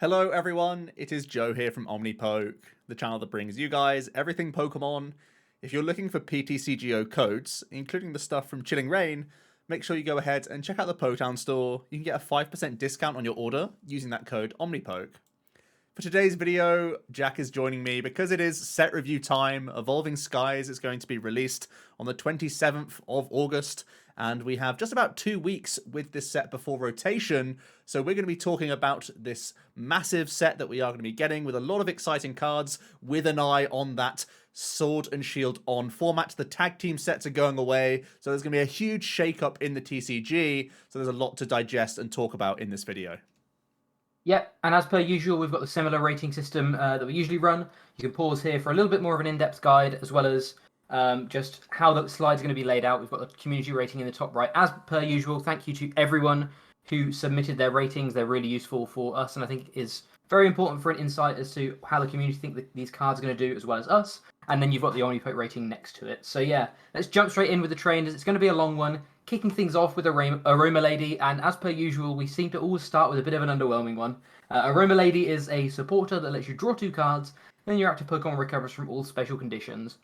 Hello everyone, it is Joe here from Omnipoke, the channel that brings you guys everything Pokemon. If you're looking for PTCGO codes, including the stuff from Chilling Reign, make sure you go ahead and check out the Poketown store. You can get a 5% discount on your order using that code Omnipoke. For today's video, Jack is joining me because it is set review time. Evolving Skies is going to be released on the 27th of August, and we have just about 2 weeks with this set before rotation, so we're going to be talking about this massive set that we are going to be getting with a lot of exciting cards with an eye on that Sword and Shield on format. The tag team sets are going away, so there's going to be a huge shake-up in the TCG, so there's a lot to digest and talk about in this video. Yep, and as per usual, we've got the similar rating system that we usually run. You can pause here for a little bit more of an in-depth guide, as well as just how the slide's going to be laid out. We've got the community rating in the top right. As per usual, thank you to everyone who submitted their ratings. They're really useful for us, and I think is very important for an insight as to how the community think that these cards are going to do, as well as us. And then you've got the Omnipoke rating next to it. So yeah, let's jump straight in with the trainers. It's going to be a long one. Kicking things off with Aroma Lady, and as per usual, we seem to always start with a bit of an underwhelming one. Aroma Lady is a supporter that lets you draw 2 cards, then your active Pokemon recovers from all special conditions.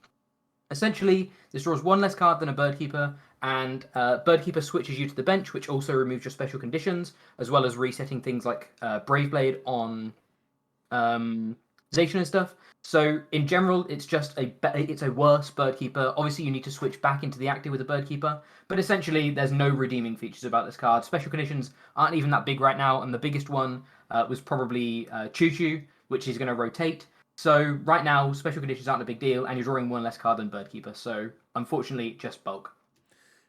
Essentially, this draws 1 less card than a Birdkeeper, and Birdkeeper switches you to the bench, which also removes your special conditions, as well as resetting things like Brave Blade on Zacian and stuff. So in general, it's just it's a worse Birdkeeper. Obviously, you need to switch back into the active with a Birdkeeper, but essentially, there's no redeeming features about this card. Special conditions aren't even that big right now, and the biggest one was probably Choo Choo, which is going to rotate. So right now, special conditions aren't a big deal, and you're drawing 1 less card than Birdkeeper. So unfortunately, just bulk.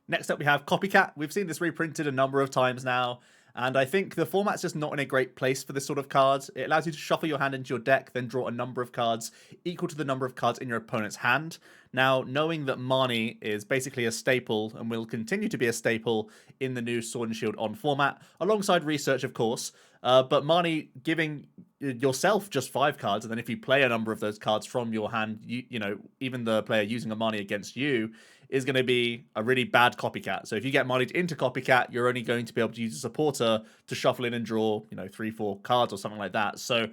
Next up, we have Copycat. We've seen this reprinted a number of times now, and I think the format's just not in a great place for this sort of card. It allows you to shuffle your hand into your deck, then draw a number of cards equal to the number of cards in your opponent's hand. Now, knowing that Marnie is basically a staple and will continue to be a staple in the new Sword and Shield on format, alongside research, of course, but Marnie giving yourself just 5 cards, and then if you play a number of those cards from your hand, you know, even the player using a Marnie against you is going to be a really bad Copycat. So if you get Marnied into Copycat, you're only going to be able to use a supporter to shuffle in and draw, you know, 3-4 cards or something like that. So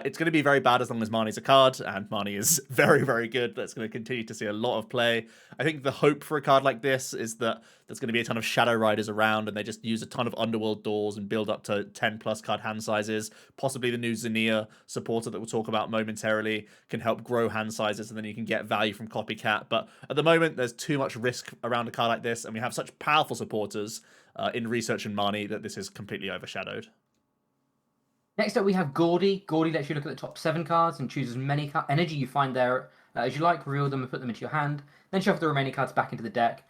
it's going to be very bad as long as Marnie's a card, and Marnie is very, very good. That's going to continue to see a lot of play. I think the hope for a card like this is that there's going to be a ton of Shadow Riders around, and they just use a ton of Underworld doors and build up to 10+ card hand sizes. Possibly the new Zinnia supporter that we'll talk about momentarily can help grow hand sizes, and then you can get value from Copycat. But at the moment, there's too much risk around a card like this, and we have such powerful supporters in Research and Marnie that this is completely overshadowed. Next up, we have Gordy. Gordy lets you look at the top 7 cards and choose as many energy you find there as you like, reveal them and put them into your hand, then shuffle the remaining cards back into the deck.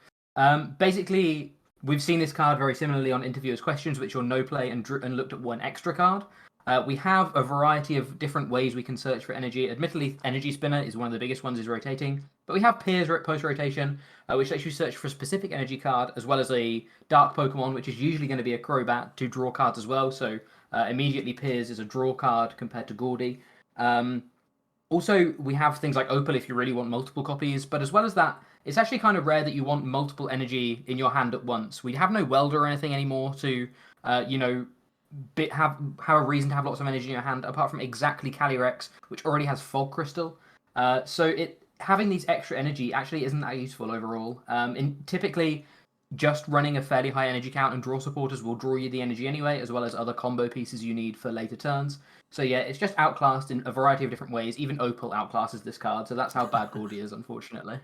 Basically, we've seen this card very similarly on Interviewers' Questions, which you'll no play and looked at 1 extra card. We have a variety of different ways we can search for energy. Admittedly, Energy Spinner is one of the biggest ones, is rotating. But we have Peers post-rotation, which lets you search for a specific energy card, as well as a Dark Pokemon, which is usually going to be a Crobat, to draw cards as well. So immediately Peers is a draw card compared to Gordy. Also, we have things like Opal if you really want multiple copies. But as well as that, it's actually kind of rare that you want multiple energy in your hand at once. We have no Welder or anything anymore to, have a reason to have lots of energy in your hand, apart from exactly Calyrex, which already has Fog Crystal. So having these extra energy actually isn't that useful overall. Typically, just running a fairly high energy count and draw supporters will draw you the energy anyway, as well as other combo pieces you need for later turns. So yeah, it's just outclassed in a variety of different ways. Even Opal outclasses this card, so that's how bad Gordy is, unfortunately.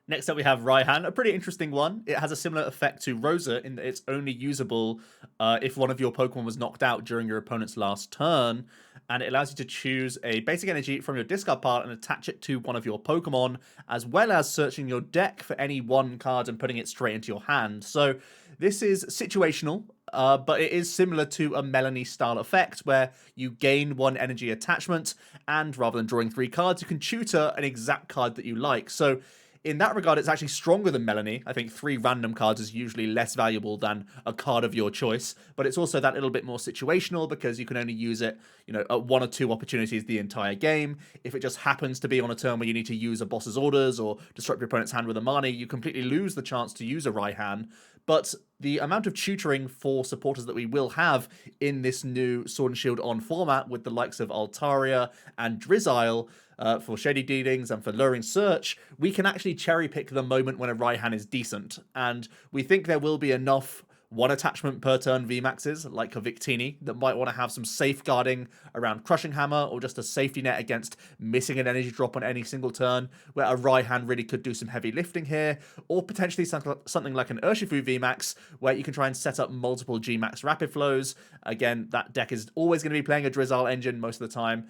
Next up, we have Raihan, a pretty interesting one. It has a similar effect to Rosa in that it's only usable if one of your Pokemon was knocked out during your opponent's last turn, and it allows you to choose a basic energy from your discard pile and attach it to one of your Pokemon, as well as searching your deck for any 1 card and putting it straight into your hand. So this is situational, but it is similar to a Melanie-style effect, where you gain 1 energy attachment, and rather than drawing 3 cards, you can tutor an exact card that you like. So in that regard, it's actually stronger than Melanie. I think 3 random cards is usually less valuable than a card of your choice, but it's also that little bit more situational because you can only use it, at 1 or 2 opportunities the entire game. If it just happens to be on a turn where you need to use a boss's orders or disrupt your opponent's hand with a Mani, you completely lose the chance to use a Raihan. But the amount of tutoring for supporters that we will have in this new Sword and Shield On format with the likes of Altaria and Drizzile for Shady Dealings and for Luring Search, we can actually cherry pick the moment when a Raihan is decent. And we think there will be enough 1 attachment per turn VMAXs, like a Victini, that might want to have some safeguarding around Crushing Hammer, or just a safety net against missing an energy drop on any single turn, where a Raihan really could do some heavy lifting here, or potentially something like an Urshifu VMAX, where you can try and set up multiple Gmax rapid flows. Again, that deck is always going to be playing a Drizzile engine most of the time,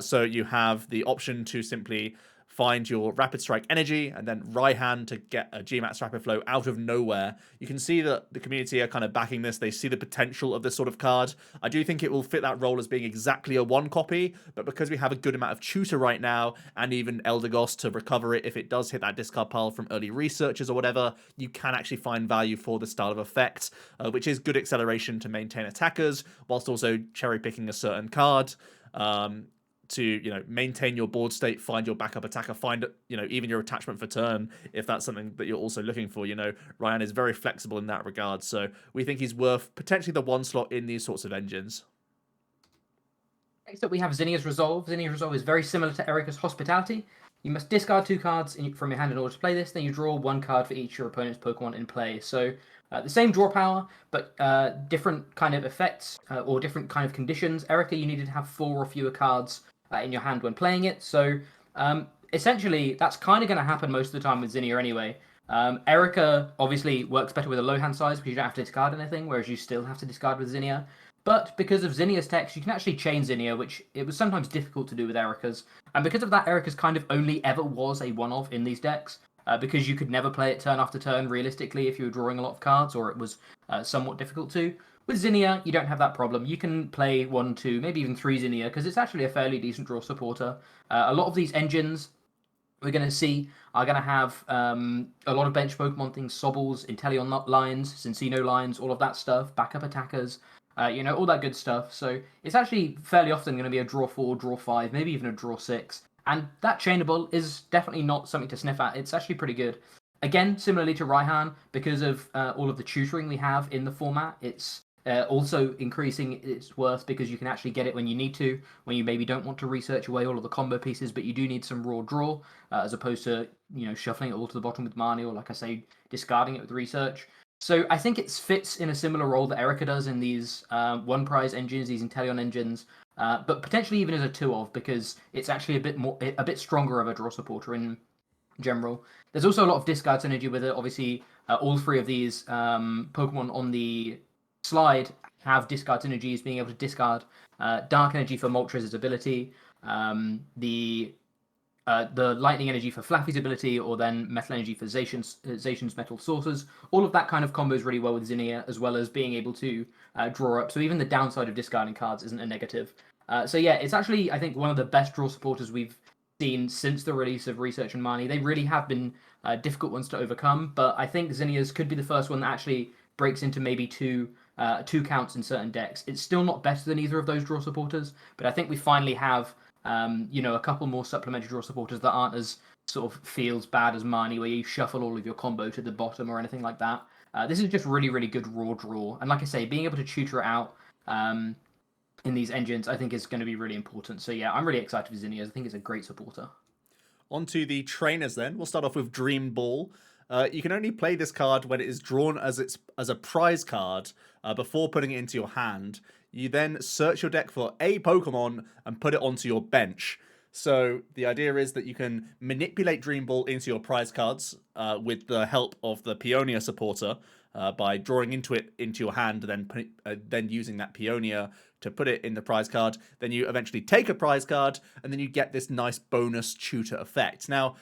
so you have the option to simply find your Rapid Strike energy, and then Raihan to get a Gmax Rapid Flow out of nowhere. You can see that the community are kind of backing this. They see the potential of this sort of card. I do think it will fit that role as being exactly a 1 copy, but because we have a good amount of tutor right now, and even Eldegoss to recover it if it does hit that discard pile from early researchers or whatever, you can actually find value for the style of effect, which is good acceleration to maintain attackers, whilst also cherry-picking a certain card. To maintain your board state, find your backup attacker, find even your attachment for turn if that's something that you're also looking for. Ryan is very flexible in that regard, so we think he's worth potentially the 1 slot in these sorts of engines. Next up we have Zinnia's Resolve. Zinnia's Resolve is very similar to Erica's Hospitality. You must discard 2 cards from your hand in order to play this, then you draw 1 card for each of your opponent's Pokemon in play. So the same draw power, but different kind of effects or different kind of conditions. Erica, you needed to have 4 or fewer cards in your hand when playing it. So essentially, that's kind of going to happen most of the time with Zinnia anyway. Erica obviously works better with a low hand size because you don't have to discard anything, whereas you still have to discard with Zinnia. But because of Zinnia's text, you can actually chain Zinnia, which it was sometimes difficult to do with Erica's. And because of that, Erica's kind of only ever was a one-of in these decks, because you could never play it turn after turn realistically if you were drawing a lot of cards, or it was somewhat difficult to. With Zinnia, you don't have that problem. You can play 1, 2, maybe even 3 Zinnia, because it's actually a fairly decent draw supporter. A lot of these engines we're going to see are going to have a lot of bench Pokemon things, Sobbles, Inteleon lines, Cincino lines, all of that stuff, backup attackers, all that good stuff. So it's actually fairly often going to be a draw 4, draw 5, maybe even a draw 6. And that chainable is definitely not something to sniff at. It's actually pretty good. Again, similarly to Raihan, because of all of the tutoring we have in the format, it's also increasing its worth because you can actually get it when you need to, when you maybe don't want to research away all of the combo pieces, but you do need some raw draw, as opposed to shuffling it all to the bottom with Marnie, or like I say, discarding it with research. So I think it fits in a similar role that Erica does in these 1 prize engines, these Inteleon engines, but potentially even as a 2-of, because it's actually a bit stronger of a draw supporter in general. There's also a lot of discard synergy with it. Obviously, all 3 of these Pokemon on the slide have discard synergies, being able to discard Dark Energy for Moltres' ability, the Lightning Energy for Flappy's ability, or then Metal Energy for Zacian's Metal Sources. All of that kind of combos really well with Zinnia, as well as being able to draw up. So even the downside of discarding cards isn't a negative. So yeah, it's actually, I think, one of the best draw supporters we've seen since the release of Research and Marnie. They really have been difficult ones to overcome, but I think Zinnia's could be the first one that actually breaks into maybe two counts in certain decks. It's still not better than either of those draw supporters, but I think we finally have a couple more supplementary draw supporters that aren't as sort of feels bad as Marnie, where you shuffle all of your combo to the bottom or anything like that. This is just really, really good raw draw. And like I say, being able to tutor it out in these engines, I think is going to be really important. So yeah, I'm really excited for Zinnia. I think it's a great supporter. On to the trainers then. We'll start off with Dreamball. You can only play this card when it is drawn as a prize card before putting it into your hand. You then search your deck for a Pokemon and put it onto your bench. So the idea is that you can manipulate Dreamball into your prize cards with the help of the Peonia supporter by drawing into your hand, and then using that Peonia to put it in the prize card. Then you eventually take a prize card, and then you get this nice bonus tutor effect. Now,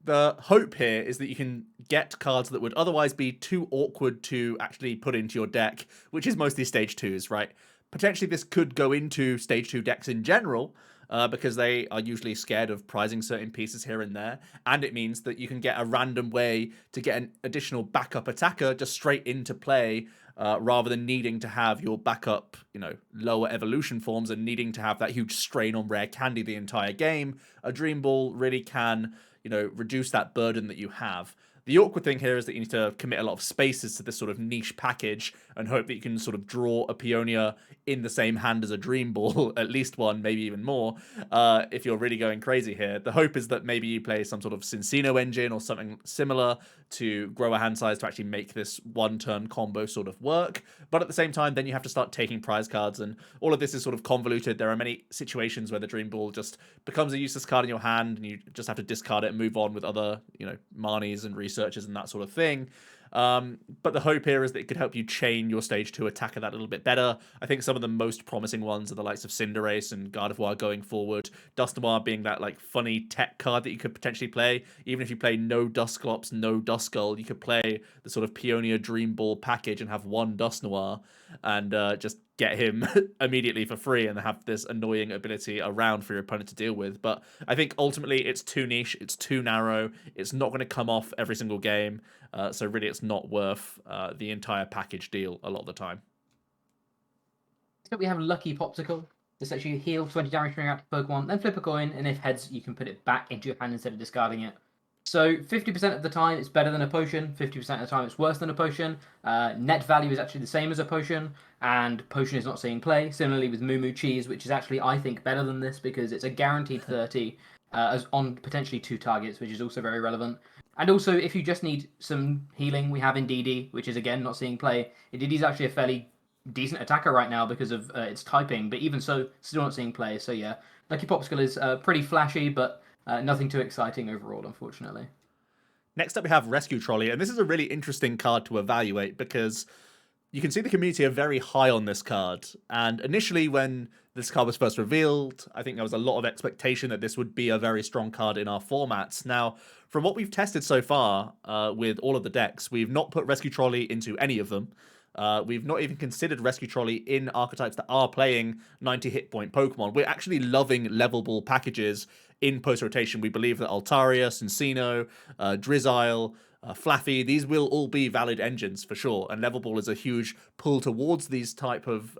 the hope here is that you can get cards that would otherwise be too awkward to actually put into your deck, which is mostly stage 2s, right? Potentially this could go into stage 2 decks in general, because they are usually scared of prizing certain pieces here and there. And it means that you can get a random way to get an additional backup attacker just straight into play, rather than needing to have your backup, lower evolution forms and needing to have that huge strain on rare candy the entire game. A Dream Ball really can, reduce that burden that you have. The awkward thing here is that you need to commit a lot of spaces to this sort of niche package and hope that you can sort of draw a Peonia in the same hand as a Dream Ball, at least one, maybe even more, if you're really going crazy here. The hope is that maybe you play some sort of Cincino engine or something similar to grow a hand size to actually make this one-turn combo sort of work. But at the same time, then you have to start taking prize cards, and all of this is sort of convoluted. There are many situations where the Dream Ball just becomes a useless card in your hand, and you just have to discard it and move on with other, Marnies and researchers and that sort of thing. But the hope here is that it could help you chain your stage 2 attacker that a little bit better. I think some of the most promising ones are the likes of Cinderace and Gardevoir going forward. Dusknoir being that funny tech card that you could potentially play. Even if you play no Dusclops, no Duskull, you could play the sort of Peonia Dream Ball package and have one Dusknoir and just get him immediately for free and have this annoying ability around for your opponent to deal with. But I think ultimately it's too niche, it's too narrow, it's not going to come off every single game, so really it's not worth the entire package deal a lot of the time. So we have Lucky Popsicle. This lets you heal 20 damage from your active Pokemon, then flip a coin, and if heads, you can put it back into your hand instead of discarding it. So 50% of the time it's better than a potion, 50% of the time it's worse than a potion. Net value is actually the same as a potion, and potion is not seeing play. Similarly with Moo Moo Cheese, which is actually, I think, better than this because it's a guaranteed 30 as on potentially 2 targets, which is also very relevant. And also, if you just need some healing, we have Indeedee, which is, again, not seeing play. Indeedee is actually a fairly decent attacker right now because of its typing, but even so, still not seeing play. So yeah, Lucky Popsicle is pretty flashy, but nothing too exciting overall, unfortunately. Next up, we have Rescue Trolley, and this is a really interesting card to evaluate because you can see the community are very high on this card. And initially, when this card was first revealed, I think there was a lot of expectation that this would be a very strong card in our formats. Now, from what we've tested so far with all of the decks, we've not put Rescue Trolley into any of them. We've not even considered Rescue Trolley in archetypes that are playing 90 hit point Pokemon. We're actually loving levelable packages in post-rotation. We believe that Altaria, Cincino, Drizzile, Flaffy, these will all be valid engines for sure. And Level Ball is a huge pull towards these type of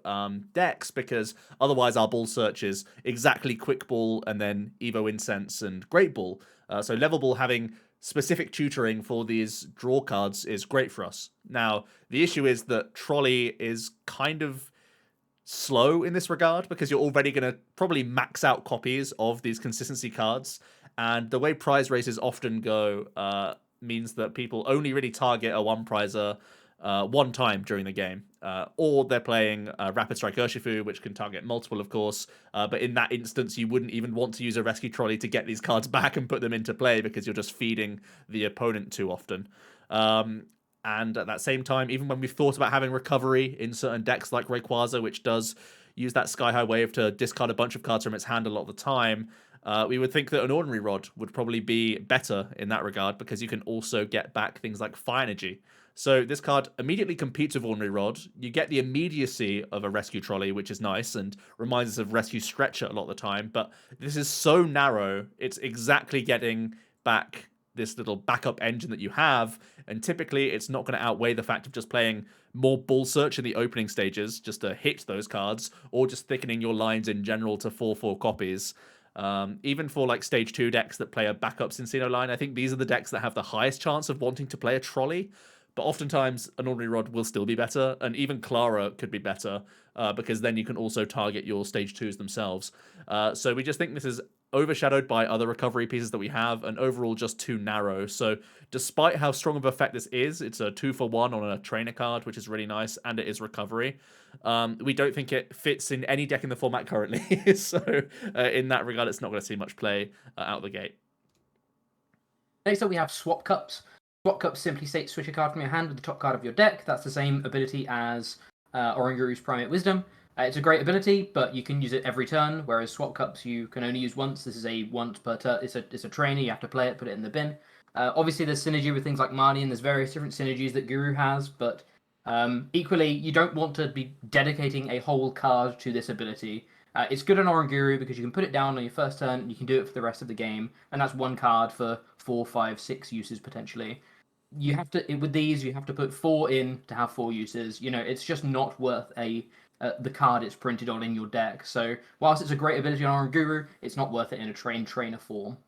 decks because otherwise our ball search is exactly Quick Ball and then Evo Incense and Great Ball. So Level Ball having specific tutoring for these draw cards is great for us. Now, the issue is that Trolley is kind of slow in this regard because you're already going to probably max out copies of these consistency cards. And the way prize races often go means that people only really target a one prizer one time during the game. Or they're playing Rapid Strike Urshifu, which can target multiple, of course. But in that instance, you wouldn't even want to use a Rescue Trolley to get these cards back and put them into play because you're just feeding the opponent too often. And at that same time, even when we've thought about having recovery in certain decks like Rayquaza, which does use that Sky High Wave to discard a bunch of cards from its hand a lot of the time, we would think that an Ordinary Rod would probably be better in that regard because you can also get back things like Fire Energy. So this card immediately competes with Ordinary Rod. You get the immediacy of a Rescue Trolley, which is nice and reminds us of Rescue Stretcher a lot of the time. But this is so narrow, it's exactly getting back this little backup engine that you have, and typically it's not going to outweigh the fact of just playing more ball search in the opening stages just to hit those cards, or just thickening your lines in general to 4/4 copies. Even for like stage 2 decks that play a backup Cincino line, I think these are the decks that have the highest chance of wanting to play a Trolley. But oftentimes, an Ordinary Rod will still be better, and even Clara could be better, because then you can also target your Stage 2s themselves. So we just think this is overshadowed by other recovery pieces that we have, and overall just too narrow. So despite how strong of an effect this is, it's a 2-for-1 on a trainer card, which is really nice, and it is recovery. We don't think it fits in any deck in the format currently, so in that regard, it's not going to see much play out of the gate. Next up, we have Swap Cups. Swap Cups simply states switch a card from your hand with the top card of your deck. That's the same ability as Oranguru's Primate Wisdom. It's a great ability, but you can use it every turn, whereas Swap Cups you can only use once. This is a once per turn. It's a trainer. You have to play it, put it in the bin. Obviously, there's synergy with things like Marnie, and there's various different synergies that Guru has, but Equally, you don't want to be dedicating a whole card to this ability. It's good on Oranguru because you can put it down on your first turn and you can do it for the rest of the game, and that's one card for 4, 5, 6 uses potentially. You have to with these you have to put 4 in to have 4 uses. It's just not worth the card it's printed on in your deck. So whilst it's a great ability on Oranguru, it's not worth it in a trainer form.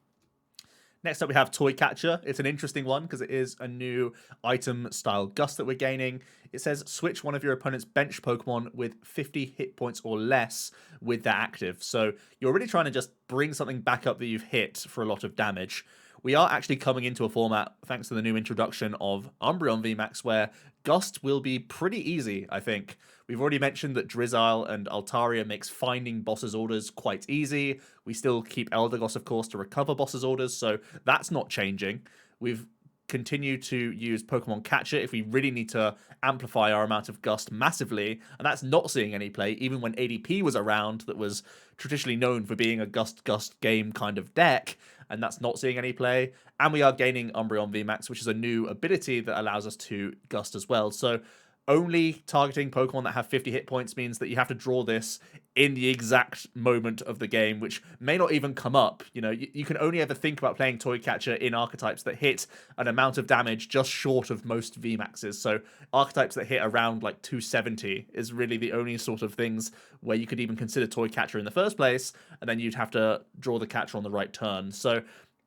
Next up, we have Toy Catcher. It's an interesting one because it is a new item style gust that we're gaining. It says switch one of your opponent's bench Pokemon with 50 hit points or less with that active. So you're really trying to just bring something back up that you've hit for a lot of damage. We are actually coming into a format, thanks to the new introduction of Umbreon VMAX, where Gust will be pretty easy, I think. We've already mentioned that Drizzile and Altaria makes finding bosses' orders quite easy. We still keep Eldegoss, of course, to recover bosses' orders, so that's not changing. We've continued to use Pokemon Catcher if we really need to amplify our amount of Gust massively, and that's not seeing any play, even when ADP was around, that was traditionally known for being a Gust game kind of deck, and that's not seeing any play. And we are gaining Umbreon VMAX, which is a new ability that allows us to Gust as well. So only targeting Pokemon that have 50 hit points means that you have to draw this in the exact moment of the game, which may not even come up. You can only ever think about playing Toy Catcher in archetypes that hit an amount of damage just short of most VMAXs. So archetypes that hit around like 270 is really the only sort of things where you could even consider Toy Catcher in the first place, and then you'd have to draw the catcher on the right turn. So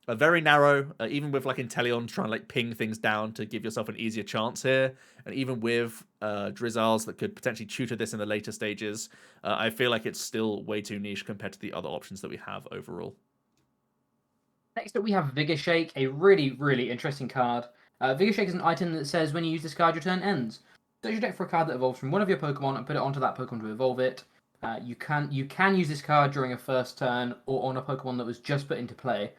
a very narrow, even with like Inteleon trying to like ping things down to give yourself an easier chance here, and even with Drizziles that could potentially tutor this in the later stages, I feel like it's still way too niche compared to the other options that we have overall. Next up, we have Vigor Shake, a really, really interesting card. Vigor Shake is an item that says when you use this card, your turn ends. Search your deck for a card that evolves from one of your Pokemon and put it onto that Pokemon to evolve it. You can use this card during a first turn or on a Pokemon that was just put into play.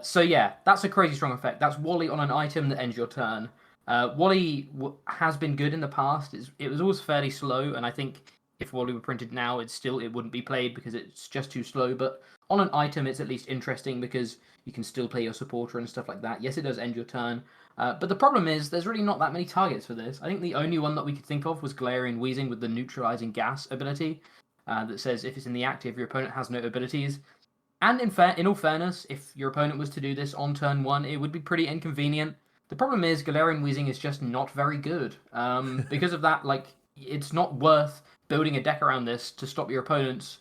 So yeah, that's a crazy strong effect. That's Wally on an item that ends your turn. Wally has been good in the past. It was always fairly slow, and I think if Wally were printed now, it wouldn't be played because it's just too slow. But on an item, it's at least interesting because you can still play your supporter and stuff like that. Yes, it does end your turn. But the problem is there's really not that many targets for this. I think the only one that we could think of was Galarian Weezing with the neutralizing gas ability that says if it's in the active, your opponent has no abilities. And in all fairness, if your opponent was to do this on turn 1, it would be pretty inconvenient. The problem is Galarian Weezing is just not very good. Because of that, it's not worth building a deck around this to stop your opponent's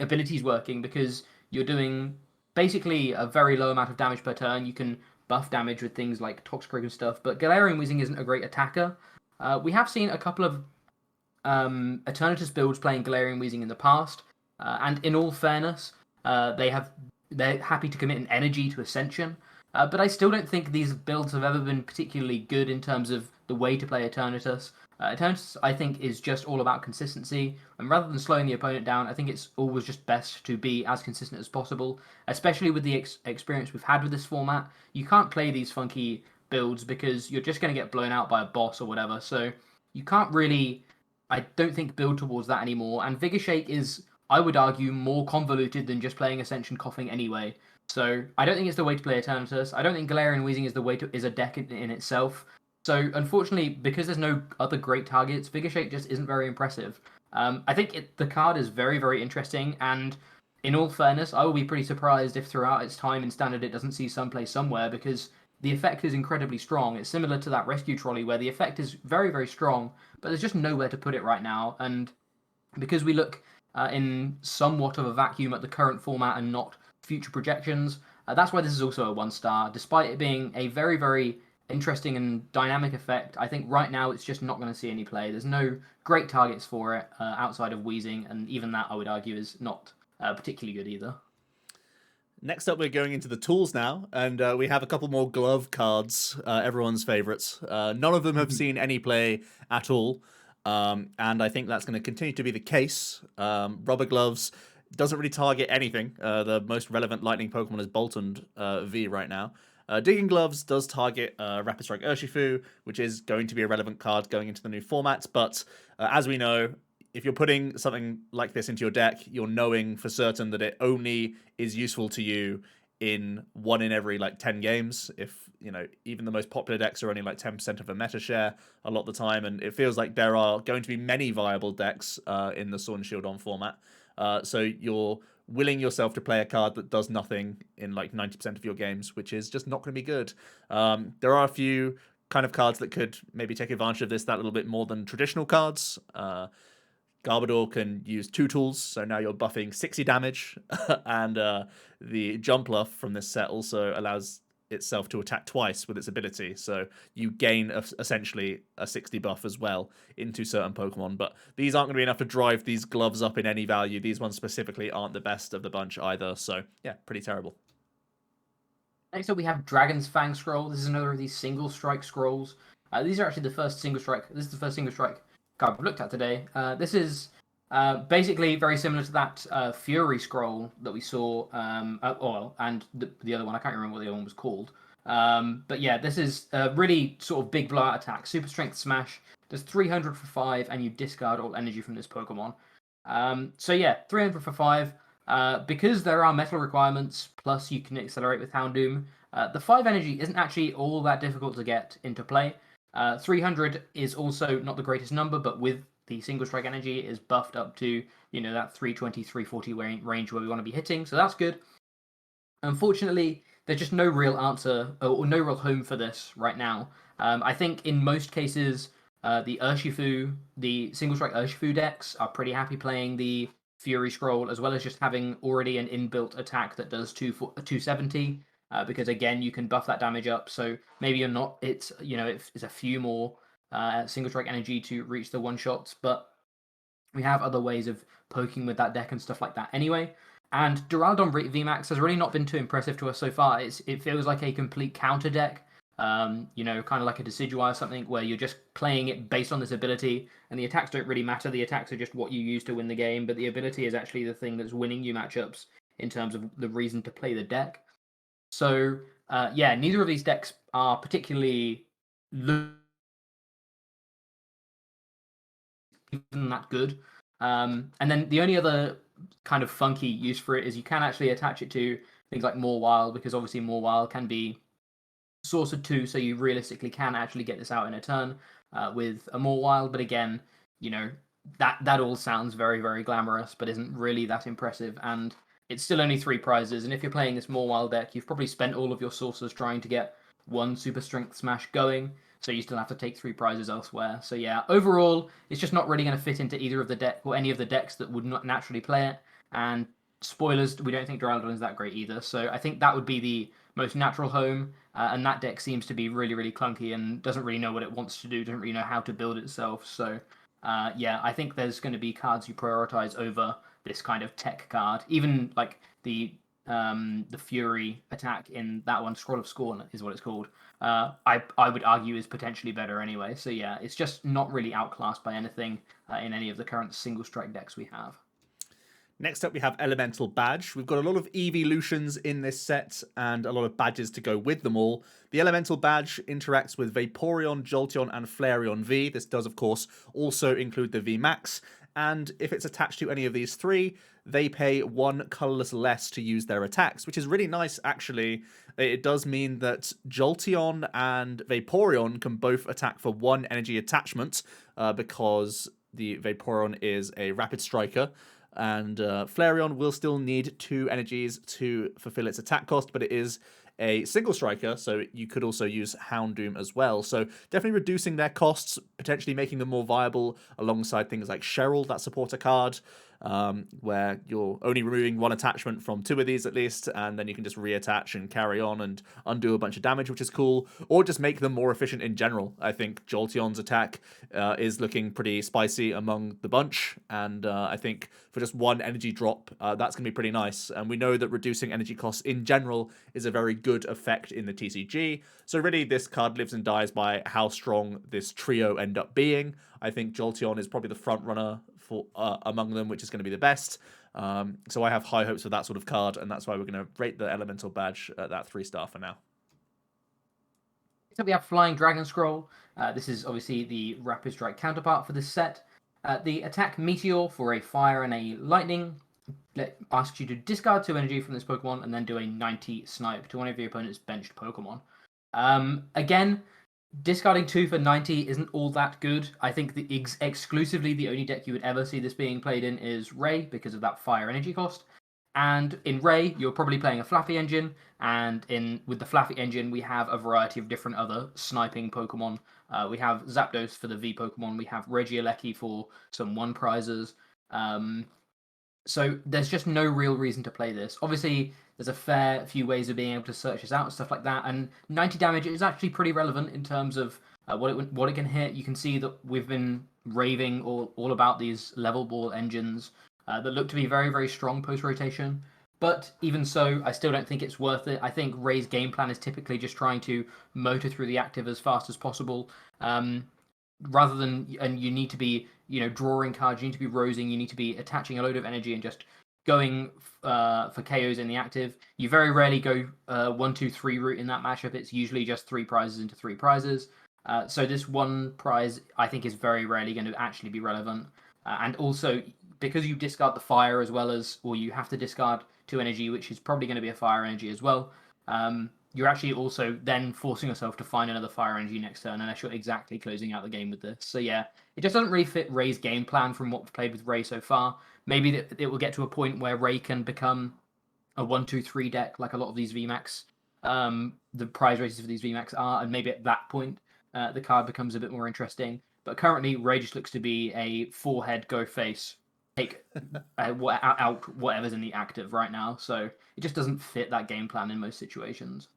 abilities working, because you're doing basically a very low amount of damage per turn. You can buff damage with things like Toxicroak and stuff, but Galarian Weezing isn't a great attacker. We have seen a couple of Eternatus builds playing Galarian Weezing in the past, and in all fairness, they're happy to commit an energy to Ascension. But I still don't think these builds have ever been particularly good in terms of the way to play Eternatus. Eternatus, I think, is just all about consistency, and rather than slowing the opponent down, I think it's always just best to be as consistent as possible, especially with the experience we've had with this format. You can't play these funky builds because you're just going to get blown out by a boss or whatever, so you can't really, I don't think, build towards that anymore, and Vigor Shake is, I would argue, more convoluted than just playing Ascension Coughing anyway. So I don't think it's the way to play Eternatus. I don't think Galarian Weezing is a deck in itself. So unfortunately, because there's no other great targets, Vigor Shake just isn't very impressive. I think the card is very, very interesting, and in all fairness, I will be pretty surprised if throughout its time in Standard it doesn't see some play somewhere, because the effect is incredibly strong. It's similar to that Rescue Trolley where the effect is very, very strong, but there's just nowhere to put it right now. And because we look in somewhat of a vacuum at the current format and not future projections, that's why this is also a 1-star. Despite it being a very, very interesting and dynamic effect, I think right now it's just not going to see any play. There's no great targets for it outside of Weezing, and even that, I would argue, is not particularly good either. Next up, we're going into the tools now, and we have a couple more glove cards, everyone's favorites. None of them have seen any play at all, and I think that's going to continue to be the case. Rubber Gloves doesn't really target anything. The most relevant lightning Pokemon is Boltund V right now. Digging Gloves does target Rapid Strike Urshifu, which is going to be a relevant card going into the new format, but as we know, if you're putting something like this into your deck, you're knowing for certain that it only is useful to you in one in every like 10 games. If even the most popular decks are only like 10% of a meta share a lot of the time, and it feels like there are going to be many viable decks in the Sword and Shield on format. So you're willing yourself to play a card that does nothing in like 90% of your games, which is just not going to be good. There are a few kind of cards that could maybe take advantage of this that little bit more than traditional cards. Garbodor can use 2 tools, so now you're buffing 60 damage, and the Jumpluff from this set also allows itself to attack twice with its ability, so you gain essentially a 60 buff as well into certain Pokemon, but these aren't going to be enough to drive these gloves up in any value. These ones specifically aren't the best of the bunch either, so yeah, pretty terrible. Next up, we have Dragon's Fang Scroll. This is another of these single strike scrolls. These are actually the first single strike. This is the first single strike card we've looked at today. This is basically very similar to that Fury Scroll that we saw, and the other one. I can't remember what the other one was called. But yeah, this is a really sort of big blowout attack. Super Strength Smash. Does 300 for 5, and you discard all energy from this Pokemon. So yeah, 300 for 5. Because there are metal requirements, plus you can accelerate with Houndoom, the 5 energy isn't actually all that difficult to get into play. 300 is also not the greatest number, but with the single strike energy, it is buffed up to that 320, 340 range where we want to be hitting, so that's good. Unfortunately, there's just no real answer or no real home for this right now. I think in most cases, the single strike Urshifu decks are pretty happy playing the Fury Scroll, as well as just having already an inbuilt attack that does 270, because again, you can buff that damage up, so maybe you're not, it's a few more single strike energy to reach the one shots, but we have other ways of poking with that deck and stuff like that anyway. And Duraludon VMAX has really not been too impressive to us so far. It feels like a complete counter deck, kind of like a Decidueye or something, where you're just playing it based on this ability, and the attacks don't really matter. The attacks are just what you use to win the game, but the ability is actually the thing that's winning you matchups in terms of the reason to play the deck. So, yeah, neither of these decks are particularly even that good. And then the only other kind of funky use for it is you can actually attach it to things like More Wild, because obviously More Wild can be sorcered too, so you realistically can actually get this out in a turn with a More Wild. But again, that all sounds very, very glamorous, but isn't really that impressive. And it's still only 3 prizes. And if you're playing this More Wild deck, you've probably spent all of your sources trying to get 1 Super Strength Smash going. So you still have to take 3 prizes elsewhere. So yeah, overall, it's just not really going to fit into either of the deck or any of the decks that would not naturally play it. And spoilers, we don't think Duraludon is that great either. So I think that would be the most natural home. And that deck seems to be really, really clunky and doesn't really know what it wants to do, doesn't really know how to build itself. So yeah, I think there's going to be cards you prioritize over this kind of tech card. Even like the Fury attack in that one, Scroll of Scorn is what it's called. I would argue is potentially better anyway. So yeah, it's just not really outclassed by anything in any of the current single strike decks we have. Next up, we have Elemental Badge. We've got a lot of evolutions in this set and a lot of badges to go with them all. The Elemental Badge interacts with Vaporeon, Jolteon, and Flareon V. This does, of course, also include the VMAX. And if it's attached to any of these 3, they pay 1 colorless less to use their attacks, which is really nice, actually. It does mean that Jolteon and Vaporeon can both attack for 1 energy attachment, because the Vaporeon is a rapid striker. And Flareon will still need 2 energies to fulfill its attack cost, but it is a single striker, so you could also use Houndoom as well. So definitely reducing their costs, potentially making them more viable alongside things like Cheryl, that supporter card, where you're only removing 1 attachment from 2 of these at least, and then you can just reattach and carry on and undo a bunch of damage, which is cool, or just make them more efficient in general. I think Jolteon's attack is looking pretty spicy among the bunch, and I think for just 1 energy drop, that's going to be pretty nice. And we know that reducing energy costs in general is a very good effect in the TCG, so really this card lives and dies by how strong this trio end up being. I think Jolteon is probably the front runner for among them, which is going to be the best. So I have high hopes for that sort of card, and that's why we're going to rate the Elemental Badge at that 3-star for now. So we have Flying Dragon Scroll. This is obviously the Rapid Strike counterpart for this set. The attack Meteor for a fire and a lightning. asks you to discard 2 energy from this Pokemon and then do a 90 snipe to one of your opponent's benched Pokemon. Again, discarding 2 for 90 isn't all that good. I think exclusively the only deck you would ever see this being played in is Ray because of that fire energy cost. And in Ray, you're probably playing a Flaffy engine, and with the Flaffy engine, we have a variety of different other sniping Pokemon. We have Zapdos for the V Pokemon, we have Regieleki for some 1 prizes. So there's just no real reason to play this. Obviously, there's a fair few ways of being able to search this out and stuff like that, and 90 damage is actually pretty relevant in terms of what it can hit. You can see that we've been raving all about these level ball engines that look to be very, very strong post-rotation. But even so, I still don't think it's worth it. I think Ray's game plan is typically just trying to motor through the active as fast as possible. Rather than, and you need to be, drawing cards, you need to be rosing, you need to be attaching a load of energy and just going for KOs in the active. You very rarely go 1, 2, 3 route in that matchup. It's usually just 3 prizes into 3 prizes. So this 1 prize, I think, is very rarely going to actually be relevant. And also, because you discard the fire as well as, or you have to discard 2 energy, which is probably going to be a fire energy as well, you're actually also then forcing yourself to find another fire energy next turn, unless you're exactly closing out the game with this. So yeah, it just doesn't really fit Ray's game plan from what we've played with Ray so far. Maybe it will get to a point where Ray can become a 1-2-3 deck, like a lot of these VMAX, the prize races for these VMAX are, and maybe at that point the card becomes a bit more interesting. But currently, Ray just looks to be a 4-head go face, take out whatever's in the active right now. So it just doesn't fit that game plan in most situations.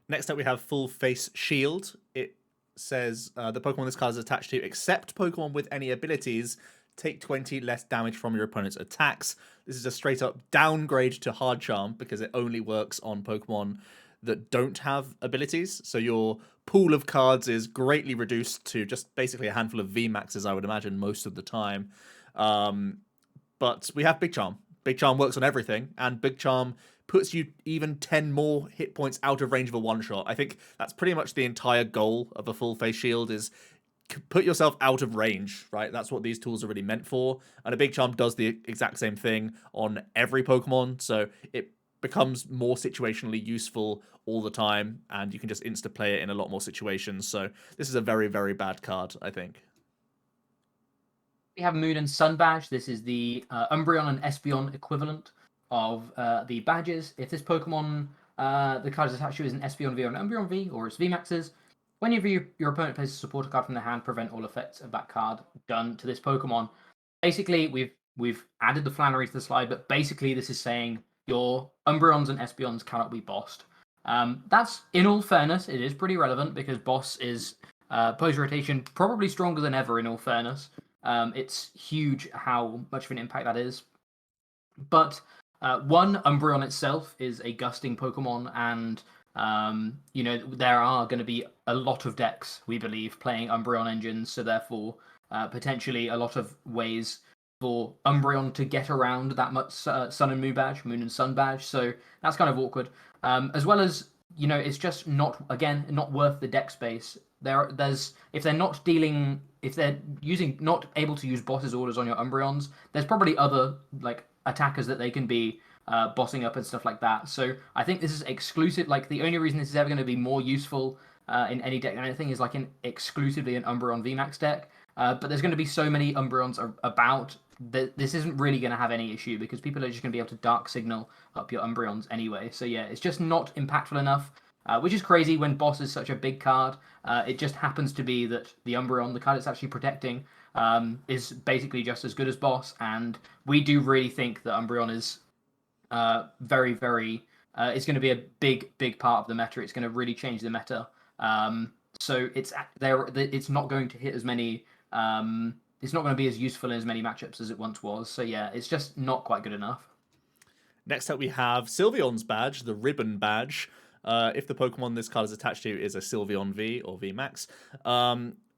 Next up, we have Full Face Shield. It says the Pokemon this card is attached to, except Pokemon with any abilities, take 20 less damage from your opponent's attacks. This is a straight up downgrade to Hard Charm because it only works on Pokemon that don't have abilities. So your pool of cards is greatly reduced to just basically a handful of VMAXs, I would imagine, most of the time. But we have Big Charm. Big Charm works on everything, and Big Charm puts you even 10 more hit points out of range of a one-shot. I think that's pretty much the entire goal of a Full Face Shield, is put yourself out of range, right? That's what these tools are really meant for. And a Big Charm does the exact same thing on every Pokemon, so it becomes more situationally useful all the time, and you can just insta-play it in a lot more situations. So this is a very, very bad card, I think. We have Moon and Sun badge. This is the Umbreon and Espeon equivalent of the badges. If this Pokemon, the card is attached to, is an Espeon V or an Umbreon V, or its VMAXs, whenever your opponent places a supporter card from their hand, prevent all effects of that card done to this Pokemon. Basically, we've added the Flannery to the slide, but basically this is saying your Umbreons and Espeons cannot be bossed. That's, in all fairness, it is pretty relevant because boss is post-rotation probably stronger than ever, in all fairness. It's huge how much of an impact that is. But one, Umbreon itself is a gusting Pokemon, and there are going to be a lot of decks, we believe, playing Umbreon engines, so therefore potentially a lot of ways for Umbreon to get around that much Sun and Moon badge, Moon and Sun badge, so that's kind of awkward. As well as, it's just not worth the deck space. If they're not able to use bosses orders on your Umbreons, there's probably other attackers that they can be bossing up and stuff like that. So I think this is exclusive. The only reason this is ever going to be more useful in any deck than anything is exclusively an Umbreon VMAX deck. But there's going to be so many Umbreons about that this isn't really going to have any issue because people are just going to be able to Dark Signal up your Umbreons anyway. So yeah, it's just not impactful enough. Which is crazy when boss is such a big card. It just happens to be that the Umbreon, the card it's actually protecting, is basically just as good as boss. And we do really think that Umbreon is very, very... it's going to be a big part of the meta. It's going to really change the meta. So it's not going to hit as many... it's not going to be as useful in as many matchups as it once was. So yeah, it's just not quite good enough. Next up we have Sylveon's badge, the Ribbon badge. If the Pokemon this card is attached to is a Sylveon V or VMAX,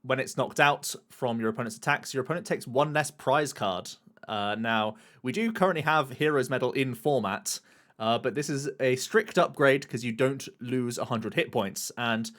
when it's knocked out from your opponent's attacks, your opponent takes 1 less prize card. Now, we do currently have Hero's Medal in format, but this is a strict upgrade because you don't lose 100 hit points, and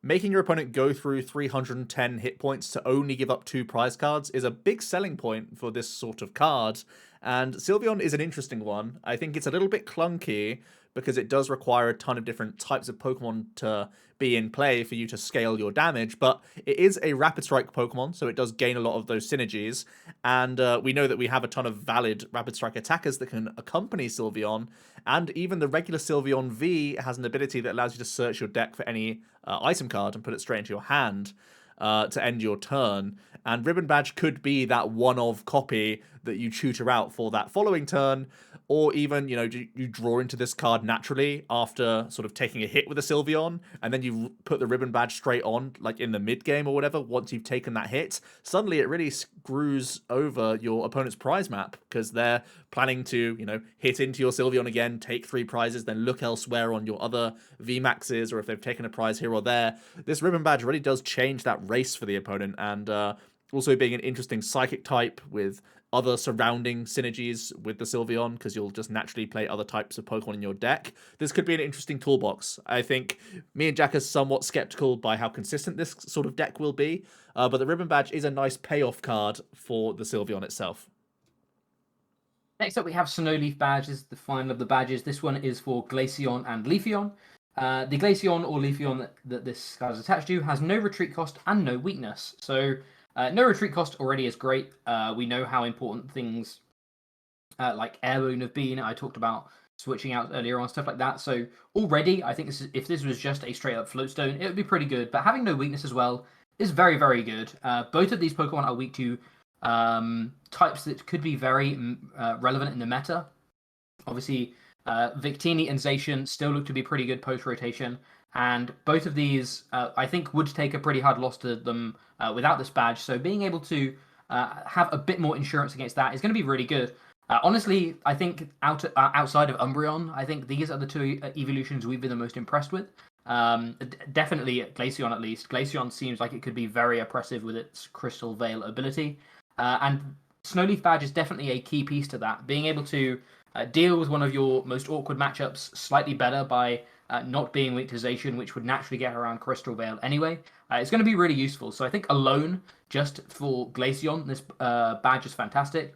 making your opponent go through 310 hit points to only give up 2 prize cards is a big selling point for this sort of card, And Sylveon is an interesting one. I think it's a little bit clunky because it does require a ton of different types of Pokemon to be in play for you to scale your damage, but it is a Rapid Strike Pokemon, so it does gain a lot of those synergies, and we know that we have a ton of valid Rapid Strike attackers that can accompany Sylveon, and even the regular Sylveon V has an ability that allows you to search your deck for any item card and put it straight into your hand to end your turn. And Ribbon Badge could be that one-of copy that you tutor out for that following turn, or even, you know, you draw into this card naturally after sort of taking a hit with a Sylveon, and then you put the Ribbon Badge straight on, like in the mid-game or whatever, once you've taken that hit. Suddenly it really screws over your opponent's prize map, because they're planning to, you know, hit into your Sylveon again, take 3 prizes, then look elsewhere on your other VMAXs, or if they've taken a prize here or there. This Ribbon Badge really does change that race for the opponent, and also being an interesting psychic type with other surrounding synergies with the Sylveon, because you'll just naturally play other types of Pokemon in your deck. This could be an interesting toolbox. I think me and Jack are somewhat skeptical by how consistent this sort of deck will be, but the Ribbon Badge is a nice payoff card for the Sylveon itself. Next up, we have Snowleaf badges, the final of the badges. This one is for Glaceon and Leafeon. The Glaceon or Leafeon that this card is attached to has no retreat cost and no weakness. So no retreat cost already is great. We know how important things like Airboon have been. I talked about switching out earlier on, stuff like that. So already, I think if this was just a straight up floatstone, it would be pretty good. But having no weakness as well is very, very good. Both of these Pokemon are weak to types that could be very relevant in the meta. Obviously, Victini and Zacian still look to be pretty good post-rotation, and both of these, I think, would take a pretty hard loss to them without this badge, so being able to have a bit more insurance against that is going to be really good. Honestly, I think outside of Umbreon, I think these are the 2 evolutions we've been the most impressed with. Definitely Glaceon, at least. Glaceon seems like it could be very oppressive with its Crystal Veil ability. And Snowleaf Badge is definitely a key piece to that. Being able to deal with one of your most awkward matchups slightly better by not being weak to Zacian, which would naturally get around Crystal Veil anyway, it's going to be really useful. So I think alone, just for Glaceon, this badge is fantastic.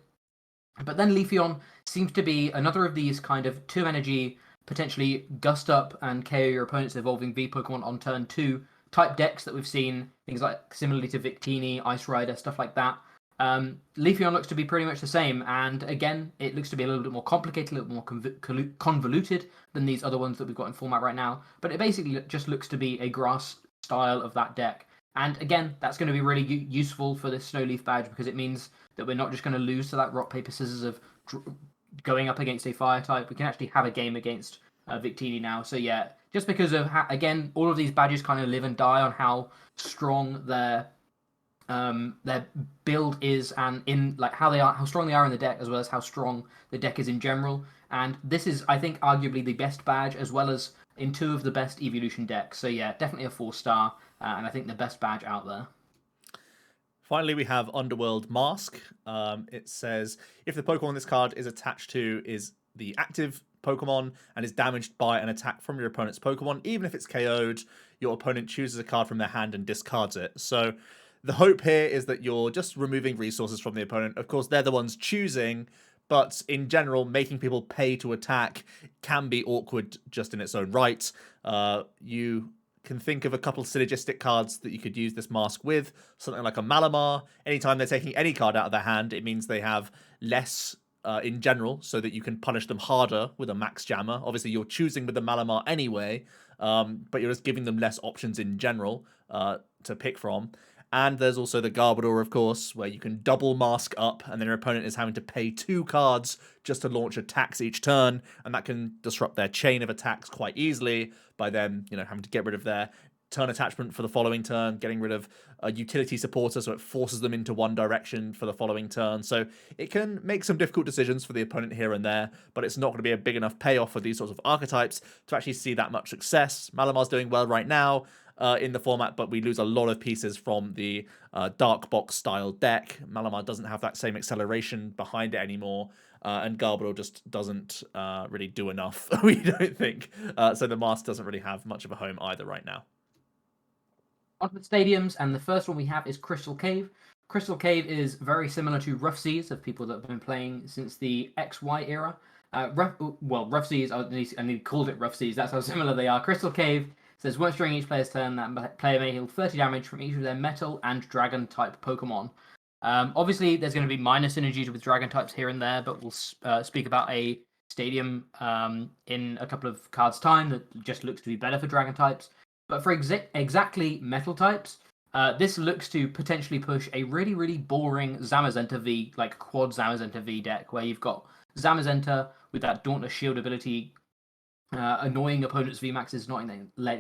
But then Leafeon seems to be another of these kind of 2 energy, potentially gust up and KO your opponent's evolving V Pokemon on turn 2 type decks that we've seen, things like similarly to Victini, Ice Rider, stuff like that. Leafeon looks to be pretty much the same, and again, it looks to be a little bit more complicated, a little more convoluted than these other ones that we've got in format right now, but it basically just looks to be a grass style of that deck. And again, that's going to be really useful for this Snowleaf badge, because it means that we're not just going to lose to that rock, paper, scissors of going up against a fire type. We can actually have a game against Victini now. So yeah, just because of again, all of these badges kind of live and die on how strong their build is, and in like how strong they are in the deck, as well as how strong the deck is in general. And this is, I think, arguably the best badge, as well as in 2 of the best evolution decks. So yeah, definitely a 4-star, and I think the best badge out there. Finally, we have Underworld Mask. It says, if the Pokemon this card is attached to is the active Pokemon and is damaged by an attack from your opponent's Pokemon, even if it's KO'd, your opponent chooses a card from their hand and discards it. So the hope here is that you're just removing resources from the opponent. Of course, they're the ones choosing, but in general, making people pay to attack can be awkward just in its own right. You can think of a couple synergistic cards that you could use this mask with, something like a Malamar. Anytime they're taking any card out of their hand, it means they have less in general, so that you can punish them harder with a Max Jammer. Obviously, you're choosing with the Malamar anyway, but you're just giving them less options in general to pick from. And there's also the Garbodor, of course, where you can double mask up, and then your opponent is having to pay 2 cards just to launch attacks each turn, and that can disrupt their chain of attacks quite easily by them, you know, having to get rid of their turn attachment for the following turn, getting rid of a utility supporter, so it forces them into one direction for the following turn. So it can make some difficult decisions for the opponent here and there, but it's not going to be a big enough payoff for these sorts of archetypes to actually see that much success. Malamar's doing well right now in the format, but we lose a lot of pieces from the Dark Box style deck. Malamar doesn't have that same acceleration behind it anymore, and Garbodor just doesn't really do enough, we don't think. So the mask doesn't really have much of a home either right now. Onto the stadiums, and the first one we have is Crystal Cave. Crystal Cave is very similar to Rough Seas of people that have been playing since the XY era. Rough Seas, I need called it Rough Seas, that's how similar they are. Crystal Cave says once during each player's turn, that player may heal 30 damage from each of their metal and dragon type Pokemon. Obviously, there's going to be minor synergies with dragon types here and there, but we'll speak about a stadium in a couple of cards' time that just looks to be better for dragon types. But for exactly metal types, this looks to potentially push a really, really boring Zamazenta V, like quad Zamazenta V deck, where you've got Zamazenta with that Dauntless Shield ability, annoying opponents' VMAXs, not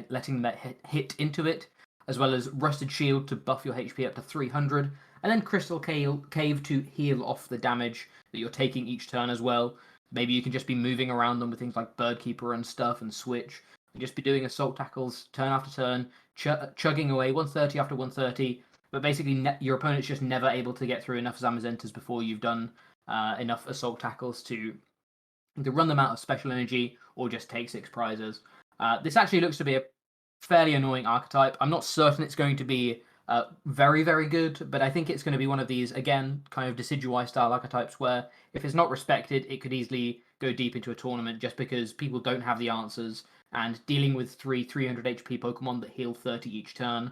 letting them hit into it, as well as Rusted Shield to buff your HP up to 300, and then Crystal Cave to heal off the damage that you're taking each turn as well. Maybe you can just be moving around them with things like Birdkeeper and stuff and Switch. You just be doing assault tackles turn after turn, chugging away 130 after 130, but basically your opponent's just never able to get through enough Zamazentas before you've done enough assault tackles to run them out of special energy or just take 6 prizes. This actually looks to be a fairly annoying archetype. I'm not certain it's going to be very, very good, but I think it's going to be one of these, again, kind of Decidueye style archetypes where if it's not respected, it could easily go deep into a tournament just because people don't have the answers, and dealing with 300 HP Pokemon that heal 30 each turn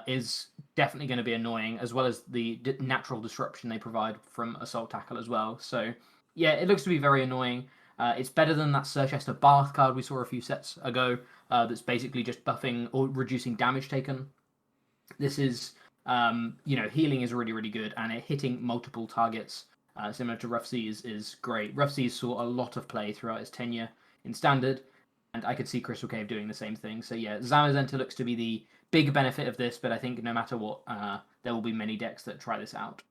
is definitely going to be annoying, as well as the natural disruption they provide from Assault Tackle as well. So, yeah, it looks to be very annoying. It's better than that Surchester Bath card we saw a few sets ago that's basically just buffing or reducing damage taken. This is, healing is really, really good, and it hitting multiple targets, similar to Rough Seas, is great. Rough Seas saw a lot of play throughout its tenure in Standard, and I could see Crystal Cave doing the same thing. So yeah, Zamazenta looks to be the big benefit of this, but I think no matter what, there will be many decks that try this out.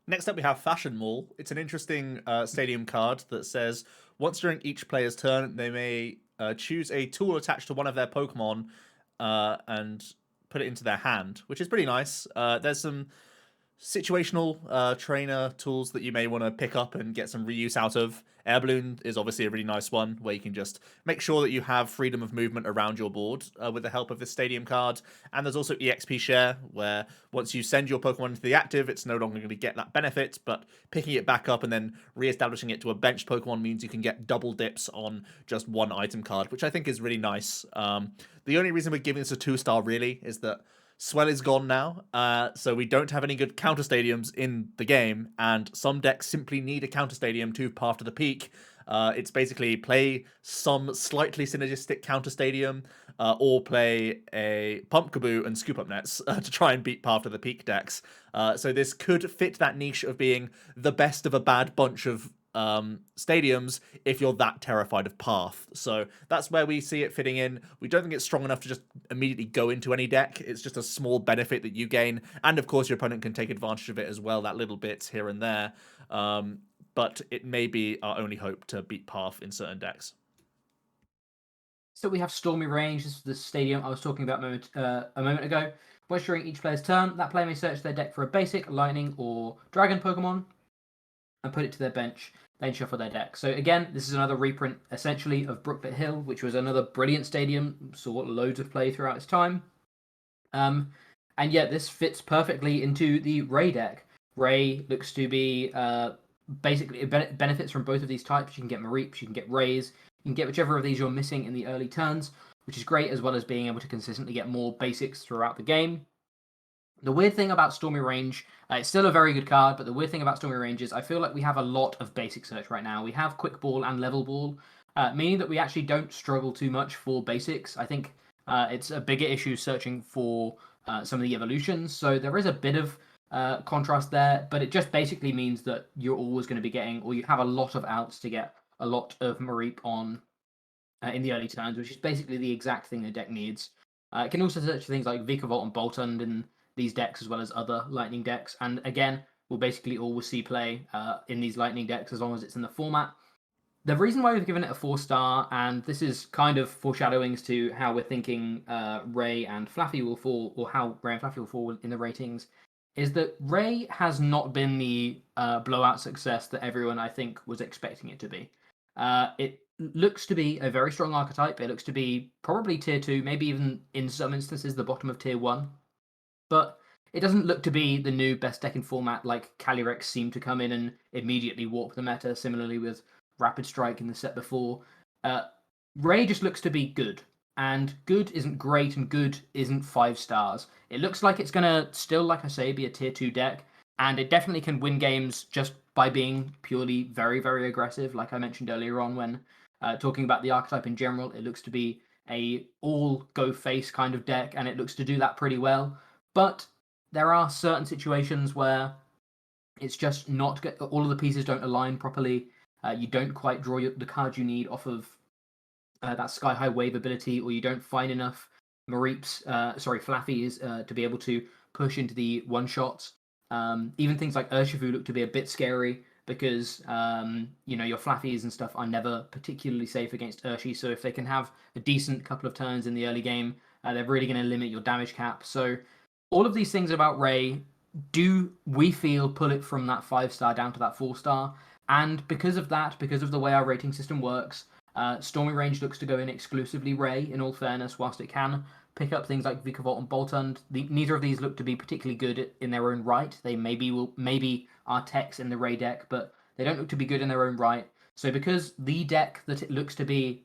Next up, we have Fashion Maul. It's an interesting stadium card that says once during each player's turn, they may choose a tool attached to one of their Pokemon and put it into their hand, which is pretty nice. There's some situational trainer tools that you may want to pick up and get some reuse out of. Air Balloon is obviously a really nice one where you can just make sure that you have freedom of movement around your board with the help of this stadium card. And there's also EXP Share, where once you send your Pokemon into the active, it's no longer going to get that benefit, but picking it back up and then re-establishing it to a bench Pokemon means you can get double dips on just one item card, which I think is really nice. The only reason we're giving this a 2-star really is that Swell is gone now, so we don't have any good counter stadiums in the game, and some decks simply need a counter stadium to Path to the Peak. It's basically play some slightly synergistic counter stadium, or play a Pumpkaboo and Scoop Up Nets to try and beat Path to the Peak decks. So this could fit that niche of being the best of a bad bunch of stadiums if you're that terrified of Path. So that's where we see it fitting in. We don't think it's strong enough to just immediately go into any deck. It's just a small benefit that you gain, and of course your opponent can take advantage of it as well, that little bit here and there. But it may be our only hope to beat Path in certain decks. So we have Stormy Range. This is the stadium I was talking about a moment ago. Once during each player's turn, that player may search their deck for a basic, lightning, or dragon Pokemon and put it to their bench, then shuffle their deck. So again, this is another reprint, essentially, of Brookpit Hill, which was another brilliant stadium, saw loads of play throughout its time. And yet this fits perfectly into the Ray deck. Ray looks to be basically, it benefits from both of these types. You can get Mareeps, you can get Rays, you can get whichever of these you're missing in the early turns, which is great, as well as being able to consistently get more basics throughout the game. The weird thing about Stormy Range, it's still a very good card, but the weird thing about Stormy Range is I feel like we have a lot of basic search right now. We have Quick Ball and Level Ball, meaning that we actually don't struggle too much for basics. I think it's a bigger issue searching for some of the evolutions, so there is a bit of contrast there, but it just basically means that you're always going to be getting, or you have a lot of outs to get a lot of Mareep on in the early turns, which is basically the exact thing the deck needs. It can also search for things like Vikavolt and Boltund in these decks, as well as other Lightning decks, and again, we'll basically always see play in these Lightning decks as long as it's in the format. The reason why we've given it a 4-star, and this is kind of foreshadowing as to how we're thinking Ray and Flaffy will fall, or how Ray and Flaffy will fall in the ratings, is that Ray has not been the blowout success that everyone, I think, was expecting it to be. It looks to be a very strong archetype. It looks to be probably tier 2, maybe even in some instances the bottom of tier 1. But it doesn't look to be the new best deck in format like Calyrex seemed to come in and immediately warp the meta, similarly with Rapid Strike in the set before. Ray just looks to be good. And good isn't great and good isn't 5 stars. It looks like it's going to still, like I say, be a tier 2 deck. And it definitely can win games just by being purely very, very aggressive. Like I mentioned earlier on when talking about the archetype in general, it looks to be a all go face kind of deck, and it looks to do that pretty well. But there are certain situations where it's just not all of the pieces don't align properly. You don't quite draw the cards you need off of that Sky High Wave ability, or you don't find enough Flaffies to be able to push into the one shots. Even things like Urshifu look to be a bit scary because your Flaffies and stuff are never particularly safe against Urshi. So if they can have a decent couple of turns in the early game, they're really going to limit your damage cap. So all of these things about Ray do, we feel, pull it from that 5-star down to that 4-star. And because of that, because of the way our rating system works, Stormy Range looks to go in exclusively Ray, in all fairness, whilst it can pick up things like Vikavolt and Boltund. Neither of these look to be particularly good in their own right. They maybe are techs in the Ray deck, but they don't look to be good in their own right. So because the deck that it looks to be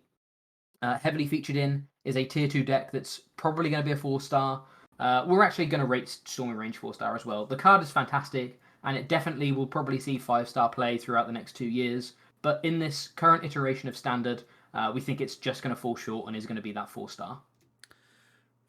heavily featured in is a tier 2 deck that's probably going to be a 4-star, we're actually going to rate Stormy Range 4-star as well. The card is fantastic, and it definitely will probably see 5-star play throughout the next 2 years. But in this current iteration of Standard, we think it's just going to fall short and is going to be that 4-star.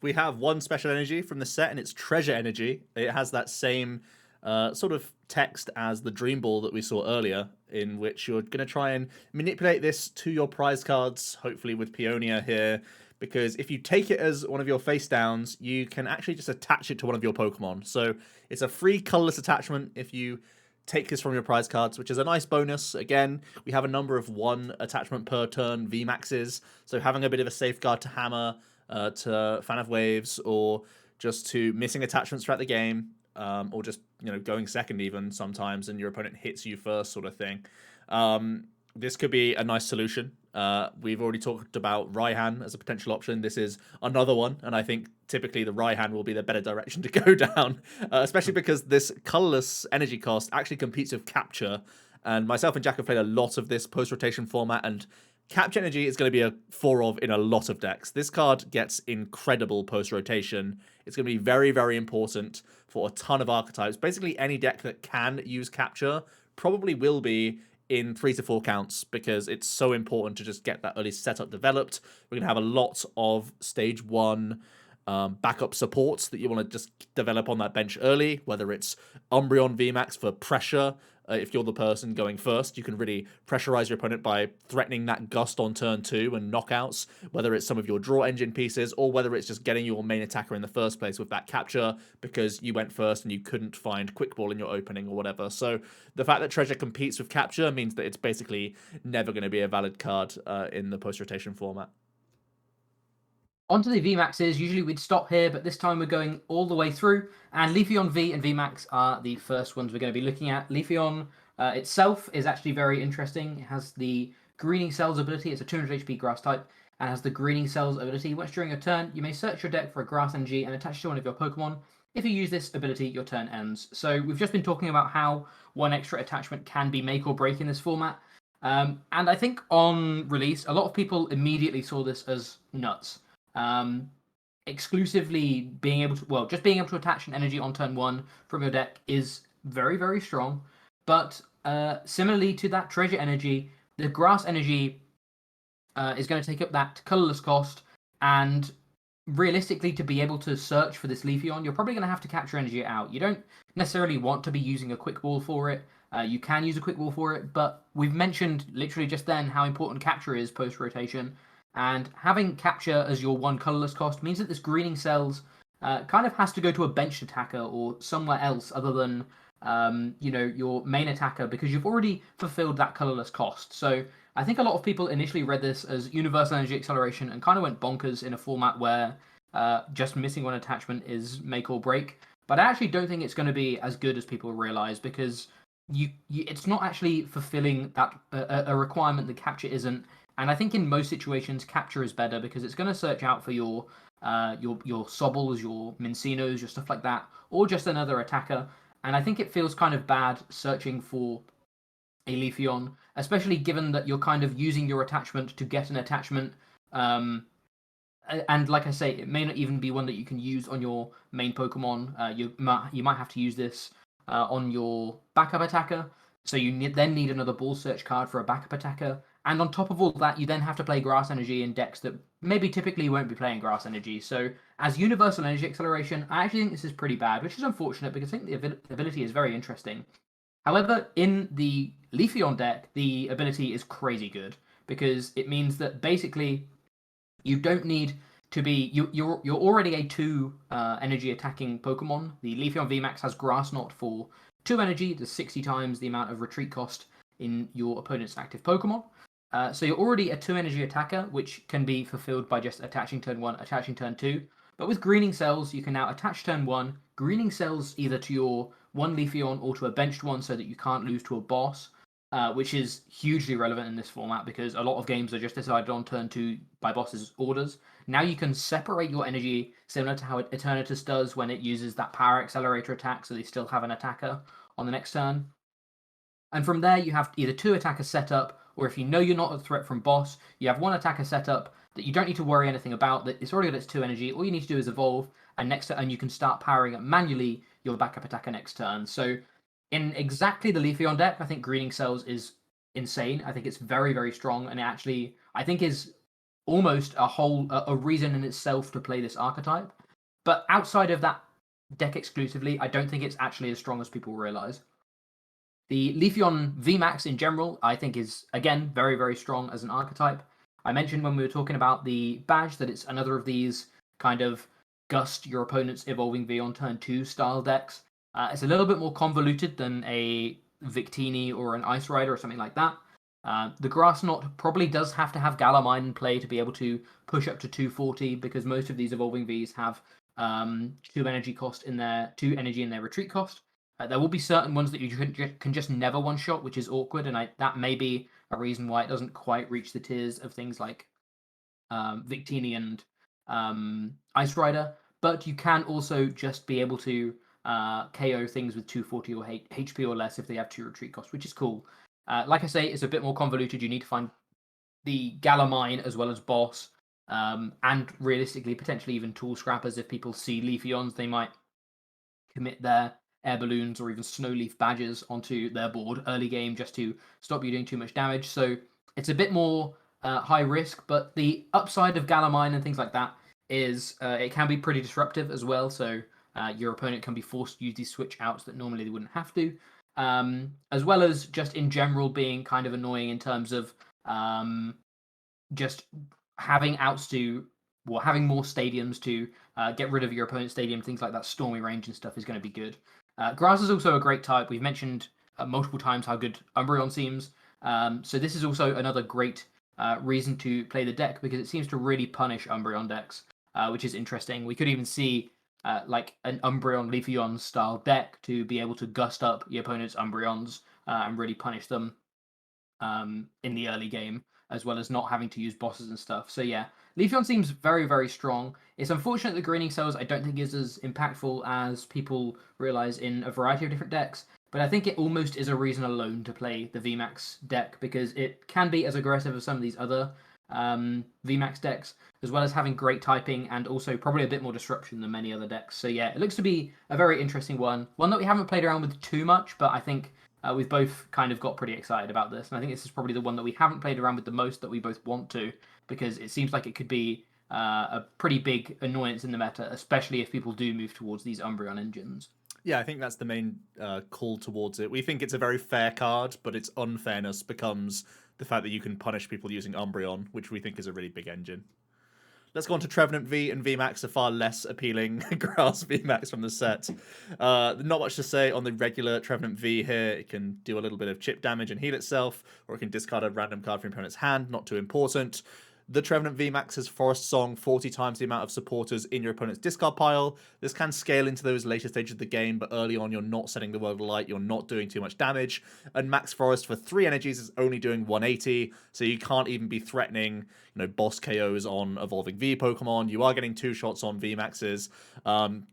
We have one special energy from the set, and it's Treasure Energy. It has that same sort of text as the Dreamball that we saw earlier, in which you're going to try and manipulate this to your prize cards, hopefully with Peonia here, because if you take it as one of your face downs, you can actually just attach it to one of your Pokemon. So it's a free colorless attachment if you take this from your prize cards, which is a nice bonus. Again, we have a number of 1 attachment per turn vmaxes, so having a bit of a safeguard to Hammer, to Fan of Waves, or just to missing attachments throughout the game, or just going second even sometimes, and your opponent hits you first, sort of thing. This could be a nice solution. We've already talked about Raihan as a potential option. This is another one, and I think typically the Raihan will be the better direction to go down, especially because this colorless energy cost actually competes with Capture, and myself and Jack have played a lot of this post-rotation format, and Capture Energy is going to be a 4 of in a lot of decks. This card gets incredible post-rotation. It's going to be very, very important for a ton of archetypes. Basically, any deck that can use Capture probably will be in 3 to 4 counts, because it's so important to just get that early setup developed. We're going to have a lot of stage 1 backup supports that you want to just develop on that bench early, whether it's Umbreon VMAX for pressure. If you're the person going first, you can really pressurize your opponent by threatening that Gust on turn 2 and knockouts, whether it's some of your draw engine pieces, or whether it's just getting your main attacker in the first place with that Capture because you went first and you couldn't find Quick Ball in your opening or whatever. So the fact that Treasure competes with Capture means that it's basically never going to be a valid card in the post-rotation format. Onto the VMAXs. Usually we'd stop here, but this time we're going all the way through. And Leafeon V and VMAX are the first ones we're going to be looking at. Leafeon itself is actually very interesting. It has the Greening Cells ability. It's a 200 HP grass type, and has the Greening Cells ability. Once during your turn, you may search your deck for a grass energy and attach it to one of your Pokemon. If you use this ability, your turn ends. So we've just been talking about how 1 extra attachment can be make or break in this format. And I think on release, a lot of people immediately saw this as nuts. Exclusively being able to, just being able to attach an energy on turn 1 from your deck is very, very strong. But similarly to that Treasure Energy, the Grass Energy is going to take up that colorless cost, and realistically, to be able to search for this Leafeon, you're probably going to have to capture energy out. You don't necessarily want to be using a Quick Ball for it. You can use a Quick Ball for it, but we've mentioned literally just then how important capture is post-rotation. And having Capture as your 1 colorless cost means that this Greening Cells kind of has to go to a benched attacker or somewhere else other than your main attacker, because you've already fulfilled that colorless cost. So I think a lot of people initially read this as Universal Energy Acceleration and kind of went bonkers in a format where just missing 1 attachment is make or break. But I actually don't think it's going to be as good as people realize, because it's not actually fulfilling that a requirement that Capture isn't. And I think in most situations, Capture is better because it's going to search out for your your Sobbles, your Mincinos, your stuff like that, or just another attacker. And I think it feels kind of bad searching for a Leafeon, especially given that you're kind of using your attachment to get an attachment. And like I say, it may not even be one that you can use on your main Pokemon. You might have to use this on your backup attacker. So you then need another ball search card for a backup attacker. And on top of all that, you then have to play Grass Energy in decks that maybe typically won't be playing Grass Energy. So as Universal Energy Acceleration, I actually think this is pretty bad, which is unfortunate because I think the ability is very interesting. However, in the Leafeon deck, the ability is crazy good because it means that basically you don't need to be you're already a 2 energy attacking Pokemon. The Leafeon VMAX has Grass Knot for 2 energy, does 60 times the amount of retreat cost in your opponent's active Pokemon. So you're already a 2 energy attacker, which can be fulfilled by just attaching turn 1, attaching turn 2. But with Greening Cells, you can now attach turn 1, Greening Cells either to your 1 Leafeon or to a benched one so that you can't lose to a boss, which is hugely relevant in this format because a lot of games are just decided on turn 2 by bosses' orders. Now you can separate your energy similar to how Eternatus does when it uses that power accelerator attack so they still have an attacker on the next turn. And from there, you have either 2 attackers set up, or if you know you're not a threat from boss, you have 1 attacker set up that you don't need to worry anything about, that it's already got its 2 energy. All you need to do is evolve, and next turn you can start powering up manually your backup attacker next turn. So in exactly the Leafeon deck, I think Greening Cells is insane. I think it's very, very strong, and it actually, I think, is almost a reason in itself to play this archetype. But outside of that deck exclusively, I don't think it's actually as strong as people realize. The Leafeon VMAX in general, I think, is again very, very strong as an archetype. I mentioned when we were talking about the badge that it's another of these kind of gust your opponent's evolving V on turn 2 style decks. It's a little bit more convoluted than a Victini or an Ice Rider or something like that. The Grass Knot probably does have to have Galamine in play to be able to push up to 240 because most of these evolving Vs have 2 energy cost in their 2 energy in their retreat cost. There will be certain ones that you can just never one shot, which is awkward, and that may be a reason why it doesn't quite reach the tiers of things like Victini and Ice Rider. But you can also just be able to KO things with 240 or HP or less if they have 2 retreat costs, which is cool. Like I say, it's a bit more convoluted. You need to find the Galamine as well as boss, and realistically, potentially even tool scrappers. If people see Leafeons, they might commit their air balloons or even snowleaf badges onto their board early game just to stop you doing too much damage. So it's a bit more high risk, but the upside of Galamine and things like that is it can be pretty disruptive as well. So your opponent can be forced to use these switch outs that normally they wouldn't have to, as well as just in general being kind of annoying in terms of just having outs to, well, having more stadiums to get rid of your opponent's stadium, things like that. Stormy range and stuff is going to be good. Grass is also a great type. We've mentioned multiple times how good Umbreon seems. So this is also another great reason to play the deck because it seems to really punish Umbreon decks, which is interesting. We could even see like an Umbreon Leafeon style deck to be able to gust up your opponent's Umbreons and really punish them in the early game, as well as not having to use bosses and stuff. So yeah, Leafeon seems very, very strong. It's unfortunate that Greening Cells I don't think is as impactful as people realize in a variety of different decks, but I think it almost is a reason alone to play the VMAX deck because it can be as aggressive as some of these other VMAX decks, as well as having great typing and also probably a bit more disruption than many other decks. So yeah, it looks to be a very interesting one that we haven't played around with too much, but I think we've both kind of got pretty excited about this, and I think this is probably the one that we haven't played around with the most that we both want to, because it seems like it could be a pretty big annoyance in the meta, especially if people do move towards these Umbreon engines. Yeah, I think that's the main call towards it. We think it's a very fair card, but its unfairness becomes the fact that you can punish people using Umbreon, which we think is a really big engine. Let's go on to Trevenant V and VMAX, a far less appealing grass VMAX from the set. Not much to say on the regular Trevenant V here. It can do a little bit of chip damage and heal itself, or it can discard a random card from your opponent's hand, not too important. The Trevenant VMAX has Forest Song 40 times the amount of supporters in your opponent's discard pile. This can scale into those later stages of the game, but early on you're not setting the world alight, you're not doing too much damage. And Max Forest for 3 energies is only doing 180, so you can't even be threatening, boss KOs on Evolving V Pokemon. You are getting 2 shots on VMAXs,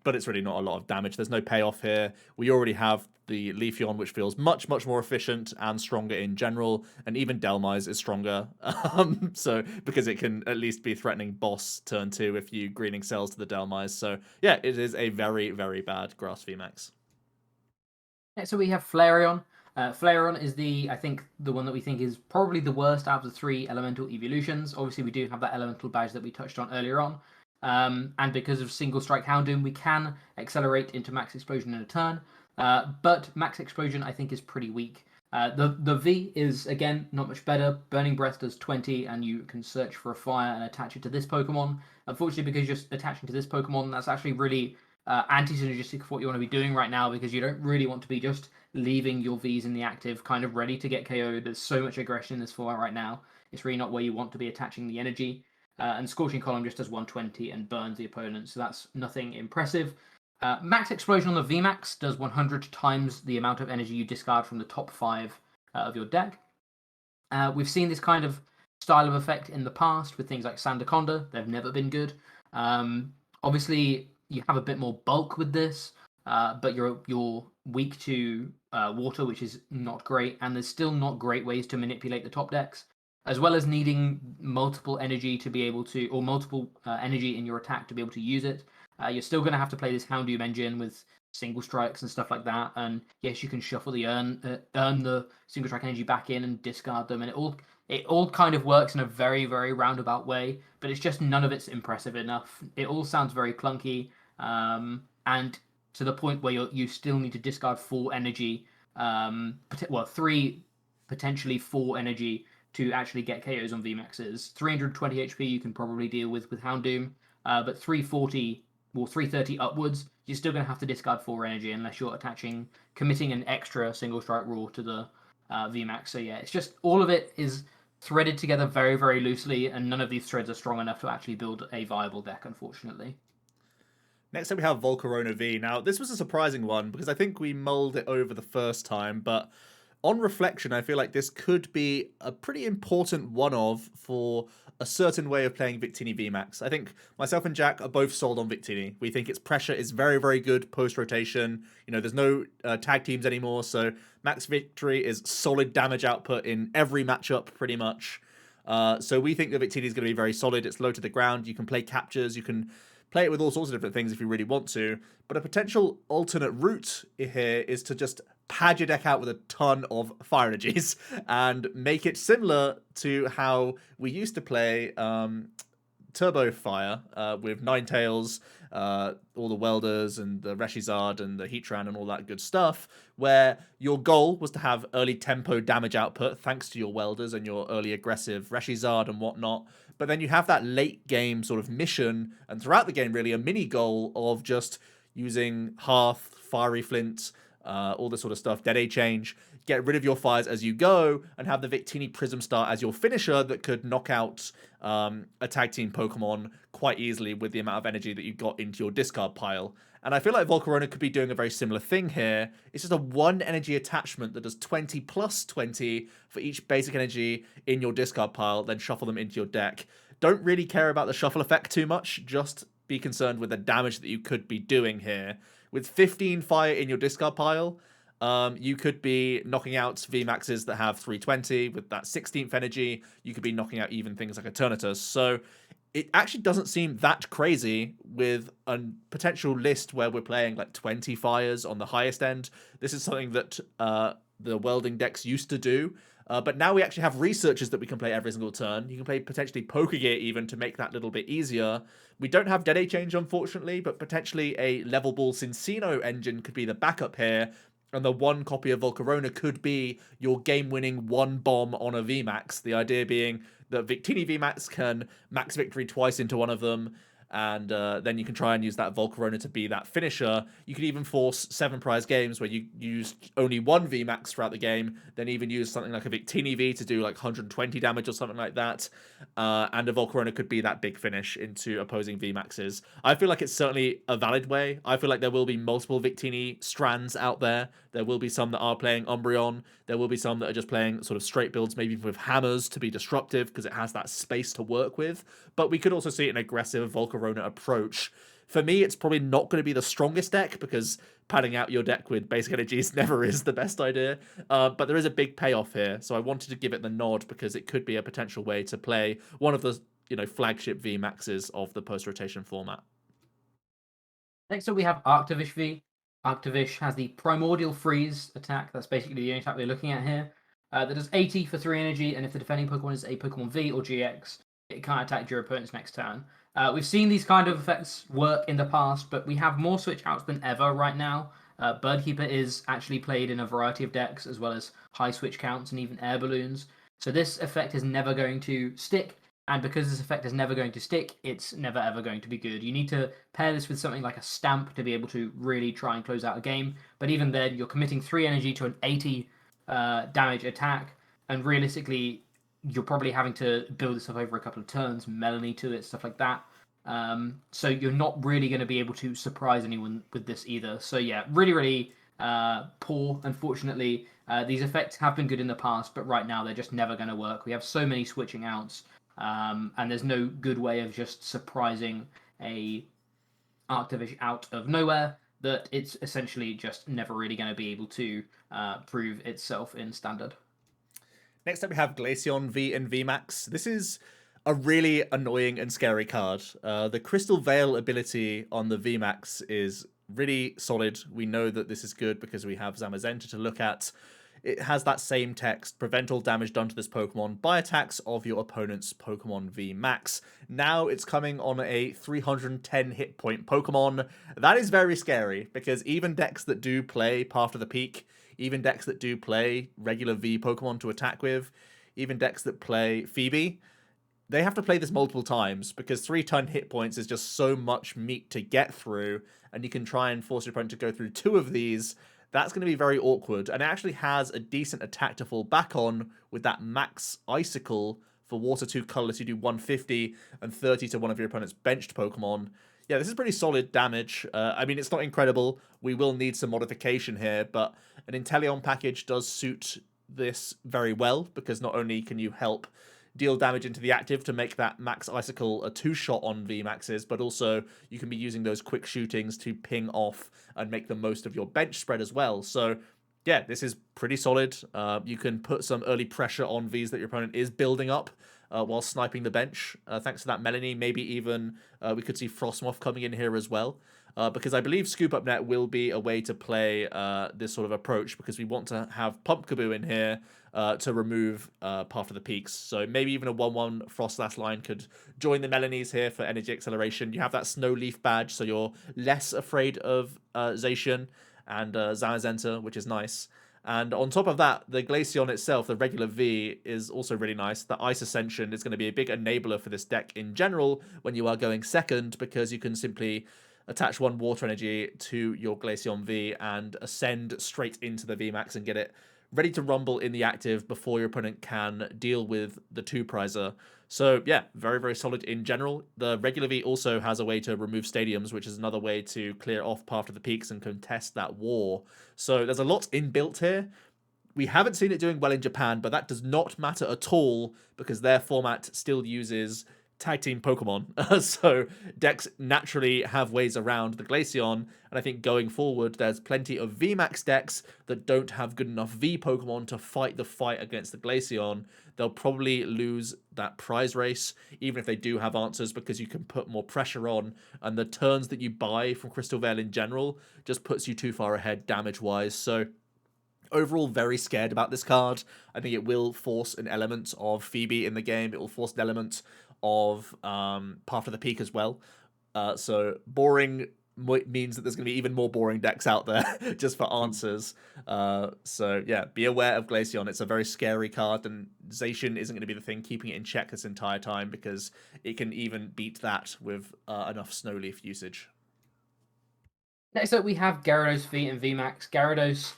but it's really not a lot of damage. There's no payoff here. We already have the Leafeon, which feels much, much more efficient and stronger in general, and even Delmise is stronger, so because it can at least be threatening boss turn 2 if you greening cells to the Delmise. So yeah, it is a very, very bad Grass VMAX. Yeah, so we have Flareon. Flareon is I think, the one that we think is probably the worst out of the 3 elemental evolutions. Obviously, we do have that elemental badge that we touched on earlier on. And because of single strike Houndoom, we can accelerate into max explosion in a turn. But max explosion, I think, is pretty weak. The V is, again, not much better. Burning Breath does 20, and you can search for a fire and attach it to this Pokemon. Unfortunately, because you're attaching to this Pokemon, that's actually really anti-synergistic of what you want to be doing right now, because you don't really want to be just leaving your Vs in the active, kind of ready to get KO'd. There's so much aggression in this format right now. It's really not where you want to be attaching the energy. And Scorching Column just does 120 and burns the opponent, so that's nothing impressive. Max Explosion on the VMAX does 100 times the amount of energy you discard from the top 5 of your deck. We've seen this kind of style of effect in the past with things like Sandaconda. They've never been good. Obviously, you have a bit more bulk with this, but you're weak to water, which is not great, and there's still not great ways to manipulate the top decks, as well as needing multiple energy to be able to, or multiple energy in your attack to be able to use it. You're still going to have to play this Houndoom engine with single strikes and stuff like that. And yes, you can shuffle the earn the single strike energy back in and discard them, and it all kind of works in a very, very roundabout way. But it's just none of it's impressive enough. It all sounds very clunky, and to the point where you still need to discard 4 energy, 3, potentially 4 energy to actually get KOs on VMAXs. 320 HP you can probably deal with Houndoom, but 340 or 330 upwards, you're still going to have to discard 4 energy unless you're committing an extra single strike rule to the VMAX. So yeah, it's just all of it is threaded together very, very loosely, and none of these threads are strong enough to actually build a viable deck, unfortunately. Next up we have Volcarona V. Now, this was a surprising one because I think we mulled it over the first time, but on reflection, I feel like this could be a pretty important one-of for a certain way of playing Victini VMAX. I think myself and Jack are both sold on Victini. We think its pressure is very, very good post-rotation. There's no tag teams anymore, so Max Victory is solid damage output in every matchup, pretty much. So we think that Victini is going to be very solid. It's low to the ground. You can play captures. You can play it with all sorts of different things if you really want to. But a potential alternate route here is to just pad your deck out with a ton of fire energies and make it similar to how we used to play Turbo Fire with Ninetales, all the Welders and the Reshizard and the Heatran and all that good stuff, where your goal was to have early tempo damage output thanks to your Welders and your early aggressive Reshizard and whatnot. But then you have that late game sort of mission, and throughout the game really a mini goal of just using Hearth, Fiery Flint, all this sort of stuff, Dead Age Change, get rid of your fires as you go, and have the Victini Prism Star as your finisher that could knock out a tag team Pokemon quite easily with the amount of energy that you got into your discard pile. And I feel like Volcarona could be doing a very similar thing here. It's just a 1 energy attachment that does 20 plus 20 for each basic energy in your discard pile, then shuffle them into your deck. Don't really care about the shuffle effect too much, just be concerned with the damage that you could be doing here. With 15 fire in your discard pile, you could be knocking out VMAXs that have 320 with that 16th energy. You could be knocking out even things like Eternatus. So it actually doesn't seem that crazy with a potential list where we're playing like 20 fires on the highest end. This is something that the welding decks used to do. But now we actually have researchers that we can play every single turn. You can play potentially Pokegear even to make that little bit easier. We don't have Dead Age Change, unfortunately, but potentially a Level Ball Cincino engine could be the backup here. And the 1 copy of Volcarona could be your game-winning 1 bomb on a VMAX. The idea being that Victini VMAX can max victory twice into one of them, and then you can try and use that Volcarona to be that finisher. You could even force 7 prize games where you use only 1 VMAX throughout the game, then even use something like a Victini V to do like 120 damage or something like that, and a Volcarona could be that big finish into opposing VMAXs. I feel like it's certainly a valid way. I feel like there will be multiple Victini strands out there. There will be some that are playing Umbreon. There will be some that are just playing sort of straight builds, maybe with hammers to be disruptive because it has that space to work with. But we could also see an aggressive Volcarona approach. For me, it's probably not going to be the strongest deck because padding out your deck with basic energies never is the best idea. But there is a big payoff here, so I wanted to give it the nod because it could be a potential way to play one of the flagship VMAXs of the post-rotation format. Next up, we have Octavish V. Octavish has the Primordial Freeze attack. That's basically the only attack we're looking at here. That does 80 for 3 energy, and if the defending Pokemon is a Pokemon V or GX, it can't attack your opponent's next turn. We've seen these kind of effects work in the past, but we have more switch outs than ever right now. Birdkeeper is actually played in a variety of decks, as well as high switch counts and even air balloons. So this effect is never going to stick, and because this effect is never going to stick, it's never ever going to be good. You need to pair this with something like a stamp to be able to really try and close out a game. But even then, you're committing 3 energy to an 80 damage attack, and realistically, you're probably having to build this up over a couple of turns, Melanie to it, stuff like that. So you're not really going to be able to surprise anyone with this either. So yeah, really, really poor, unfortunately. These effects have been good in the past, but right now they're just never going to work. We have so many switching outs, and there's no good way of just surprising a Octavish out of nowhere that it's essentially just never really going to be able to prove itself in standard. Next up, we have Glaceon V and VMAX. This is a really annoying and scary card. The Crystal Veil ability on the VMAX is really solid. We know that this is good because we have Zamazenta to look at. It has that same text, prevent all damage done to this Pokemon by attacks of your opponent's Pokemon VMAX. Now it's coming on a 310 hit point Pokemon. That is very scary because even decks that do play Path of the Peak, even decks that do play regular V Pokemon to attack with, even decks that play Phoebe, they have to play this multiple times because 3-ton hit points is just so much meat to get through, and you can try and force your opponent to go through 2 of these. That's going to be very awkward, and it actually has a decent attack to fall back on with that max icicle for water 2 colorless. You do 150 and 30 to one of your opponent's benched Pokemon. Yeah, this is pretty solid damage. I mean, it's not incredible. We will need some modification here, but an Inteleon package does suit this very well because not only can you help deal damage into the active to make that max icicle a 2-shot on VMAXs, but also you can be using those quick shootings to ping off and make the most of your bench spread as well. So yeah, this is pretty solid. You can put some early pressure on Vs that your opponent is building up while sniping the bench. Thanks to that Melanie, maybe even we could see Frostmoth coming in here as well. Because I believe Scoop Up Net will be a way to play this sort of approach because we want to have Pumpkaboo in here to remove Path of the Peaks. So maybe even a 1-1 Frostlass line could join the Melanies here for energy acceleration. You have that Snowleaf badge, so you're less afraid of Zacian and Zamazenta, which is nice. And on top of that, the Glaceon itself, the regular V, is also really nice. The Ice Ascension is going to be a big enabler for this deck in general when you are going second, because you can simply attach 1 water energy to your Glaceon V and ascend straight into the VMAX and get it ready to rumble in the active before your opponent can deal with the 2-prizer. So yeah, very, very solid in general. The regular V also has a way to remove stadiums, which is another way to clear off Path of the Peaks and contest that war. So there's a lot inbuilt here. We haven't seen it doing well in Japan, but that does not matter at all because their format still uses tag team Pokemon. So decks naturally have ways around the Glaceon, and I think going forward there's plenty of VMAX decks that don't have good enough V Pokemon to fight the fight against the Glaceon. They'll probably lose that prize race, even if they do have answers, because you can put more pressure on, and the turns that you buy from Crystal Veil in general just puts you too far ahead damage-wise. So overall, very scared about this card. I think it will force an element of Phoebe in the game. It will force an element of Path of the Peak as well. So boring means that there's going to be even more boring decks out there just for answers. So yeah, be aware of Glaceon. It's a very scary card, and Zacian isn't going to be the thing keeping it in check this entire time, because it can even beat that with enough Snowleaf usage. Next up, we have Gyarados V and VMAX. Gyarados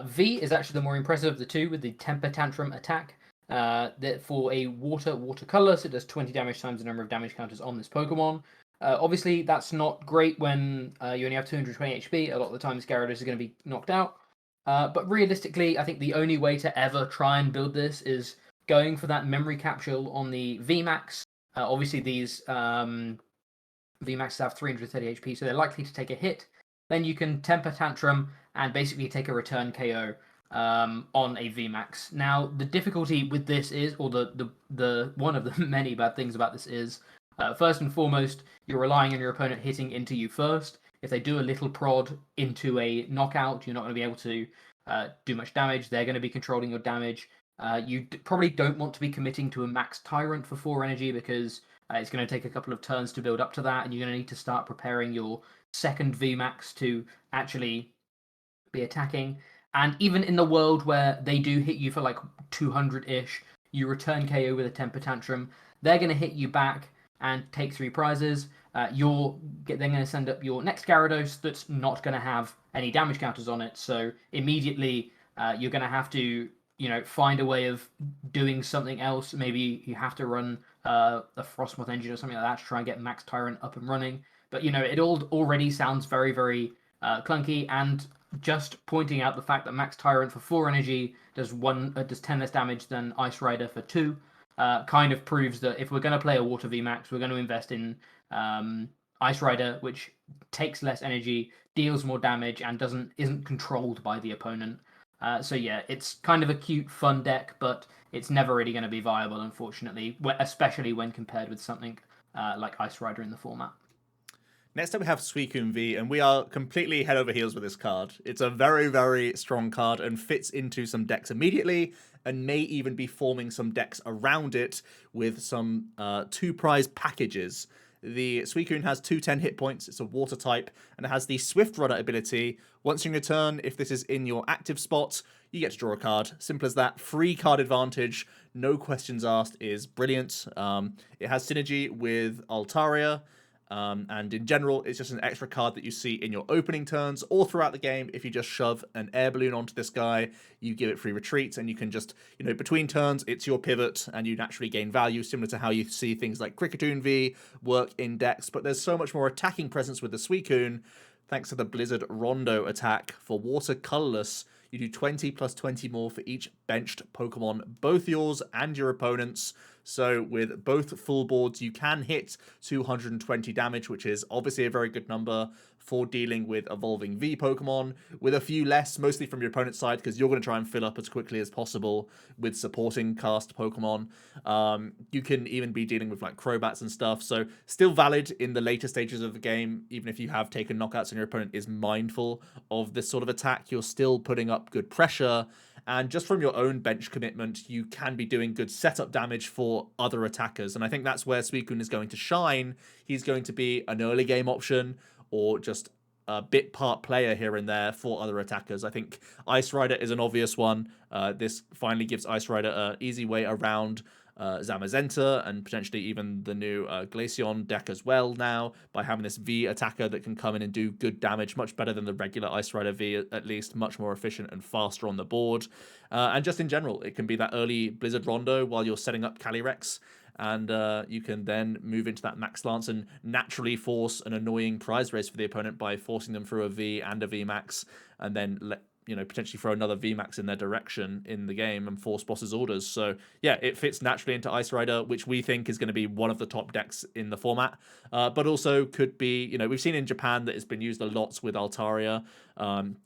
V is actually the more impressive of the two, with the Temper Tantrum attack. That for a water colorless, it does 20 damage times the number of damage counters on this Pokemon. Obviously, that's not great when you only have 220 HP. A lot of the times, Gyarados is going to be knocked out. But realistically, I think the only way to ever try and build this is going for that memory capsule on the VMAX. Obviously, these VMAXs have 330 HP, so they're likely to take a hit. Then you can Temper Tantrum and basically take a return KO on a VMAX. Now, the difficulty with this is, or the one of the many bad things about this is, first and foremost, you're relying on your opponent hitting into you first. If they do a little prod into a knockout, you're not going to be able to do much damage. They're going to be controlling your damage. You probably don't want to be committing to a max Tyrant for 4 energy, because it's going to take a couple of turns to build up to that, and you're going to need to start preparing your second VMAX to actually be attacking. And even in the world where they do hit you for like 200-ish, you return KO with a Temper Tantrum, they're going to hit you back and take 3 prizes. You're then going to send up your next Gyarados that's not going to have any damage counters on it. So immediately you're going to have to, find a way of doing something else. Maybe you have to run a Frostmoth engine or something like that to try and get Max Tyrant up and running. But it all already sounds very, very clunky. And just pointing out the fact that Max Tyrant for 4 energy does 10 less damage than Ice Rider for 2. Kind of proves that if we're going to play a Water VMAX, we're going to invest in Ice Rider, which takes less energy, deals more damage, and isn't controlled by the opponent. So yeah, it's kind of a cute, fun deck, but it's never really going to be viable, unfortunately, especially when compared with something like Ice Rider in the format. Next up we have Suicune V, and we are completely head over heels with this card. It's a very, very strong card and fits into some decks immediately, and may even be forming some decks around it with some 2-prize packages. The Suicune has 210 hit points, it's a water type, and it has the Swift Runner ability. Once in your turn, if this is in your active spot, you get to draw a card. Simple as that. Free card advantage, no questions asked, is brilliant. It has synergy with Altaria. And in general, it's just an extra card that you see in your opening turns or throughout the game. If you just shove an air balloon onto this guy, you give it free retreats, and you can just, between turns, it's your pivot, and you naturally gain value, similar to how you see things like Kricketune V work in decks. But there's so much more attacking presence with the Suicune, thanks to the Blizzard Rondo attack. For water colorless, you do 20 plus 20 more for each benched Pokemon, both yours and your opponent's. So with both full boards, you can hit 220 damage, which is obviously a very good number for dealing with evolving V Pokemon, with a few less, mostly from your opponent's side, because you're going to try and fill up as quickly as possible with supporting cast Pokemon. You can even be dealing with like Crobats and stuff, so still valid in the later stages of the game. Even if you have taken knockouts and your opponent is mindful of this sort of attack, you're still putting up good pressure. And just from your own bench commitment, you can be doing good setup damage for other attackers. And I think that's where Suicune is going to shine. He's going to be an early game option, or just a bit part player here and there for other attackers. I think Ice Rider is an obvious one. This finally gives Ice Rider an easy way around Zamazenta, and potentially even the new Glaceon deck as well now, by having this V attacker that can come in and do good damage, much better than the regular Ice Rider V, at least much more efficient and faster on the board. And just in general, it can be that early Blizzard Rondo while you're setting up Calyrex, and you can then move into that Max Lance and naturally force an annoying prize race for the opponent by forcing them through a V and a V Max, and then potentially throw another VMAX in their direction in the game and force bosses' orders. So yeah, it fits naturally into Ice Rider, which we think is going to be one of the top decks in the format, but also could be, we've seen in Japan that it's been used a lot with Altaria,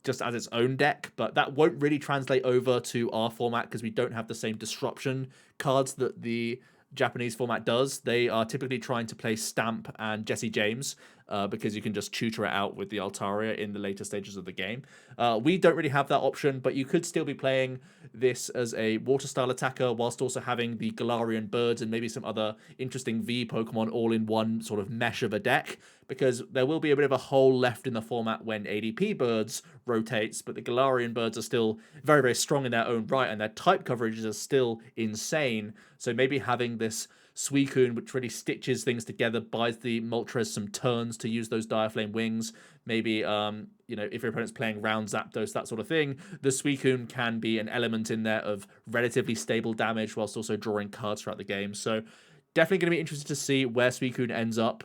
just as its own deck, but that won't really translate over to our format because we don't have the same disruption cards that the Japanese format does. They are typically trying to play Stamp and Jesse James because you can just tutor it out with the Altaria in the later stages of the game. We don't really have that option, but you could still be playing this as a water style attacker whilst also having the Galarian birds and maybe some other interesting V Pokemon all in one sort of mesh of a deck, because there will be a bit of a hole left in the format when ADP birds rotates, but the Galarian birds are still very, very strong in their own right, and their type coverages are still insane. So maybe having this Suicune, which really stitches things together, buys the Moltres some turns to use those Dire Flame wings. Maybe, if your opponent's playing round Zapdos, that sort of thing, the Suicune can be an element in there of relatively stable damage whilst also drawing cards throughout the game. So definitely going to be interested to see where Suicune ends up.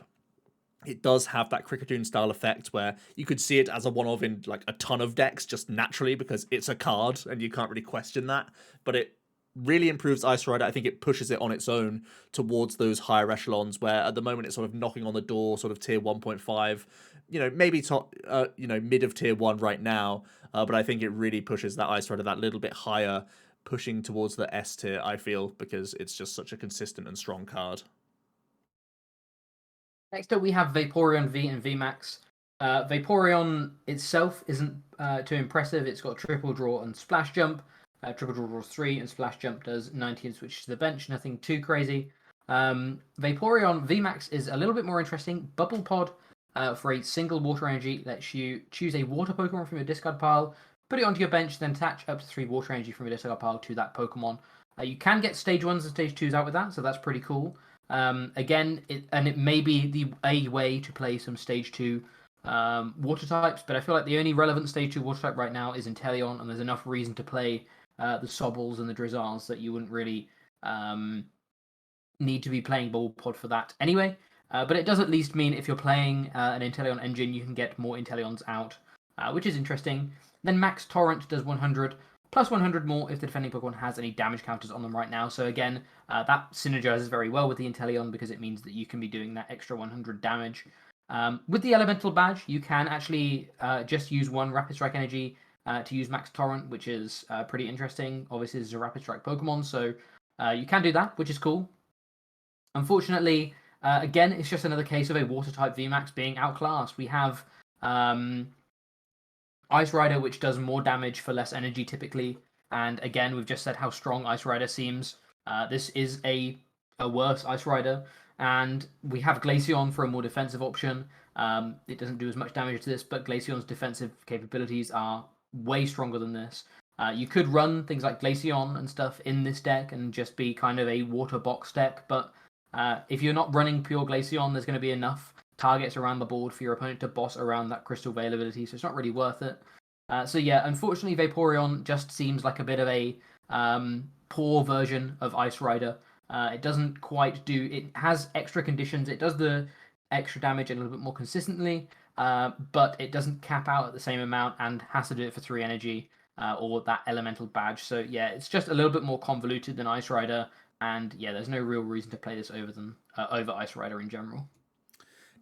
It does have that Cricketune style effect where you could see it as a one-of in like a ton of decks just naturally because it's a card and you can't really question that. But it really improves Ice Rider. I think it pushes it on its own towards those higher echelons where at the moment it's sort of knocking on the door, sort of tier 1.5, maybe top, mid of tier 1 right now. But I think it really pushes that Ice Rider that little bit higher, pushing towards the S tier, I feel, because it's just such a consistent and strong card. Next up, we have Vaporeon V and VMAX. Vaporeon itself isn't too impressive. It's got triple draw and splash jump. Triple draw draws 3 and splash jump does 90 and switches to the bench. Nothing too crazy. Vaporeon VMAX is a little bit more interesting. Bubble Pod for a single water energy lets you choose a water Pokemon from your discard pile, put it onto your bench, then attach up to 3 water energy from your discard pile to that Pokemon. You can get stage 1s and stage 2s out with that, so that's pretty cool. Again, it may be a way to play some stage 2 water types, but I feel like the only relevant stage 2 water type right now is Inteleon, and there's enough reason to play the Sobbles and the Drizzards that you wouldn't really need to be playing Bubble Pod for that anyway. But it does at least mean if you're playing an Inteleon engine, you can get more Inteleons out, which is interesting. Then Max Torrent does 100, plus 100 more if the defending Pokemon has any damage counters on them right now. So again, that synergizes very well with the Inteleon because it means that you can be doing that extra 100 damage. With the Elemental Badge, you can actually just use 1 Rapid Strike energy to use Max Torrent, which is pretty interesting. Obviously, this is a Rapid Strike Pokemon, so you can do that, which is cool. Unfortunately, again, it's just another case of a Water-type VMAX being outclassed. We have Ice Rider, which does more damage for less energy typically, and again, we've just said how strong Ice Rider seems. This is a worse Ice Rider, and we have Glaceon for a more defensive option. It doesn't do as much damage to this, but Glaceon's defensive capabilities are way stronger than this. You could run things like Glaceon and stuff in this deck and just be kind of a water box deck, but if you're not running pure Glaceon, there's going to be enough targets around the board for your opponent to boss around that Crystal Veil ability, so it's not really worth it. So yeah, unfortunately, Vaporeon just seems like a bit of a poor version of Ice Rider. It doesn't quite do... It has extra conditions. It does the extra damage a little bit more consistently, but it doesn't cap out at the same amount and has to do it for 3 energy or that Elemental Badge. So yeah, it's just a little bit more convoluted than Ice Rider, and yeah, there's no real reason to play this over Ice Rider in general.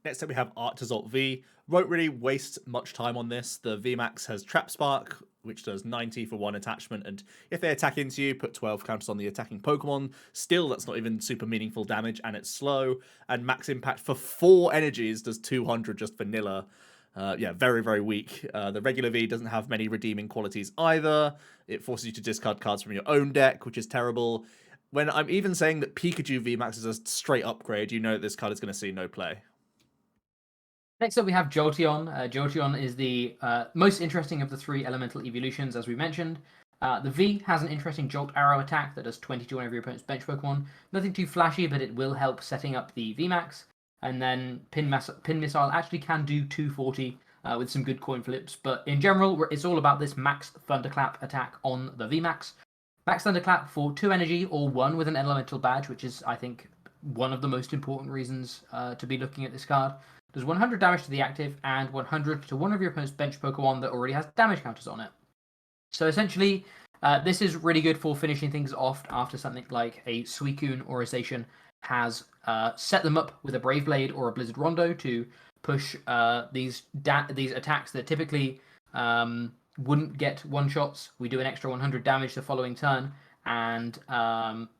Next up, we have Arctozolt V. Won't really waste much time on this. The VMAX has Trap Spark, which does 90 for 1 attachment, and if they attack into you, put 12 counters on the attacking Pokemon. Still, that's not even super meaningful damage, and it's slow. And Max Impact for 4 energies does 200 just vanilla. Yeah, very, very weak. The regular V doesn't have many redeeming qualities either. It forces you to discard cards from your own deck, which is terrible. When I'm even saying that Pikachu VMAX is a straight upgrade, you know that this card is going to see no play. Next up, we have Jolteon. Jolteon is the most interesting of the 3 elemental evolutions, as we mentioned. The V has an interesting Jolt Arrow attack that does 22 on every opponent's bench Pokemon. Nothing too flashy, but it will help setting up the VMAX. And then Pin Missile actually can do 240 with some good coin flips. But in general, it's all about this Max Thunderclap attack on the VMAX. Max Thunderclap for 2 energy or 1 with an Elemental Badge, which is, I think, one of the most important reasons to be looking at this card. Does 100 damage to the active and 100 to one of your opponent's bench Pokemon that already has damage counters on it. So essentially, this is really good for finishing things off after something like a Suicune or a Zacian has set them up with a Brave Blade or a Blizzard Rondo to push these attacks that typically wouldn't get one-shots. We do an extra 100 damage the following turn, and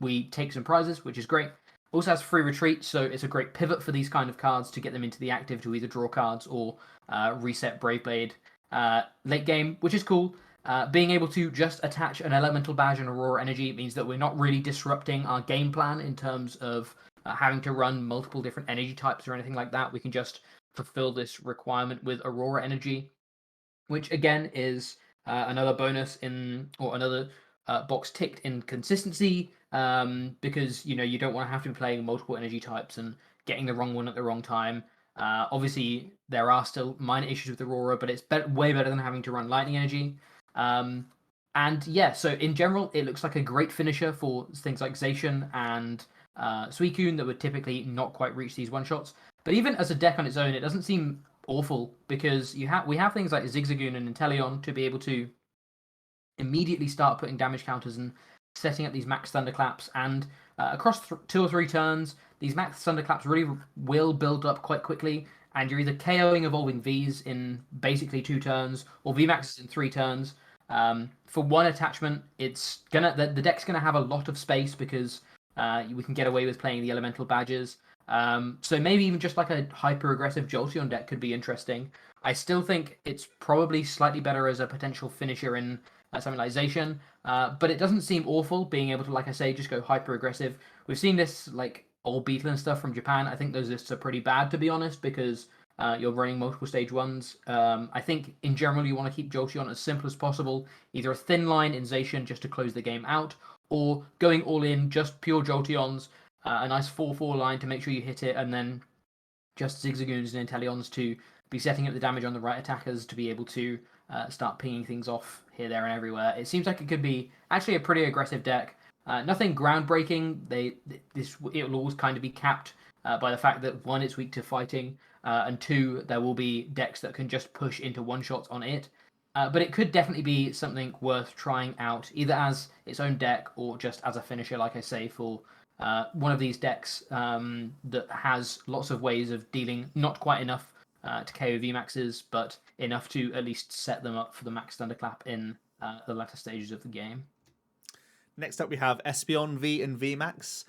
we take some prizes, which is great. Also has free retreat, so it's a great pivot for these kind of cards to get them into the active to either draw cards or reset Brave Blade late game, which is cool. Being able to just attach an elemental badge and Aurora Energy means that we're not really disrupting our game plan in terms of having to run multiple different energy types or anything like that. We can just fulfill this requirement with Aurora Energy, which again is another bonus in, or another box ticked in consistency, because you don't want to have to be playing multiple energy types and getting the wrong one at the wrong time. Obviously, there are still minor issues with Aurora, but it's way better than having to run Lightning Energy. And yeah, so in general, it looks like a great finisher for things like Zacian and Suicune that would typically not quite reach these one shots. But even as a deck on its own, it doesn't seem awful because we have things like Zigzagoon and Inteleon to be able to immediately start putting damage counters and setting up these max thunderclaps. And across 2 or 3 turns, these max thunderclaps really will build up quite quickly. And you're either KOing evolving Vs in basically 2 turns or VMAXs in 3 turns. For one attachment, it's the deck's gonna have a lot of space because we can get away with playing the elemental badges. So maybe even just like a hyper aggressive Jolteon deck could be interesting. I still think it's probably slightly better as a potential finisher in something like Zacian, but it doesn't seem awful being able to, like I say, just go hyper aggressive. We've seen this like old Beetle and stuff from Japan. I think those lists are pretty bad, to be honest, because you're running multiple stage 1s. I think in general you want to keep Jolteon as simple as possible, either a thin line in Zacian just to close the game out, or going all in just pure Jolteons, a nice 4/4 line to make sure you hit it, and then just Zigzagoons and Inteleons to be setting up the damage on the right attackers to be able to start pinging things off here, there, and everywhere. It seems like it could be actually a pretty aggressive deck. Nothing groundbreaking. It will always kind of be capped by the fact that 1, it's weak to fighting, and 2, there will be decks that can just push into one shots on it. But it could definitely be something worth trying out, either as its own deck or just as a finisher, like I say, for one of these decks that has lots of ways of dealing not quite enough to KO VMAXs, but enough to at least set them up for the max thunderclap in the latter stages of the game. Next up, we have Espeon V and VMAX.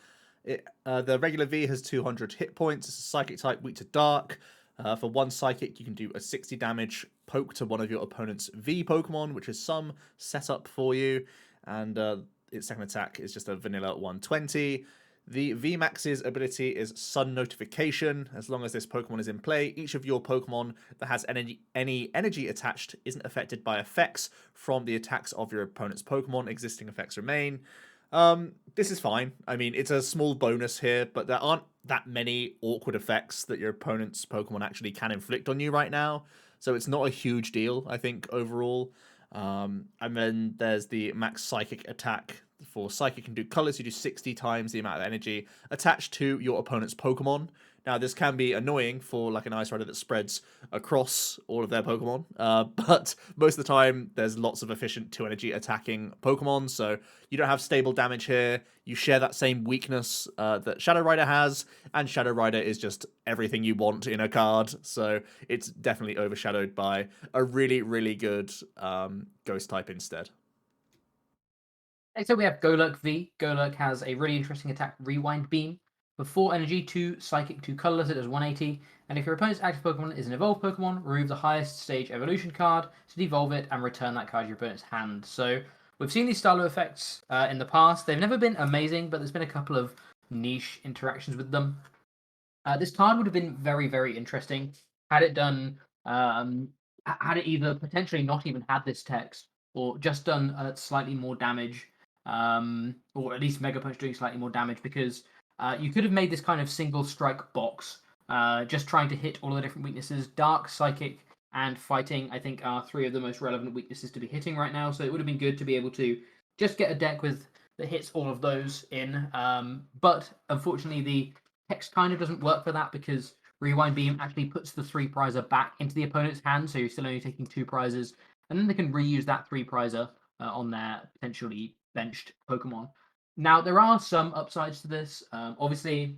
The regular V has 200 hit points. It's a psychic type, weak to dark. For 1 psychic, you can do a 60 damage poke to one of your opponent's V Pokemon, which is some setup for you. And its second attack is just a vanilla 120. The VMAX's ability is Sun Notification. As long as this Pokemon is in play, each of your Pokemon that has any energy attached isn't affected by effects from the attacks of your opponent's Pokemon. Existing effects remain. This is fine. I mean, it's a small bonus here, but there aren't that many awkward effects that your opponent's Pokemon actually can inflict on you right now. So it's not a huge deal, I think, overall. And then there's the max psychic attack. For psychic can do colors, you do 60 times the amount of energy attached to your opponent's Pokemon. Now, this can be annoying for like an Ice Rider that spreads across all of their Pokemon, but most of the time there's lots of efficient 2 energy attacking Pokemon, so you don't have stable damage here. You share that same weakness that Shadow Rider has, and Shadow Rider is just everything you want in a card, so it's definitely overshadowed by a really, really good Ghost type instead. Next up, we have Golurk V. Golurk has a really interesting attack, Rewind Beam. For 4 energy, 2 psychic, 2 colorless, it does 180. And if your opponent's active Pokemon is an evolved Pokemon, remove the highest stage evolution card to devolve it and return that card to your opponent's hand. So we've seen these style of effects in the past. They've never been amazing, but there's been a couple of niche interactions with them. This card would have been very, very interesting had it done, had it either potentially not even had this text or just done slightly more damage, or at least Mega Punch doing slightly more damage, because you could have made this kind of single strike box, just trying to hit all the different weaknesses. Dark, Psychic, and Fighting, I think, are 3 of the most relevant weaknesses to be hitting right now. So it would have been good to be able to just get a deck that hits all of those in. But unfortunately, the text kind of doesn't work for that because Rewind Beam actually puts the 3 prizer back into the opponent's hand, so you're still only taking 2 prizes, and then they can reuse that 3 prizer on their potentially benched Pokemon. Now, there are some upsides to this. Obviously,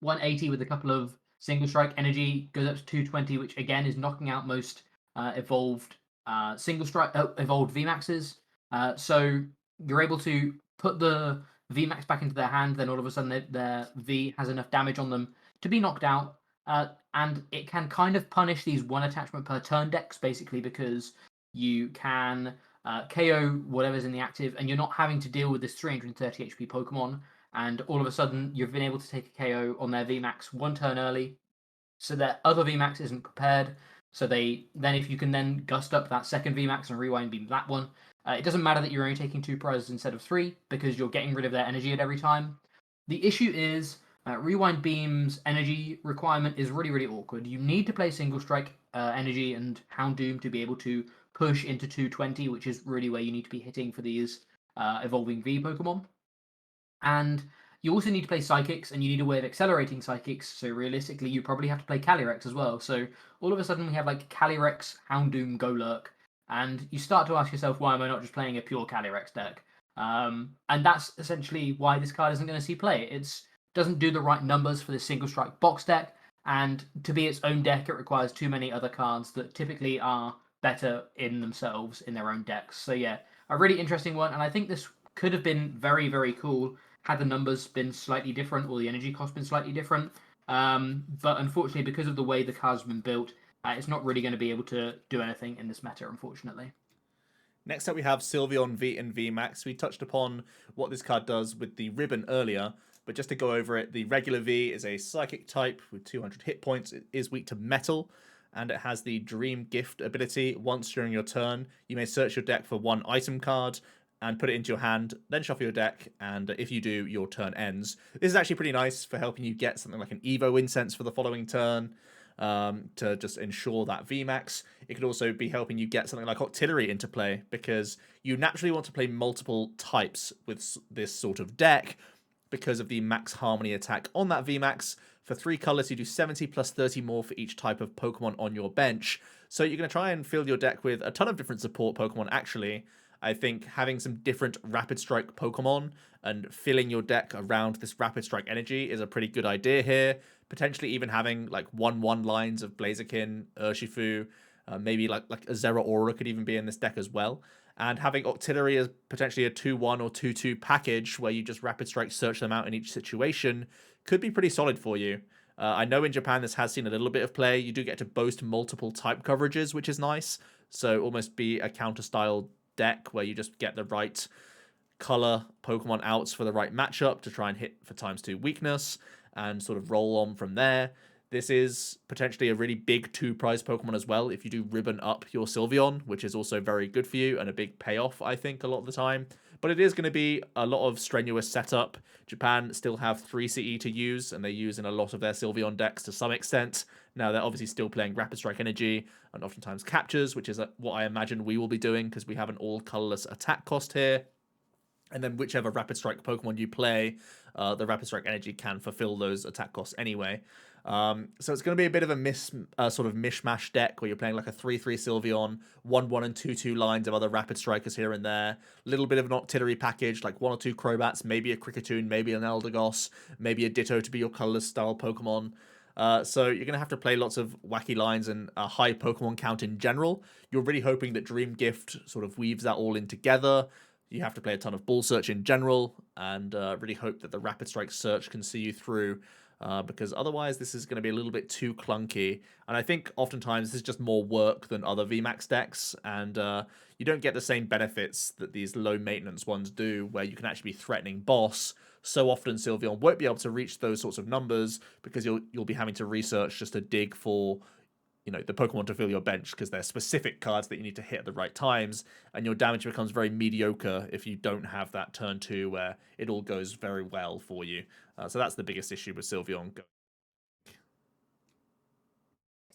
180 with a couple of single strike energy goes up to 220, which again is knocking out most evolved evolved VMAXs. So you're able to put the vmax back into their hand, then all of a sudden their V has enough damage on them to be knocked out. And it can kind of punish these one attachment per turn decks, basically, because you can KO whatever's in the active, and you're not having to deal with this 330 HP Pokemon. And all of a sudden, you've been able to take a KO on their VMAX one turn early, so their other VMAX isn't prepared. So if you can then gust up that second VMAX and rewind beam that one, it doesn't matter that you're only taking 2 prizes instead of 3 because you're getting rid of their energy at every time. The issue is rewind beam's energy requirement is really, really awkward. You need to play single strike energy and Houndoom to be able to push into 220, which is really where you need to be hitting for these evolving V Pokemon. And you also need to play Psychics, and you need a way of accelerating Psychics, so realistically you probably have to play Calyrex as well. So all of a sudden we have like Calyrex, Houndoom, Golurk, and you start to ask yourself, why am I not just playing a pure Calyrex deck? And that's essentially why this card isn't going to see play. It doesn't do the right numbers for the single strike box deck, and to be its own deck it requires too many other cards that typically are better in themselves in their own decks. So yeah, a really interesting one, and I think this could have been very, very cool had the numbers been slightly different or the energy cost been slightly different. But unfortunately, because of the way the card's been built, it's not really going to be able to do anything in this meta, unfortunately. Next up, we have Sylveon V and VMAX. We touched upon what this card does with the ribbon earlier, but just to go over it, the regular V is a psychic type with 200 hit points. It is weak to metal, and it has the Dream Gift ability. Once during your turn, you may search your deck for one item card and put it into your hand, then shuffle your deck, and if you do, your turn ends. This is actually pretty nice for helping you get something like an Evo Incense for the following turn, to just ensure that VMAX. It could also be helping you get something like Octavi into play, because you naturally want to play multiple types with this sort of deck because of the max harmony attack on that VMAX. For 3 colors, you do 70 plus 30 more for each type of Pokemon on your bench. So you're going to try and fill your deck with a ton of different support Pokemon, actually. I think having some different Rapid Strike Pokemon and filling your deck around this Rapid Strike energy is a pretty good idea here. Potentially even having like 1/1 lines of Blaziken, Urshifu, maybe like a Zeraora could even be in this deck as well. And having Octavi as potentially a 2/1 or 2/2 package where you just Rapid Strike search them out in each situation could be pretty solid for you. I know in Japan this has seen a little bit of play. You do get to boast multiple type coverages, which is nice. So almost be a counter-style deck where you just get the right color Pokemon outs for the right matchup to try and hit for ×2 weakness and sort of roll on from there. This is potentially a really big 2-prize Pokemon as well if you do ribbon up your Sylveon, which is also very good for you and a big payoff, I think, a lot of the time. But it is going to be a lot of strenuous setup. Japan still have 3 CE to use, and they use in a lot of their Sylveon decks to some extent. Now, they're obviously still playing Rapid Strike Energy and oftentimes Captures, which is what I imagine we will be doing because we have an all-colorless attack cost here. And then whichever Rapid Strike Pokemon you play, the Rapid Strike Energy can fulfill those attack costs anyway. So it's going to be a bit of a sort of mishmash deck where you're playing like a 3/3 Sylveon, 1/1 and 2/2 lines of other Rapid Strikers here and there. A little bit of an Octavi package, like 1 or 2 Crobats, maybe a Kricketune, maybe an Eldegoss, maybe a Ditto to be your colorless style Pokemon. So you're going to have to play lots of wacky lines and a high Pokemon count in general. You're really hoping that Dream Gift sort of weaves that all in together. You have to play a ton of Ball Search in general, and really hope that the Rapid Strike Search can see you through, because otherwise this is going to be a little bit too clunky. And I think oftentimes this is just more work than other VMAX decks, and you don't get the same benefits that these low-maintenance ones do, where you can actually be threatening boss. So often Sylveon won't be able to reach those sorts of numbers because you'll be having to research just to dig for, you know, the Pokemon to fill your bench, because they're specific cards that you need to hit at the right times, and your damage becomes very mediocre if you don't have that turn 2 where it all goes very well for you. So that's the biggest issue with Sylveon.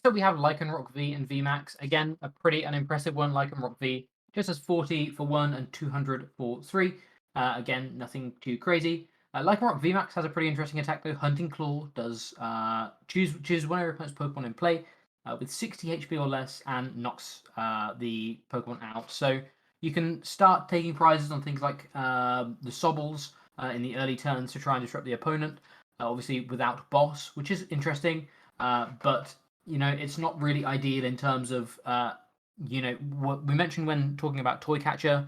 So we have Lycanroc V and VMAX. Again, a pretty unimpressive one. Lycanroc V just has 40 for 1 and 200 for 3. Again, nothing too crazy. Lycanroc VMAX has a pretty interesting attack though. Hunting Claw does choose one of your opponent's Pokemon in play with 60 HP or less and knocks the Pokemon out. So you can start taking prizes on things like the Sobbles in the early turns to try and disrupt the opponent. Obviously without boss, which is interesting, but you know, it's not really ideal in terms of, you know, what we mentioned when talking about Toy Catcher.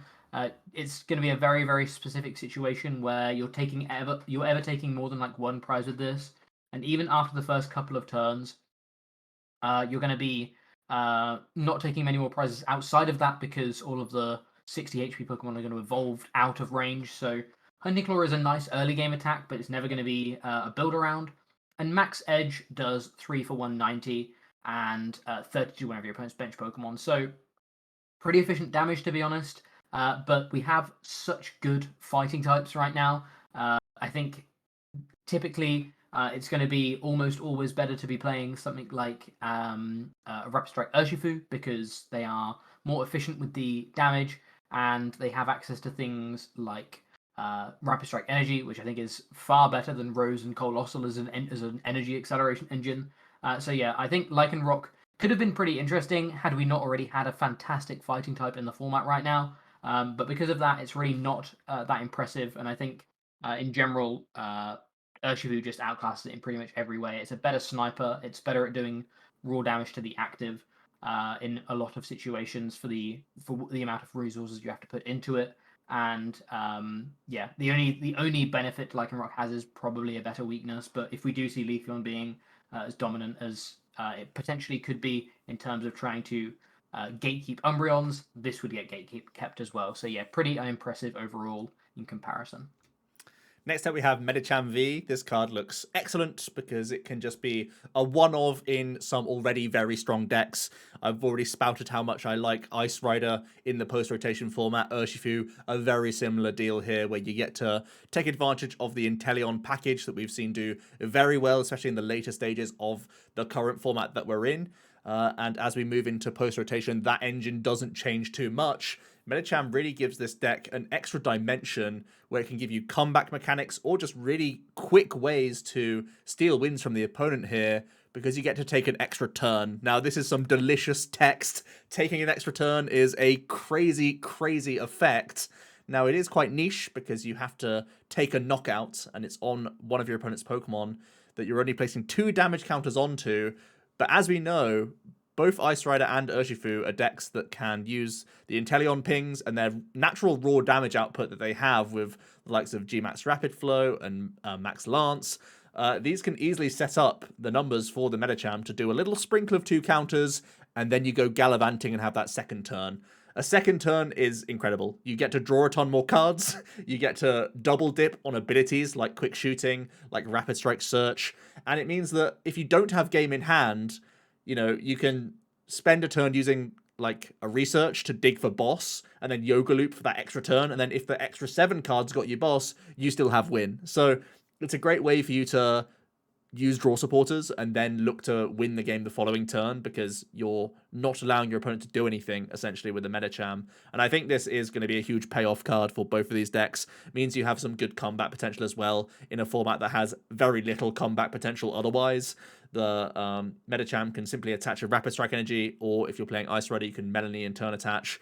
It's going to be a very, very specific situation where you're ever taking more than like one prize with this, and even after the first couple of turns, you're going to be not taking many more prizes outside of that because all of the 60 HP Pokemon are going to evolve out of range. So Hunting Claw is a nice early game attack, but it's never going to be a build around. And Max Edge does 3 for 190 and 32 whenever your opponent's bench Pokemon. So pretty efficient damage, to be honest. But we have such good fighting types right now. I think typically it's going to be almost always better to be playing something like Rapid Strike Urshifu because they are more efficient with the damage and they have access to things like Rapid Strike Energy, which I think is far better than Rose and Colossal as an energy acceleration engine. So yeah, I think Lycanroc could have been pretty interesting had we not already had a fantastic fighting type in the format right now. But because of that, it's really not that impressive. And I think in general, Urshifu just outclasses it in pretty much every way. It's a better sniper. It's better at doing raw damage to the active in a lot of situations for the amount of resources you have to put into it. And yeah, the only benefit Lycanroc has is probably a better weakness. But if we do see Leafeon being as dominant as it potentially could be in terms of trying to gatekeep Umbreons, this would get kept as well. So yeah, pretty unimpressive overall in comparison. Next up, we have Medicham V. This card looks excellent because it can just be a one-of in some already very strong decks. I've already spouted how much I like Ice Rider in the post-rotation format. Urshifu, a very similar deal here where you get to take advantage of the Inteleon package that we've seen do very well, especially in the later stages of the current format that we're in. And as we move into post-rotation, that engine doesn't change too much. Medicham really gives this deck an extra dimension where it can give you comeback mechanics or just really quick ways to steal wins from the opponent here because you get to take an extra turn. Now, this is some delicious text. Taking an extra turn is a crazy, crazy effect. Now, it is quite niche because you have to take a knockout and it's on one of your opponent's Pokemon that you're only placing 2 damage counters onto. But as we know, both Ice Rider and Urshifu are decks that can use the Inteleon pings and their natural raw damage output that they have with the likes of Gmax Rapid Flow and Max Lance. These can easily set up the numbers for the Medicham to do a little sprinkle of 2 counters, and then you go gallivanting and have that second turn. A second turn is incredible. You get to draw a ton more cards. You get to double dip on abilities like Quick Shooting, like Rapid Strike Search. And it means that if you don't have game in hand, you can spend a turn using like a research to dig for boss and then yoga loop for that extra turn. And then if the extra 7 cards got you boss, you still have win. So it's a great way for you to use draw supporters and then look to win the game the following turn because you're not allowing your opponent to do anything essentially with the Medicham. And I think this is going to be a huge payoff card for both of these decks. It means you have some good combat potential as well in a format that has very little combat potential otherwise. The Medicham can simply attach a Rapid Strike Energy, or if you're playing Ice Rider, you can Melanie and turn attach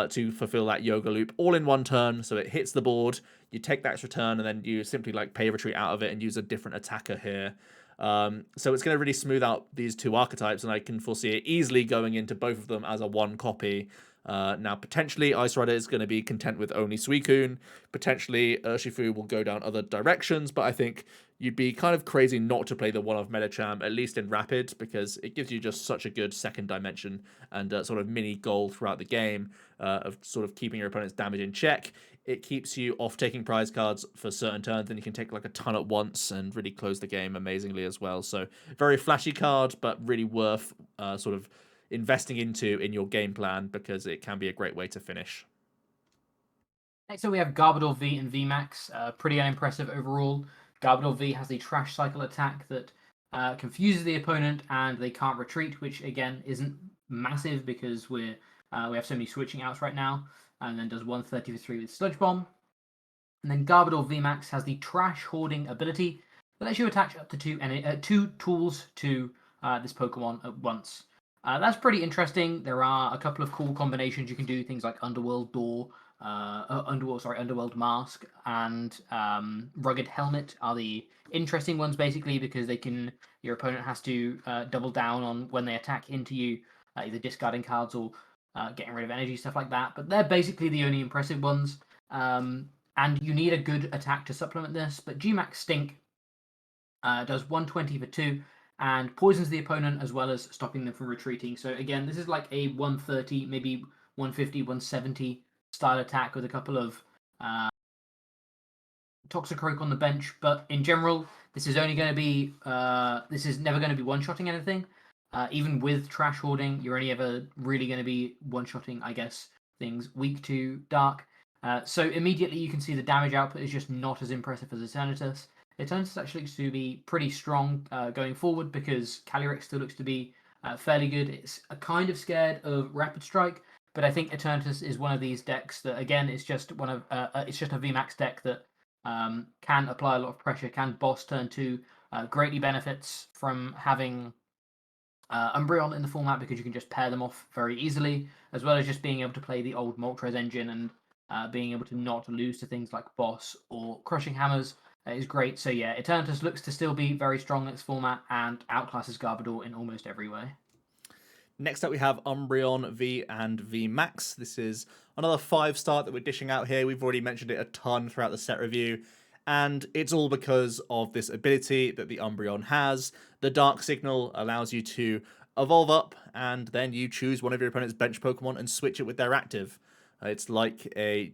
to fulfill that Yoga Loop all in one turn. So it hits the board, you take that extra turn, and then you simply like pay retreat out of it and use a different attacker here. So it's going to really smooth out these 2 archetypes, and I can foresee it easily going into both of them as a 1 copy. Now, potentially, Ice Rider is going to be content with only Suicune. Potentially, Urshifu will go down other directions, but I think you'd be kind of crazy not to play the one of Medicham, at least in Rapid, because it gives you just such a good second dimension and sort of mini goal throughout the game of sort of keeping your opponent's damage in check. It keeps you off taking prize cards for certain turns, then you can take like a ton at once and really close the game amazingly as well. So very flashy card, but really worth sort of investing into in your game plan because it can be a great way to finish. Next up, we have Garbodor V and VMAX. Pretty unimpressive overall. Garbodor V has the Trash Cycle attack that confuses the opponent and they can't retreat, which again isn't massive because we have so many switching outs right now. And then does 130 for 3 with Sludge Bomb. And then Garbodor VMAX has the Trash Hoarding ability that lets you attach up to 2 tools to this Pokemon at once. That's pretty interesting. There are a couple of cool combinations you can do, things like Underworld Door, Underworld Mask, and Rugged Helmet are the interesting ones basically because your opponent has to double down on when they attack into you, either discarding cards or getting rid of energy, stuff like that. But they're basically the only impressive ones. And you need a good attack to supplement this. But Gmax Stink does 120 for 2 and poisons the opponent as well as stopping them from retreating. So again, this is like a 130, maybe 150, 170 style attack with a couple of Toxicroak on the bench. But in general, this is only going to be this is never going to be one-shotting anything. Even with trash hoarding, you're only ever really going to be one-shotting, I guess, things weak to dark. So immediately you can see the damage output is just not as impressive as Eternatus. Eternatus actually looks to be pretty strong going forward because Calyrex still looks to be fairly good. It's kind of scared of Rapid Strike, but I think Eternatus is one of these decks that, again, it's just one of it's just a VMAX deck that can apply a lot of pressure, can boss turn 2, greatly benefits from having Umbreon in the format because you can just pair them off very easily, as well as just being able to play the old Moltres engine and being able to not lose to things like Boss or Crushing Hammers is great. So yeah, Eternatus looks to still be very strong in its format and outclasses Garbodor in almost every way. Next up, we have Umbreon V and VMAX. This is another 5-star that we're dishing out here. We've already mentioned it a ton throughout the set review, and it's all because of this ability that the Umbreon has. The Dark Signal allows you to evolve up, and then you choose one of your opponent's bench Pokemon and switch it with their active. It's like a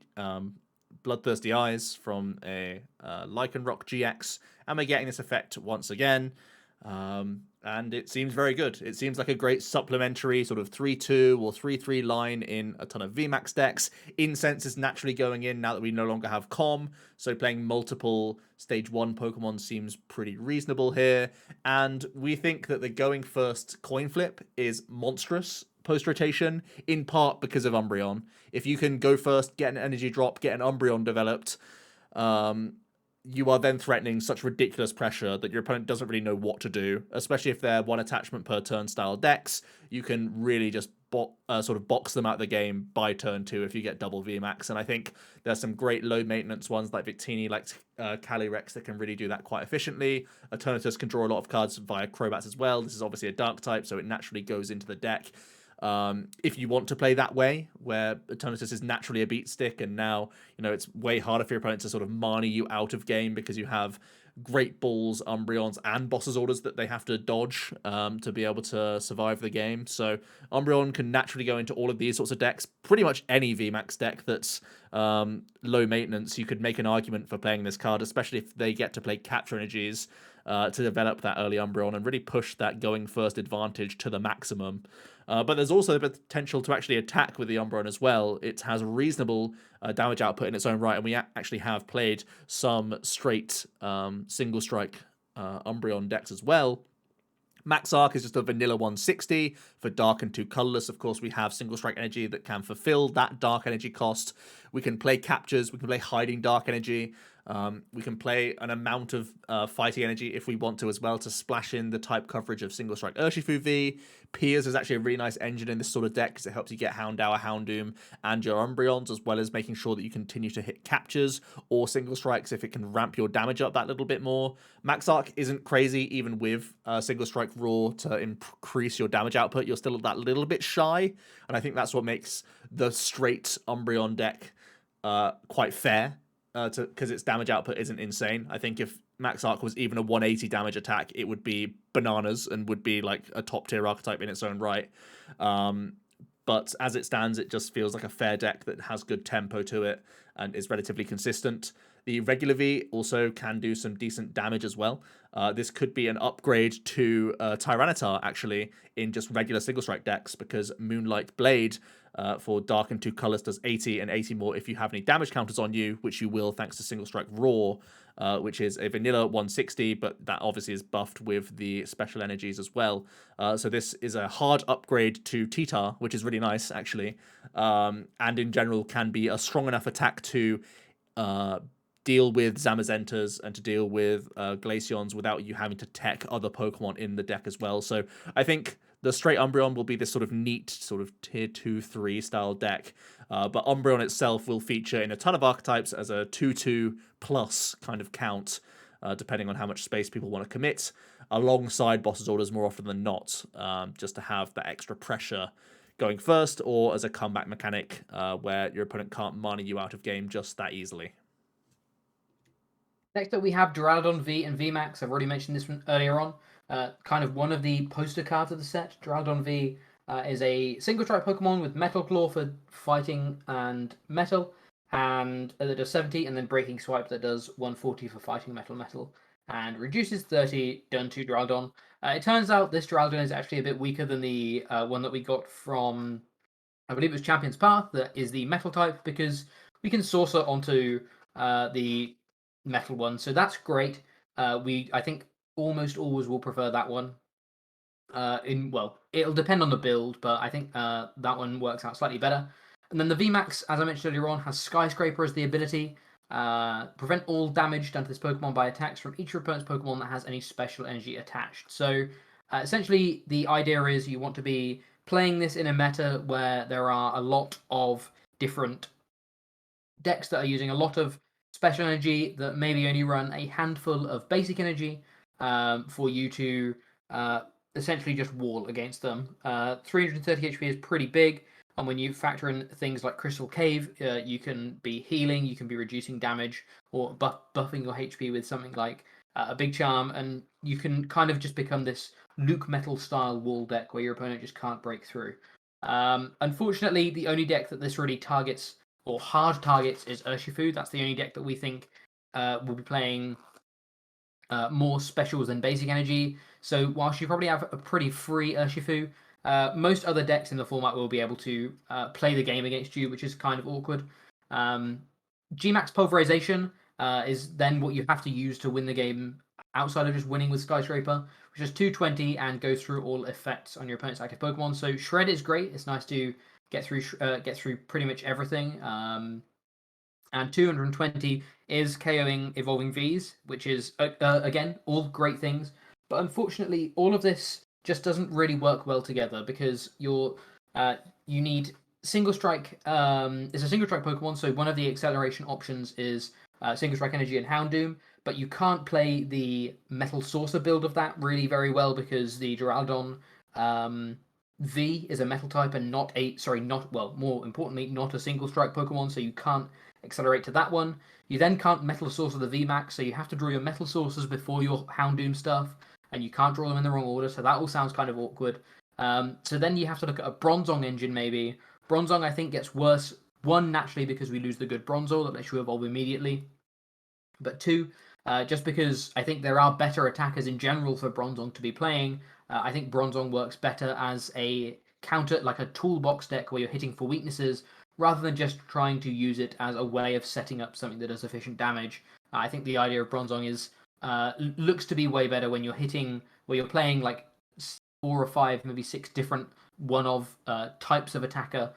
Bloodthirsty Eyes from a Lycanroc GX, and we're getting this effect once again. And it seems very good. It seems like a great supplementary sort of 3-2 or 3-3 line in a ton of VMAX decks. Incense is naturally going in now that we no longer have Com, so playing multiple Stage 1 Pokemon seems pretty reasonable here. And we think that the going first coin flip is monstrous post-rotation, in part because of Umbreon. If you can go first, get an energy drop, get an Umbreon developed, you are then threatening such ridiculous pressure that your opponent doesn't really know what to do, especially if they're one attachment per turn style decks. You can really just sort of box them out of the game by turn 2 if you get double VMAX. And I think there's some great low maintenance ones like Victini, like Calyrex that can really do that quite efficiently. Eternatus can draw a lot of cards via Crobats as well. This is obviously a dark type, so it naturally goes into the deck. If you want to play that way, where Eternatus is naturally a beat stick, and now it's way harder for your opponent to sort of mana you out of game because you have Great Balls, Umbreons, and Boss's Orders that they have to dodge to be able to survive the game. So Umbreon can naturally go into all of these sorts of decks. Pretty much any VMAX deck that's low maintenance, you could make an argument for playing this card, especially if they get to play Capture Energies to develop that early Umbreon and really push that going first advantage to the maximum. But there's also the potential to actually attack with the Umbreon as well. It has reasonable damage output in its own right, and we actually have played some straight single strike Umbreon decks as well. Max Arc is just a vanilla 160 for dark and 2 colorless. Of course, we have single strike energy that can fulfill that dark energy cost. We can play captures, we can play hiding dark energy. We can play an amount of fighting energy if we want to as well to splash in the type coverage of single strike Urshifu V. Piers is actually a really nice engine in this sort of deck because it helps you get Houndour, Houndoom, and your Umbreons, as well as making sure that you continue to hit captures or single strikes if it can ramp your damage up that little bit more. Max Arc isn't crazy even with single strike Raw to increase your damage output. You're still that little bit shy, and I think that's what makes the straight Umbreon deck quite fair. Because its damage output isn't insane. I think if Max Arc was even a 180 damage attack, it would be bananas and would be like a top tier archetype in its own right. But as it stands, it just feels like a fair deck that has good tempo to it and is relatively consistent. The regular V also can do some decent damage as well. This could be an upgrade to Tyranitar, actually, in just regular single strike decks, because Moonlight Blade for Dark and 2 colors does 80 and 80 more if you have any damage counters on you, which you will thanks to single strike Raw, which is a vanilla 160, but that obviously is buffed with the special energies as well. So this is a hard upgrade to Titar, which is really nice, actually, and in general can be a strong enough attack to deal with Zamazentas and to deal with Glaceons without you having to tech other Pokemon in the deck as well. So I think the straight Umbreon will be this sort of neat sort of tier 2-3 style deck. But Umbreon itself will feature in a ton of archetypes as a 2-2 plus kind of count, depending on how much space people want to commit, alongside Boss's Orders more often than not, just to have that extra pressure going first, or as a comeback mechanic where your opponent can't mana you out of game just that easily. Next up, we have Duraludon V and VMAX. I've already mentioned this one earlier on. Kind of one of the poster cards of the set. Duraludon V is a single strike Pokemon with Metal Claw for fighting and metal, and that does 70, and then Breaking Swipe that does 140 for fighting metal, and reduces 30 done to Duraludon. It turns out this Duraludon is actually a bit weaker than the one that we got from, I believe it was Champion's Path, that is the metal type, because we can saucer onto the metal one, so that's great. I think almost always will prefer that one. It'll depend on the build, but I think that one works out slightly better. And then the VMAX, as I mentioned earlier on, has Skyscraper as the ability. Prevent all damage done to this Pokemon by attacks from each opponent's Pokemon that has any special energy attached. So essentially, the idea is you want to be playing this in a meta where there are a lot of different decks that are using a lot of special energy that maybe only run a handful of basic energy for you to essentially just wall against them. 330 HP is pretty big, and when you factor in things like Crystal Cave, you can be healing, you can be reducing damage, or buffing your HP with something like a Big Charm, and you can kind of just become this Luke Metal style wall deck where your opponent just can't break through. Unfortunately, the only deck that this really targets or hard targets is Urshifu. That's the only deck that we think will be playing more specials than basic energy. So whilst you probably have a pretty free Urshifu, most other decks in the format will be able to play the game against you, which is kind of awkward. Gmax Pulverization is then what you have to use to win the game outside of just winning with Skyscraper, which is 220 and goes through all effects on your opponent's active Pokemon. So Shred is great. It's nice to get through pretty much everything. And 220 is KOing Evolving Vs, which is again all great things. But unfortunately, all of this just doesn't really work well together because you need single strike. It's a single strike Pokemon, so one of the acceleration options is single strike energy and Houndoom. But you can't play the Metal Saucer build of that really very well because the Duraludon V is a metal type and not more importantly, not a single strike Pokemon, so you can't accelerate to that one. You then can't Metal Saucer the VMAX, so you have to draw your Metal Saucers before your Houndoom stuff, and you can't draw them in the wrong order, so that all sounds kind of awkward. So then you have to look at a Bronzong engine maybe. Bronzong I think gets worse, one, naturally because we lose the good Bronzor that lets you evolve immediately, but two, just because I think there are better attackers in general for Bronzong to be playing. I think Bronzong works better as a counter, like a toolbox deck where you're hitting for weaknesses rather than just trying to use it as a way of setting up something that does efficient damage. I think the idea of Bronzong is looks to be way better when you're hitting, where you're playing like 4 or 5, maybe 6 different one-of types of attacker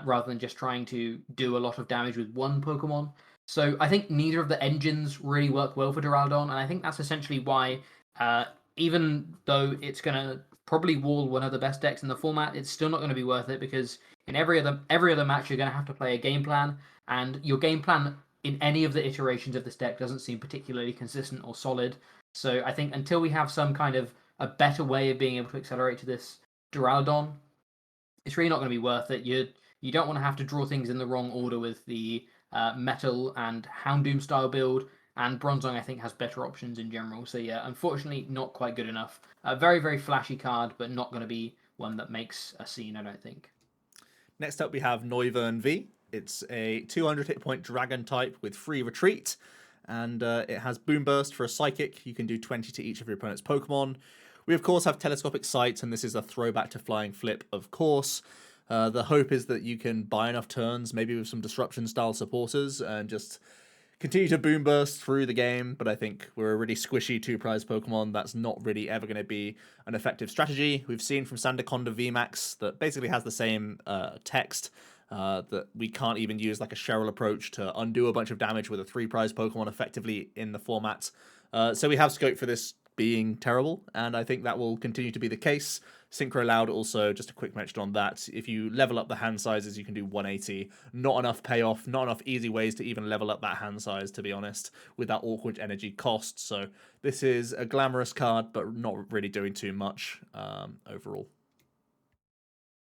rather than just trying to do a lot of damage with one Pokemon. So I think neither of the engines really work well for Duraludon, and I think that's essentially why, even though it's going to probably wall one of the best decks in the format, it's still not going to be worth it because in every other match you're going to have to play a game plan, and your game plan in any of the iterations of this deck doesn't seem particularly consistent or solid. So I think until we have some kind of a better way of being able to accelerate to this Duraludon, it's really not going to be worth it. You don't want to have to draw things in the wrong order with the Metal and Houndoom style build, and Bronzong I think has better options in general. So yeah, unfortunately not quite good enough. A very, very flashy card, but not going to be one that makes a scene, I don't think. Next up we have Noivern V. It's a 200 hit point dragon type with free retreat, and it has Boom Burst for a psychic. You can do 20 to each of your opponent's Pokemon. We of course have Telescopic Sight, and this is a throwback to Flying Flip, of course. The hope is that you can buy enough turns, maybe with some disruption style supporters, and just continue to boom burst through the game. But I think we're a really squishy 2-prize Pokemon. That's not really ever going to be an effective strategy. We've seen from Sandaconda VMAX that basically has the same text, that we can't even use like a Cheryl approach to undo a bunch of damage with a 3-prize Pokemon effectively in the format. So we have scope for this being terrible, and I think that will continue to be the case. Synchro Loud also, just a quick mention on that, if you level up the hand sizes you can do 180. Not enough payoff, not enough easy ways to even level up that hand size, to be honest, with that awkward energy cost. So this is a glamorous card, but not really doing too much overall.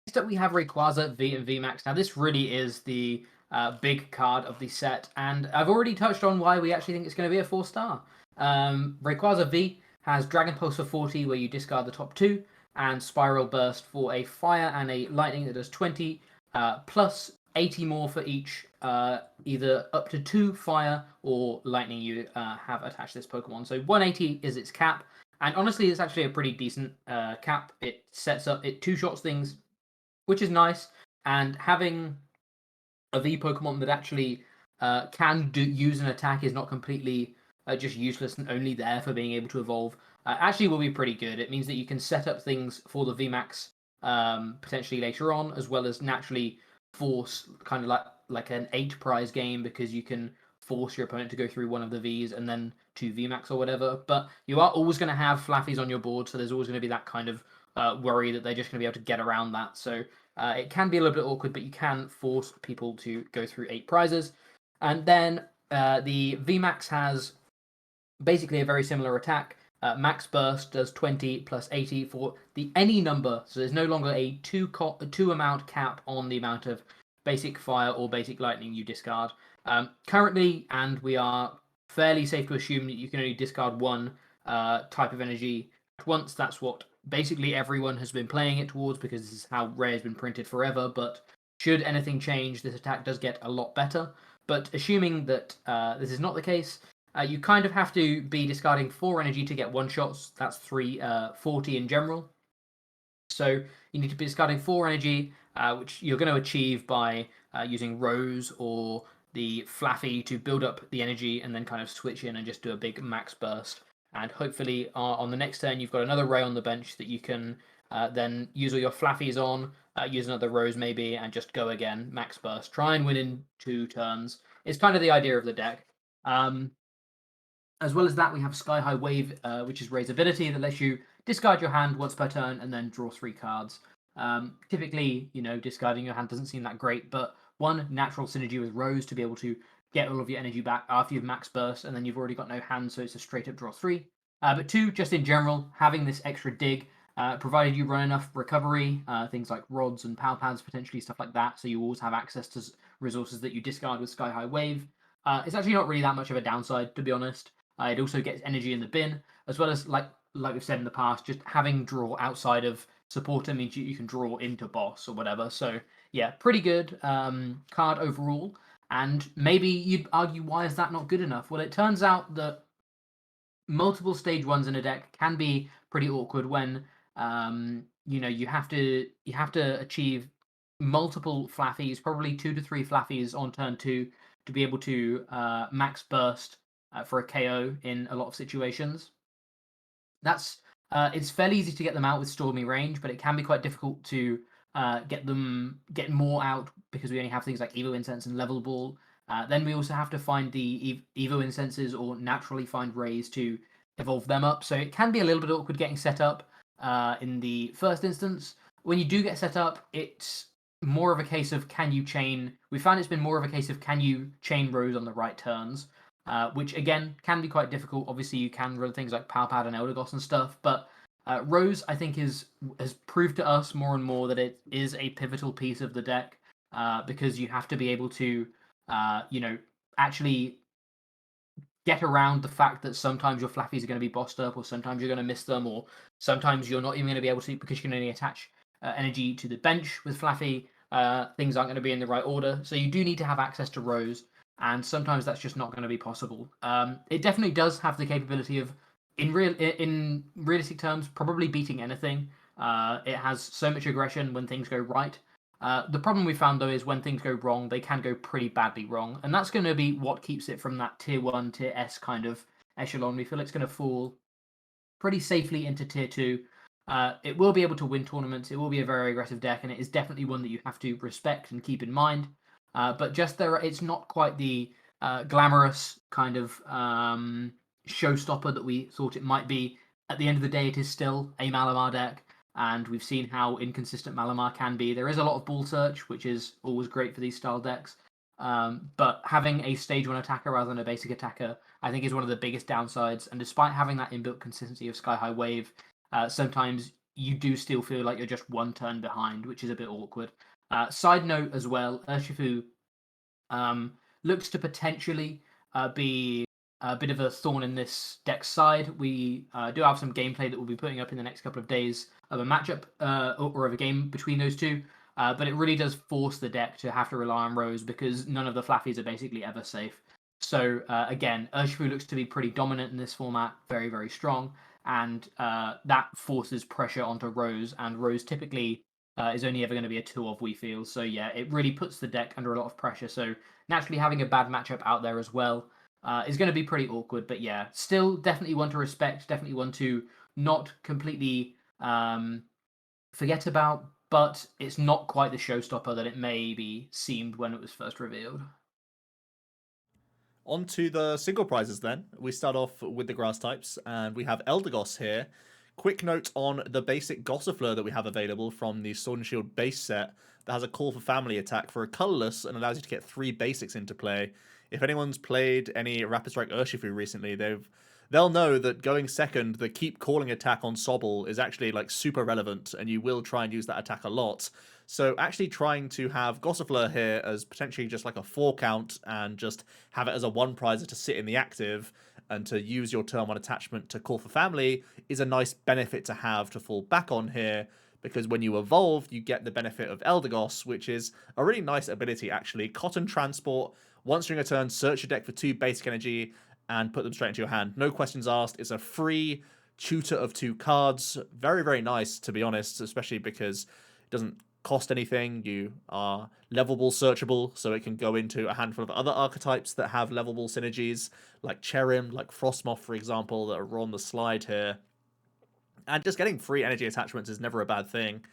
Next up, we have Rayquaza V and VMAX. Now, this really is the big card of the set, and I've already touched on why we actually think it's going to be a 4-star. Rayquaza V has Dragon Pulse for 40, where you discard the top 2, and Spiral Burst for a fire and a lightning that does 20, plus 80 more for each, either up to 2 fire or lightning you have attached to this Pokemon. So 180 is its cap, and honestly, it's actually a pretty decent cap. It sets up, it 2-shots things, which is nice, and having a V Pokemon that actually can use an attack is not completely just useless and only there for being able to evolve. Actually will be pretty good. It means that you can set up things for the VMAX potentially later on, as well as naturally force kind of like an 8 prize game, because you can force your opponent to go through one of the Vs and then 2 VMAX or whatever. But you are always going to have Flaffies on your board, so there's always going to be that kind of worry that they're just going to be able to get around that. So it can be a little bit awkward, but you can force people to go through 8 prizes. And then the VMAX has basically a very similar attack. Max Burst does 20 plus 80 for the any number, so there's no longer a 2 amount cap on the amount of basic fire or basic lightning you discard. Currently, and we are fairly safe to assume that you can only discard 1 type of energy at once. That's what basically everyone has been playing it towards, because this is how Ray has been printed forever. But should anything change, this attack does get a lot better. But assuming that this is not the case, you kind of have to be discarding 4 energy to get 1 shots. That's 40 in general. So you need to be discarding 4 energy, which you're going to achieve by using Rose or the Flaffy to build up the energy and then kind of switch in and just do a big max burst. And hopefully on the next turn, you've got another Ray on the bench that you can then use all your Flaffies on, use another Rose maybe, and just go again, max burst. Try and win in 2 turns. It's kind of the idea of the deck. As well as that, we have Sky High Wave, which is Ray's ability that lets you discard your hand once per turn and then draw 3 cards. Typically, discarding your hand doesn't seem that great, but 1, natural synergy with Rose to be able to get all of your energy back after you've max burst, and then you've already got no hand, so it's a straight up draw 3. But 2, just in general, having this extra dig, provided you run enough recovery, things like rods and power pads, potentially stuff like that, so you always have access to resources that you discard with Sky High Wave. It's actually not really that much of a downside, to be honest. It also gets energy in the bin, as well as, like we've said in the past, just having draw outside of supporter means you can draw into boss or whatever. So yeah, pretty good card overall. And maybe you'd argue, why is that not good enough? Well, it turns out that multiple stage 1s in a deck can be pretty awkward when you have to achieve multiple Flaffies, probably 2 to 3 Flaffies on turn 2 to be able to max burst for a KO in a lot of situations. That's it's fairly easy to get them out with Stormy range, but it can be quite difficult to get more out, because we only have things like Evo Incense and Level Ball. Then we also have to find the Evo Incenses or naturally find Rays to evolve them up. So it can be a little bit awkward getting set up in the first instance. When you do get set up, it's more of a case of can you chain. We found it's been more of a case of can you chain Rose on the right turns, which again can be quite difficult. Obviously, you can run things like Power Pad and Eldegoss and stuff, but Rose, I think, has proved to us more and more that it is a pivotal piece of the deck, because you have to be able to, actually get around the fact that sometimes your Flaffies are going to be bossed up, or sometimes you're going to miss them, or sometimes you're not even going to be able to, because you can only attach energy to the bench with Flaffy. Things aren't going to be in the right order, so you do need to have access to Rose, and sometimes that's just not going to be possible. It definitely does have the capability of, in realistic terms, probably beating anything. It has so much aggression when things go right. The problem we found, though, is when things go wrong, they can go pretty badly wrong, and that's going to be what keeps it from that tier 1, tier S kind of echelon. We feel it's going to fall pretty safely into tier 2. It will be able to win tournaments. It will be a very aggressive deck, and it is definitely one that you have to respect and keep in mind. But just it's not quite the glamorous kind of showstopper that we thought it might be. At the end of the day, it is still a Malamar deck, and we've seen how inconsistent Malamar can be. There is a lot of ball search, which is always great for these style decks. But having a stage 1 attacker rather than a basic attacker, I think, is one of the biggest downsides. And despite having that inbuilt consistency of Sky High Wave, sometimes you do still feel like you're just one turn behind, which is a bit awkward. Side note as well, Urshifu looks to potentially be a bit of a thorn in this deck's side. We do have some gameplay that we'll be putting up in the next couple of days of a matchup or of a game between those two. But it really does force the deck to have to rely on Rose because none of the Flaffies are basically ever safe. So again, Urshifu looks to be pretty dominant in this format, very, very strong. And that forces pressure onto Rose. And Rose typically is only ever going to be a 2-of, we feel. So yeah, it really puts the deck under a lot of pressure. So naturally having a bad matchup out there as well is going to be pretty awkward. But yeah, still definitely one to respect, definitely one to not completely forget about, but it's not quite the showstopper that it maybe seemed when it was first revealed. On to the single prizes then. We start off with the grass types, and we have Eldegoss here. Quick note on the basic Gossifleur that we have available from the Sword and Shield base set that has a call for family attack for a colorless and allows you to get 3 basics into play. If anyone's played any Rapid Strike Urshifu recently, they'll know that going second, the keep calling attack on Sobble is actually like super relevant, and you will try and use that attack a lot. So actually trying to have Gossifleur here as potentially just like a 4 count and just have it as a 1 prizer to sit in the active and to use your turn 1 attachment to call for family is a nice benefit to have to fall back on here, because when you evolve, you get the benefit of Eldegoss, which is a really nice ability actually. Cotton Transport, once during a turn, search your deck for 2 basic energy and put them straight into your hand. No questions asked. It's a free tutor of 2 cards. Very, very nice, to be honest, especially because it doesn't cost anything. You are levelable, searchable, so it can go into a handful of other archetypes that have levelable synergies, like Cherim, like Frostmoth, for example, that are on the slide here. And just getting free energy attachments is never a bad thing.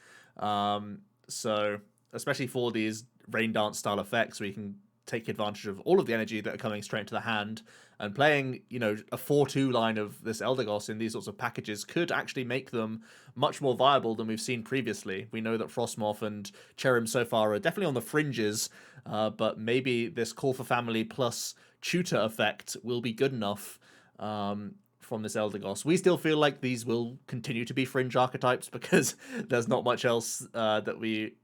So, especially for these Rain Dance style effects, where you can take advantage of all of the energy that are coming straight into the hand, and playing, you know, a 4-2 line of this Eldegoss in these sorts of packages could actually make them much more viable than we've seen previously. We know that Frostmoth and Cherim so far are definitely on the fringes, but maybe this Call for Family plus Tutor effect will be good enough from this Eldegoss. We still feel like these will continue to be fringe archetypes because there's not much else that we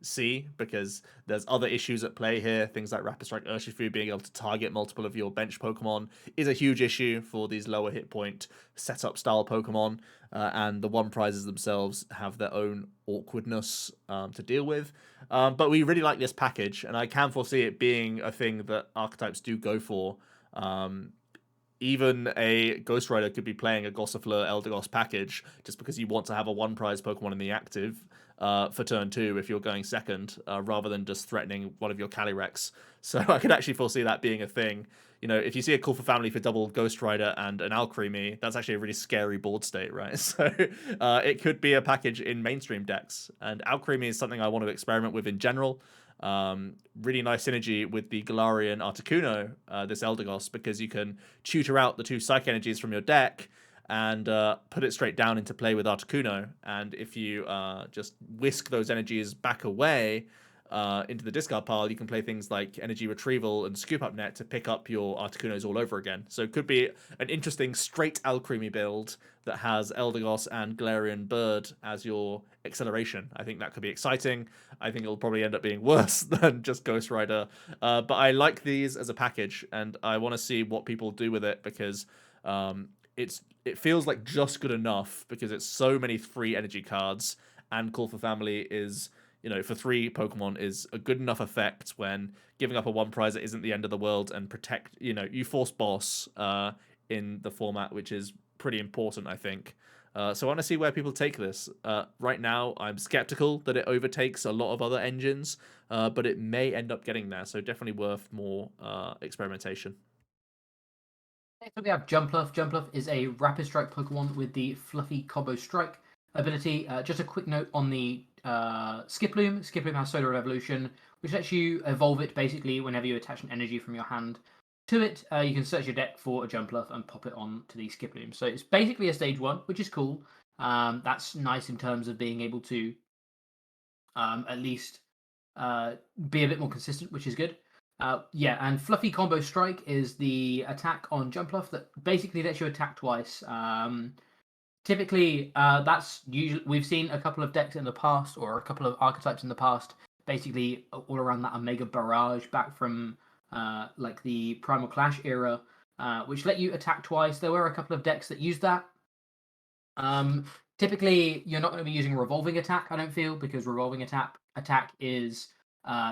see, because there's other issues at play here. Things like Rapid Strike Urshifu being able to target multiple of your bench Pokemon is a huge issue for these lower hit point setup style Pokemon, and the 1 prizes themselves have their own awkwardness to deal with. But we really like this package, and I can foresee it being a thing that archetypes do go for. Even a Ghost Rider could be playing a Gossifleur Eldegoss package just because you want to have a 1 prize Pokemon in the active for turn 2 if you're going second, rather than just threatening one of your Calyrex. So I could actually foresee that being a thing. You know, if you see a Call for Family for double Ghost Rider and an Alcremie, that's actually a really scary board state, right? So it could be a package in mainstream decks. And Alcremie is something I want to experiment with in general. Really nice synergy with the Galarian Articuno, this Eldegoss, because you can tutor out the 2 Psych Energies from your deck and put it straight down into play with Articuno. And if you just whisk those energies back away into the discard pile, you can play things like Energy Retrieval and Scoop Up Net to pick up your Articunos all over again. So it could be an interesting straight Alcremie build that has Eldegoss and Galarian Bird as your acceleration. I think that could be exciting. I think it'll probably end up being worse than just Ghost Rider. But I like these as a package, and I want to see what people do with it, because it feels like just good enough, because it's so many free energy cards, and Call for Family is, for 3 Pokemon is a good enough effect when giving up a 1 prize that isn't the end of the world, and protect, you force boss in the format, which is pretty important, I think. So I want to see where people take this. Right now, I'm skeptical that it overtakes a lot of other engines, but it may end up getting there, so definitely worth more experimentation. Next up we have Jumpluff. Jumpluff is a Rapid Strike Pokemon with the Fluffy Combo Strike ability. Just a quick note on the Skiploom. Skiploom has Solar Evolution, which lets you evolve it basically whenever you attach an energy from your hand to it. You can search your deck for a Jumpluff and pop it on to the Skiploom. So it's basically a stage 1, which is cool. That's nice in terms of being able to at least be a bit more consistent, which is good. Yeah, and Fluffy Combo Strike is the attack on Jumpluff that basically lets you attack twice. Typically, that's usually we've seen a couple of decks in the past, or a couple of archetypes in the past, basically all around that Omega Barrage back from like the Primal Clash era, which let you attack twice. There were a couple of decks that used that. Um, Typically, you're not going to be using revolving attack, I don't feel, because revolving attack is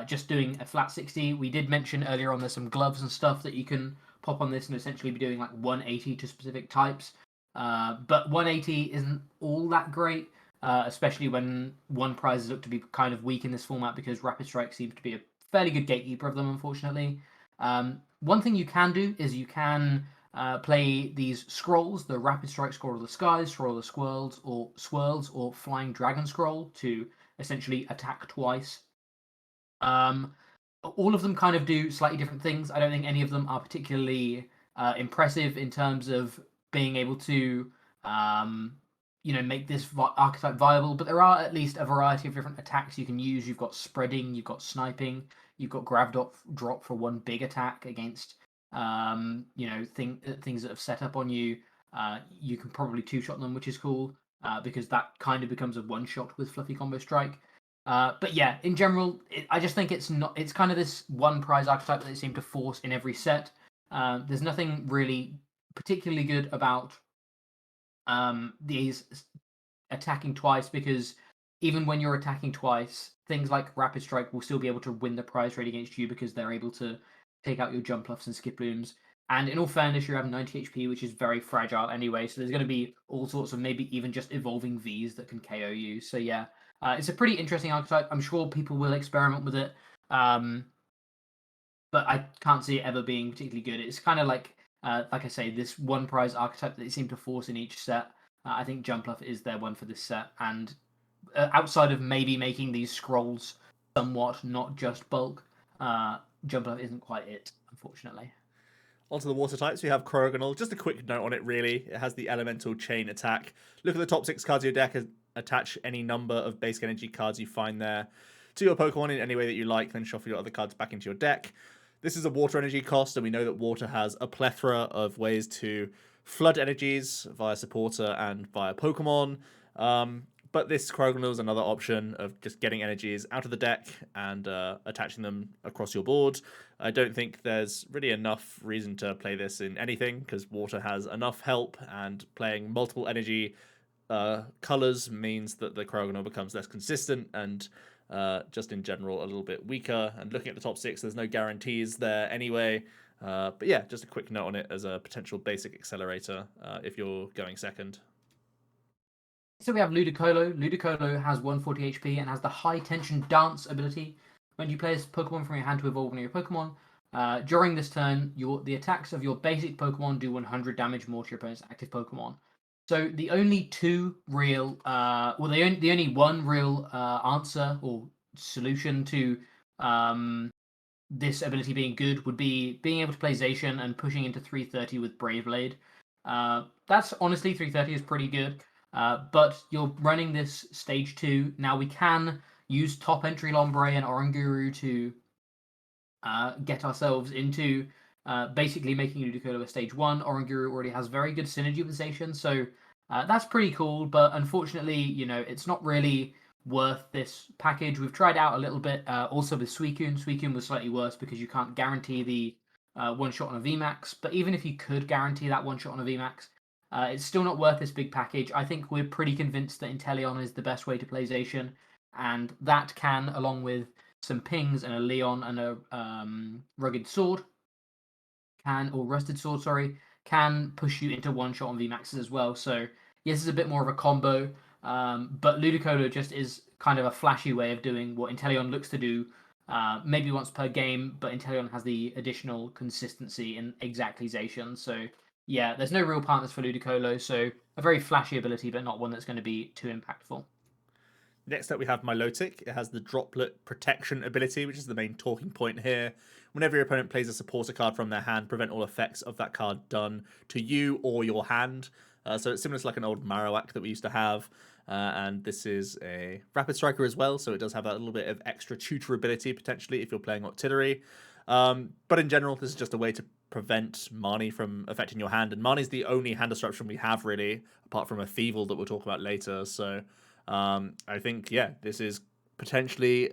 just doing a flat 60. We did mention earlier on there's some gloves and stuff that you can pop on this and essentially be doing like 180 to specific types. But 180 isn't all that great, especially when one prizes look to be kind of weak in this format because Rapid Strike seems to be a fairly good gatekeeper of them, unfortunately. One thing you can do is you can play these scrolls, the Rapid Strike Scroll of the Skies, Scroll of the Swirls, or Flying Dragon Scroll to essentially attack twice. All of them kind of do slightly different things. I don't think any of them are particularly impressive in terms of being able to, make this archetype viable. But there are at least a variety of different attacks you can use. You've got spreading, you've got sniping, you've got grav drop for one big attack against things that have set up on you. You can probably two-shot them, which is cool because that kind of becomes a one-shot with Fluffy Combo Strike. But yeah, in general, I just think it's not. It's kind of this one prize archetype that they seem to force in every set. There's nothing really particularly good about these attacking twice because even when you're attacking twice, things like Rapid Strike will still be able to win the prize rate against you because they're able to take out your Jump Luffs and Skip Blooms. And in all fairness, you have 90 HP, which is very fragile anyway. So there's going to be all sorts of maybe even just evolving Vs that can KO you. So yeah, it's a pretty interesting archetype. I'm sure people will experiment with it, but I can't see it ever being particularly good. It's kind of like I say, this one prize archetype that they seem to force in each set. I think Jump Luff is their one for this set, and outside of maybe making these scrolls somewhat not just bulk, Jump Luff isn't quite it, unfortunately. Onto the water types, we have Krogonal. Just a quick note on it, really. It has the elemental chain attack. Look at the top 6 cards of your deck and attach any number of basic energy cards you find there to your Pokemon in any way that you like, then shuffle your other cards back into your deck. This is a water energy cost, and we know that water has a plethora of ways to flood energies via supporter and via Pokemon. But this Krogonal is another option of just getting energies out of the deck and attaching them across your board. I don't think there's really enough reason to play this in anything because water has enough help, and playing multiple energy colors means that the Krogonal becomes less consistent and just in general a little bit weaker. And looking at the top 6, there's no guarantees there anyway. But yeah, just a quick note on it as a potential basic accelerator if you're going second. So we have Ludicolo. Ludicolo has 140 HP and has the High Tension Dance ability. When you play this Pokemon from your hand to evolve one of your Pokemon, during this turn, the attacks of your basic Pokemon do 100 damage more to your opponent's active Pokemon. So the only two real, the only one real answer or solution to this ability being good would be being able to play Zacian and pushing into 330 with Brave Blade. That's honestly 330 is pretty good. But you're running this stage 2. Now we can use top entry Lombre and Oranguru to get ourselves into basically making Ludicolo a stage 1. Oranguru already has very good synergy with Zacian, so that's pretty cool, but unfortunately, it's not really worth this package. We've tried out a little bit also with Suicune. Suicune was slightly worse because you can't guarantee the one shot on a VMAX, but even if you could guarantee that one shot on a VMAX, it's still not worth this big package. I think we're pretty convinced that Inteleon is the best way to play Zacian, and that can, along with some pings and a Leon and a rugged sword, or rusted sword, sorry, can push you into one shot on VMAXs as well. So yes, it's a bit more of a combo, but Ludicolo just is kind of a flashy way of doing what Inteleon looks to do, maybe once per game, but Inteleon has the additional consistency in exactly Zacian. So yeah, there's no real partners for Ludicolo, so a very flashy ability, but not one that's going to be too impactful. Next up, we have Milotic. It has the Droplet Protection ability, which is the main talking point here. Whenever your opponent plays a supporter card from their hand, prevent all effects of that card done to you or your hand. So it's similar to like an old Marowak that we used to have. And this is a Rapid Striker as well, so it does have that little bit of extra tutor ability potentially if you're playing Octillery. But in general, this is just a way to prevent Marnie from affecting your hand, and Marnie's the only hand disruption we have really, apart from a Thievul that we'll talk about later. So I think, yeah, this is potentially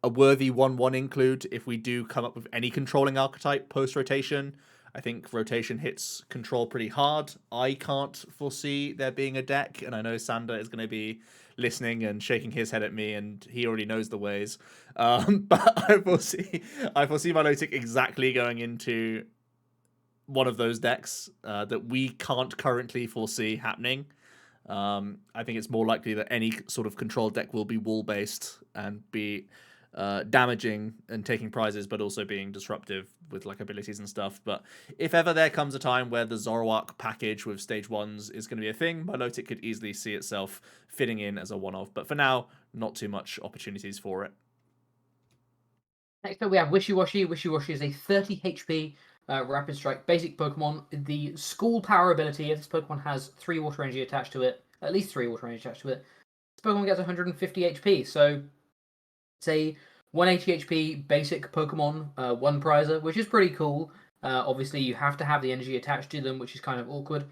a worthy 1/1 include if we do come up with any controlling archetype post rotation. I think rotation hits control pretty hard. I can't foresee there being a deck, and I know Sander is going to be listening and shaking his head at me, and he already knows the ways. But I foresee Milotic exactly going into one of those decks that we can't currently foresee happening. I think it's more likely that any sort of control deck will be wall based and be damaging and taking prizes, but also being disruptive with like abilities and stuff. But if ever there comes a time where the Zoroark package with stage 1s is going to be a thing, Milotic could easily see itself fitting in as a one-off. But for now, not too much opportunities for it. Next up, we have Wishy-Washy. Wishy-Washy is a 30 HP Rapid Strike basic Pokemon. The School Power ability, if this Pokemon has 3 Water Energy attached to it, at least 3 Water Energy attached to it, this Pokemon gets 150 HP. So it's a 180 HP basic Pokemon, one prizer, which is pretty cool. Obviously, you have to have the energy attached to them, which is kind of awkward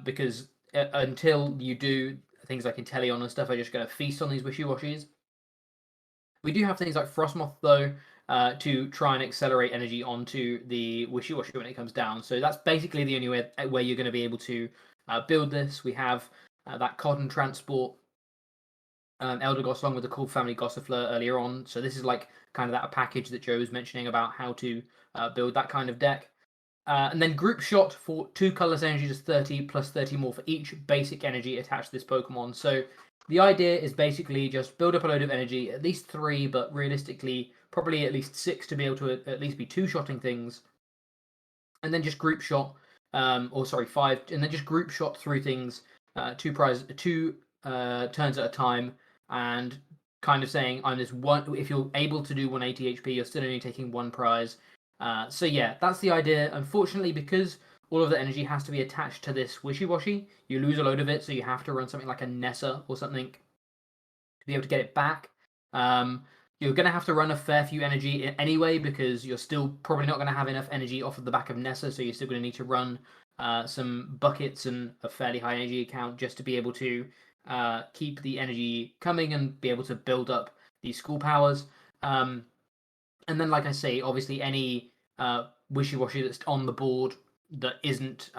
because until you do, things like Inteleon and stuff are just going to feast on these Wishy-Washies. We do have things like Frostmoth, though, to try and accelerate energy onto the Wishy-Washy when it comes down. So that's basically the only way you're going to be able to build this. We have that Cotton Transport Eldegoss along with the Cool Family Gossifleur earlier on. So this is like kind of that package that Joe was mentioning about how to build that kind of deck. And then Group Shot for 2 colorless energy, just 30 plus 30 more for each basic energy attached to this Pokemon. So the idea is basically just build up a load of energy, at least 3, but realistically probably at least 6 to be able to at least be 2-shotting things. And then just Group Shot, 5, and then just Group Shot through things 2 turns at a time, and kind of saying I'm this one. If you're able to do 180 HP, you're still only taking 1 prize. So yeah, that's the idea. Unfortunately, because all of the energy has to be attached to this Wishy-Washy, you lose a load of it, so you have to run something like a Nessa or something to be able to get it back. You're going to have to run a fair few energy anyway, because you're still probably not going to have enough energy off of the back of Nessa, so you're still going to need to run some buckets and a fairly high energy account just to be able to keep the energy coming and be able to build up these school powers. And then, like I say, obviously any Wishy-Washy that's on the board that isn't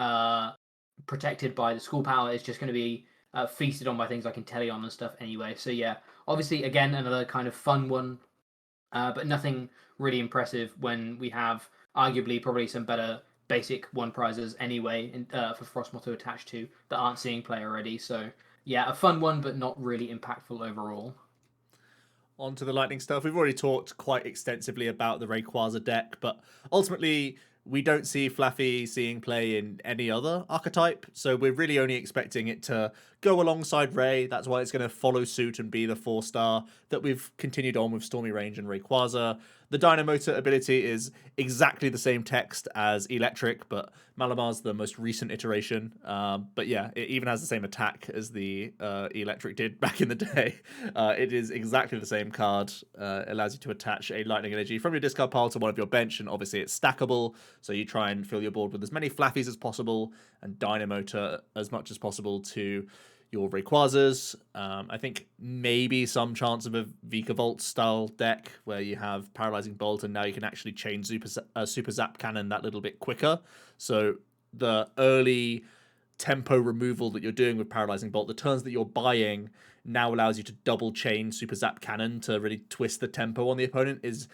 protected by the school power is just going to be feasted on by things like Inteleon and stuff anyway. So yeah, obviously, again, another kind of fun one, but nothing really impressive when we have arguably probably some better basic 1 prizes anyway for Frostmoth to attach to that aren't seeing play already. So yeah, a fun one, but not really impactful overall. On to the lightning stuff. We've already talked quite extensively about the Rayquaza deck, but ultimately we don't see Flaffy seeing play in any other archetype, so we're really only expecting it to go alongside Ray. That's why it's going to follow suit and be the 4-star that we've continued on with Stormy Range and Rayquaza. The Dynamotor ability is exactly the same text as Electric, but Malabar's the most recent iteration. But yeah, it even has the same attack as the Electric did back in the day. It is exactly the same card. Allows you to attach a lightning energy from your discard pile to one of your bench, and obviously it's stackable, so you try and fill your board with as many Flaffies as possible and Dynamotor as much as possible to your Rayquazas. I think maybe some chance of a Vikavolt style deck where you have Paralyzing Bolt and now you can actually chain Super Zap Cannon that little bit quicker. So the early tempo removal that you're doing with Paralyzing Bolt, the turns that you're buying now allows you to double chain Super Zap Cannon to really twist the tempo on the opponent is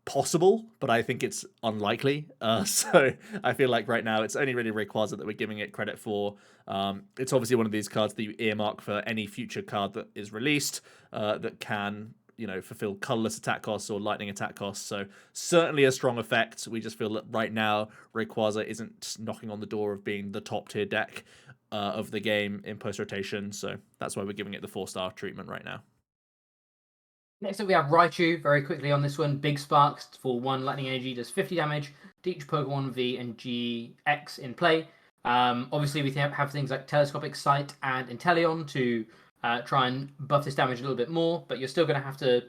possible, but I think it's unlikely. So I feel like right now it's only really Rayquaza that we're giving it credit for. It's obviously one of these cards that you earmark for any future card that is released that can, fulfill colorless attack costs or lightning attack costs. So certainly a strong effect. We just feel that right now Rayquaza isn't knocking on the door of being the top tier deck of the game in post rotation. So that's why we're giving it the 4-star treatment right now. Next up, we have Raichu. Very quickly on this one, Big Sparks for 1 lightning energy does 50 damage to each Pokemon V and GX in play. Obviously, we have things like Telescopic Sight and Inteleon to try and buff this damage a little bit more, but you're still going to have to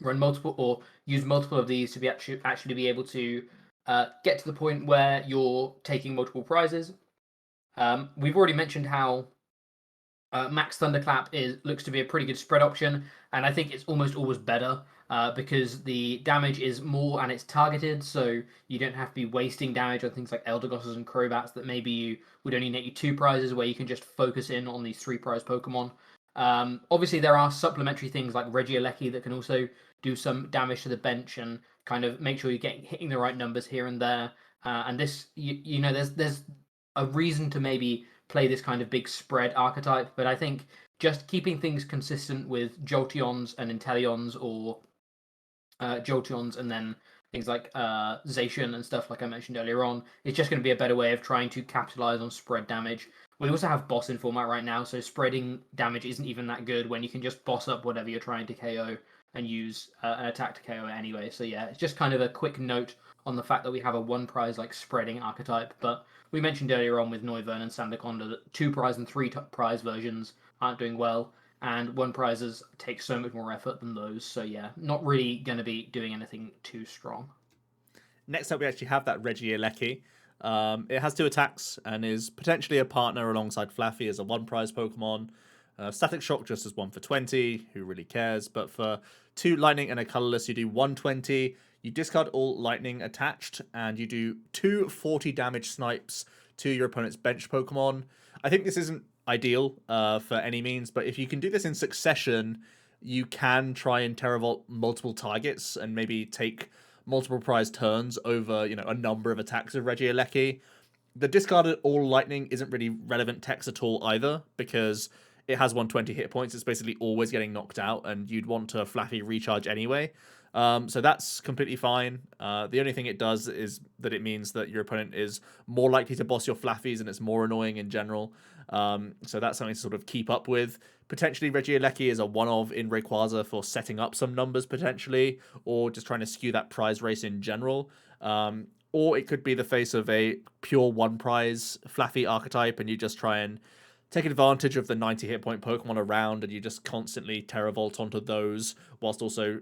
run multiple or use multiple of these to be actually be able to get to the point where you're taking multiple prizes. We've already mentioned how Max Thunderclap looks to be a pretty good spread option, and I think it's almost always better because the damage is more and it's targeted, so you don't have to be wasting damage on things like Eldergosses and Crobats that maybe you would only net you 2 prizes, where you can just focus in on these 3 prize Pokemon. Obviously, there are supplementary things like Regieleki that can also do some damage to the bench and kind of make sure you're hitting the right numbers here and there. And this, there's a reason to maybe play this kind of big spread archetype, but I think just keeping things consistent with Jolteons and Inteleons, or Jolteons and then things like Zacian and stuff like I mentioned earlier on, is just going to be a better way of trying to capitalize on spread damage. We also have boss in format right now, so spreading damage isn't even that good when you can just boss up whatever you're trying to KO and use an attack to KO it anyway. So yeah, it's just kind of a quick note on the fact that we have a 1 prize like spreading archetype, but we mentioned earlier on with Noivern and Sandaconda that 2 prize and 3 prize versions aren't doing well, and 1 prizes take so much more effort than those. So yeah, not really going to be doing anything too strong. Next up, we actually have that Regieleki. It has 2 attacks and is potentially a partner alongside Flaffy as a 1 prize Pokemon. Static Shock just as 1 for 20, who really cares? But for 2 lightning and a colorless, you do 120. You discard all lightning attached, and you do 2 40 damage snipes to your opponent's bench Pokemon. I think this isn't ideal for any means, but if you can do this in succession, you can try and Terravolt multiple targets and maybe take multiple prize turns over, a number of attacks of Regieleki. The discarded all lightning isn't really relevant text at all either, because it has 120 hit points. It's basically always getting knocked out, and you'd want to Flaffy recharge anyway. So that's completely fine. The only thing it does is that it means that your opponent is more likely to boss your Flaffies, and it's more annoying in general. So that's something to sort of keep up with. Potentially, Regieleki is a one-of in Rayquaza for setting up some numbers, potentially, or just trying to skew that prize race in general. Or it could be the face of a pure 1 prize Flaffy archetype, and you just try and take advantage of the 90 hit point Pokemon around, and you just constantly Terravolt onto those, whilst also,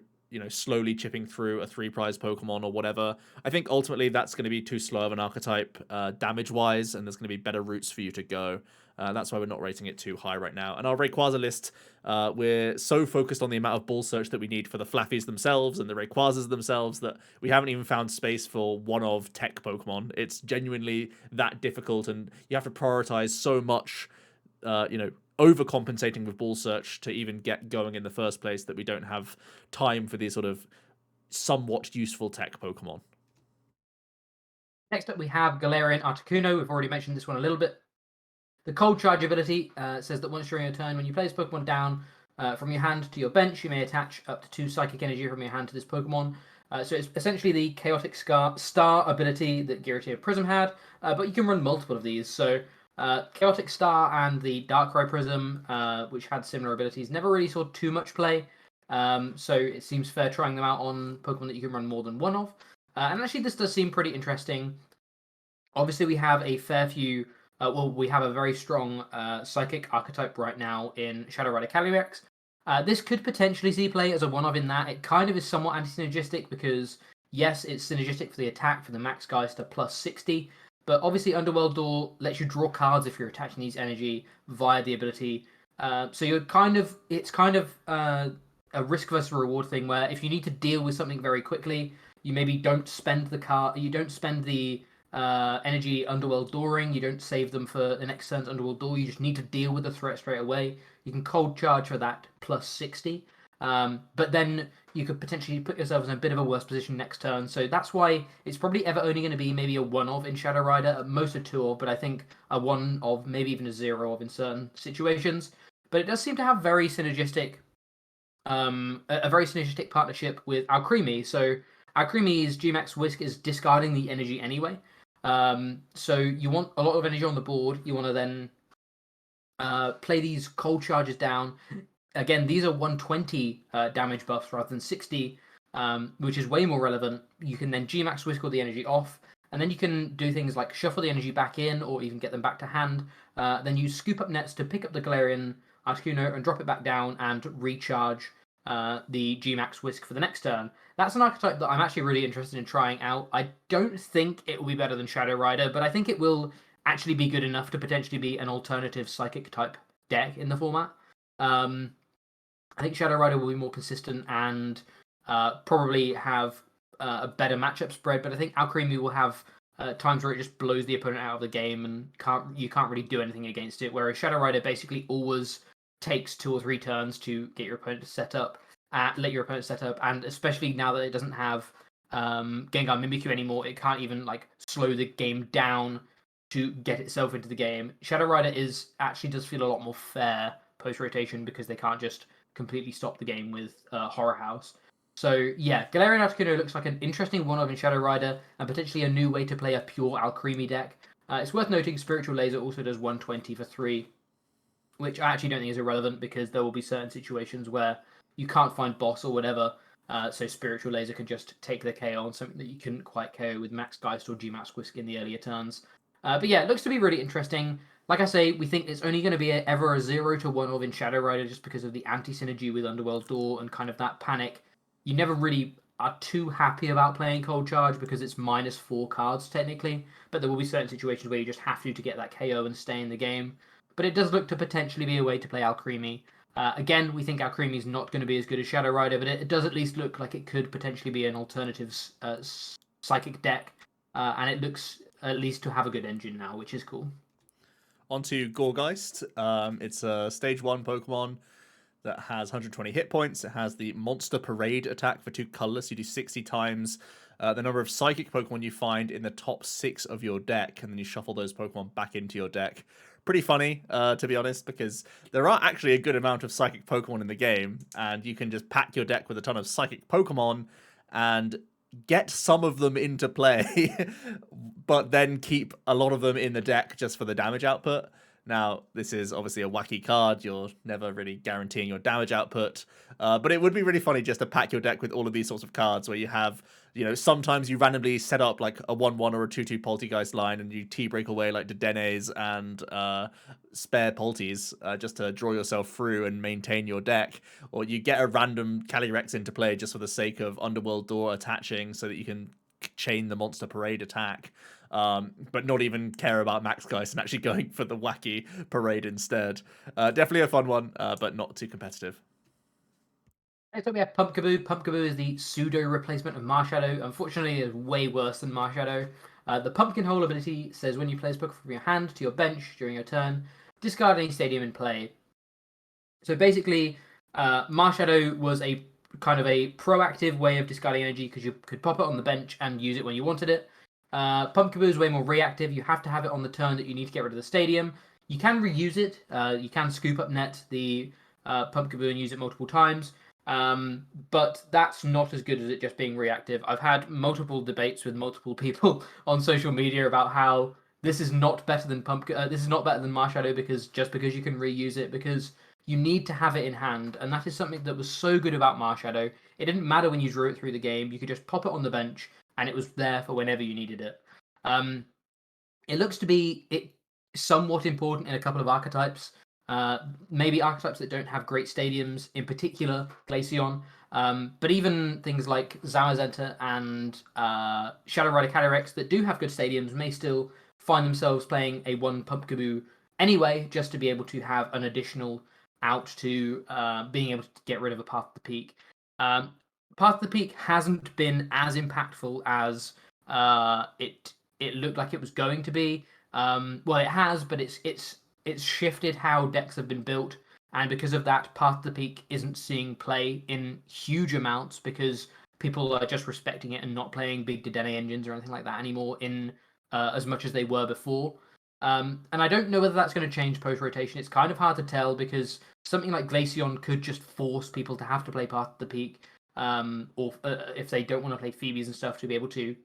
slowly chipping through a 3 prize Pokemon or whatever. I think ultimately that's going to be too slow of an archetype damage-wise, and there's going to be better routes for you to go. That's why we're not rating it too high right now. And our Rayquaza list, we're so focused on the amount of ball search that we need for the Flaffies themselves and the Rayquazas themselves that we haven't even found space for one of tech Pokemon. It's genuinely that difficult, and you have to prioritize so much, overcompensating with ball search to even get going in the first place, that we don't have time for these sort of somewhat useful tech Pokemon. Next up, we have Galarian Articuno. We've already mentioned this one a little bit. The Cold Charge ability says that once during your turn, when you place Pokemon down from your hand to your bench, you may attach up to 2 Psychic Energy from your hand to this Pokemon. So it's essentially the Chaotic Star ability that Giratina Prism had, but you can run multiple of these. So Chaotic Star and the Darkrai Prism, which had similar abilities, never really saw too much play. So it seems fair trying them out on Pokemon that you can run more than one of. And actually, this does seem pretty interesting. Obviously, we have a fair few. We have a very strong Psychic archetype right now in Shadow Rider Calyrex. This could potentially see play as a one-of in that it kind of is somewhat anti-synergistic, because yes, it's synergistic for the attack for the Max guys to plus 60, but obviously Underworld Door lets you draw cards if you're attaching these energy via the ability. So it's kind of a risk versus reward thing, where if you need to deal with something very quickly, you maybe don't spend the energy Underworld Dooring, you don't save them for the next turn's Underworld Door, you just need to deal with the threat straight away. You can Cold Charge for that plus 60, but then you could potentially put yourself in a bit of a worse position next turn, so that's why it's probably ever only going to be maybe a 1-of in Shadow Rider, at most a 2-of, but I think a 1-of, maybe even a 0-of in certain situations. But it does seem to have a very synergistic partnership with Alcremie. So Alcremie's Gmax Whisk is discarding the energy anyway. So you want a lot of energy on the board. You want to then play these Cold Charges down. Again, these are 120 damage buffs rather than 60, which is way more relevant. You can then Gmax Whisk all the energy off, and then you can do things like shuffle the energy back in, or even get them back to hand. Then use Scoop Up Nets to pick up the Galarian Articuno and drop it back down and recharge the Gmax Whisk for the next turn. That's an archetype that I'm actually really interested in trying out. I don't think it will be better than Shadow Rider, but I think it will actually be good enough to potentially be an alternative psychic type deck in the format. I think Shadow Rider will be more consistent and probably have a better matchup spread, but I think Alcremie will have times where it just blows the opponent out of the game and you can't really do anything against it, whereas Shadow Rider basically always takes 2 or 3 turns to get your opponent to set up, let your opponent set up, and especially now that it doesn't have Gengar Mimikyu anymore, it can't even like slow the game down to get itself into the game. Shadow Rider actually does feel a lot more fair post rotation because they can't just completely stop the game with Horror House. So yeah, Galarian Articuno looks like an interesting one-of in Shadow Rider and potentially a new way to play a pure Alcremie deck. It's worth noting Spiritual Laser also does 120 for 3, which I actually don't think is irrelevant because there will be certain situations where you can't find boss or whatever, so Spiritual Laser can just take the KO on something that you couldn't quite KO with Max Geist or Gmax Whisk in the earlier turns. But yeah, it looks to be really interesting. Like I say, we think it's only going to be ever a 0 to 1 of in Shadow Rider just because of the anti-synergy with Underworld Door and kind of that panic. You never really are too happy about playing Cold Charge because it's -4 cards technically, but there will be certain situations where you just have to get that KO and stay in the game. But it does look to potentially be a way to play Alcremie. Again, we think Alcremie is not going to be as good as Shadow Rider, but it does at least look like it could potentially be an alternative psychic deck, and it looks at least to have a good engine now, which is cool. Onto Gorgeist. It's a stage 1 Pokemon that has 120 hit points. It has the Monster Parade attack for 2 colorless. You do 60 times the number of psychic Pokemon you find in the top 6 of your deck, and then you shuffle those Pokemon back into your deck. Pretty funny, to be honest, because there are actually a good amount of psychic Pokemon in the game, and you can just pack your deck with a ton of psychic Pokemon and get some of them into play, but then keep a lot of them in the deck just for the damage output. Now, this is obviously a wacky card. You're never really guaranteeing your damage output. But it would be really funny just to pack your deck with all of these sorts of cards where you have, sometimes you randomly set up like a 1/1 or a 2/2 Poltegeist line and you T-break away like Dedennes and spare Poltes just to draw yourself through and maintain your deck. Or you get a random Calyrex into play just for the sake of Underworld Door attaching so that you can chain the Monster Parade attack. But not even care about Max Geist and actually going for the wacky parade instead. Definitely a fun one, but not too competitive. Next up we have Pumpkaboo. Pumpkaboo is the pseudo replacement of Marshadow. Unfortunately, it's way worse than Marshadow. The Pumpkin Hole ability says when you place Pokemon from your hand to your bench during your turn, discard any stadium in play. So basically, Marshadow was a kind of a proactive way of discarding energy because you could pop it on the bench and use it when you wanted it. Pumpkaboo is way more reactive. You have to have it on the turn that you need to get rid of the stadium. You can reuse it. You can scoop up net the Pumpkaboo and use it multiple times. But that's not as good as it just being reactive. I've had multiple debates with multiple people on social media about how this is not better than this is not better than Marshadow because you can reuse it, because you need to have it in hand, and that is something that was so good about Marshadow. It didn't matter when you drew it through the game; you could just pop it on the bench, and it was there for whenever you needed it. It looks to be somewhat important in a couple of archetypes. Maybe archetypes that don't have great stadiums, in particular Glaceon. But even things like Zamazenta and Shadow Rider Calyrex that do have good stadiums may still find themselves playing a 1 Pumpkaboo anyway, just to be able to have an additional out to being able to get rid of a Path to the Peak. Path to the Peak hasn't been as impactful as it looked like it was going to be. Well, it has, but it's shifted how decks have been built, and because of that, Path to the Peak isn't seeing play in huge amounts because people are just respecting it and not playing big Dedenne engines or anything like that anymore in as much as they were before. And I don't know whether that's going to change post rotation. It's kind of hard to tell because something like Glaceon could just force people to have to play Path to the Peak, or if they don't want to play Phoebes and stuff, to be able to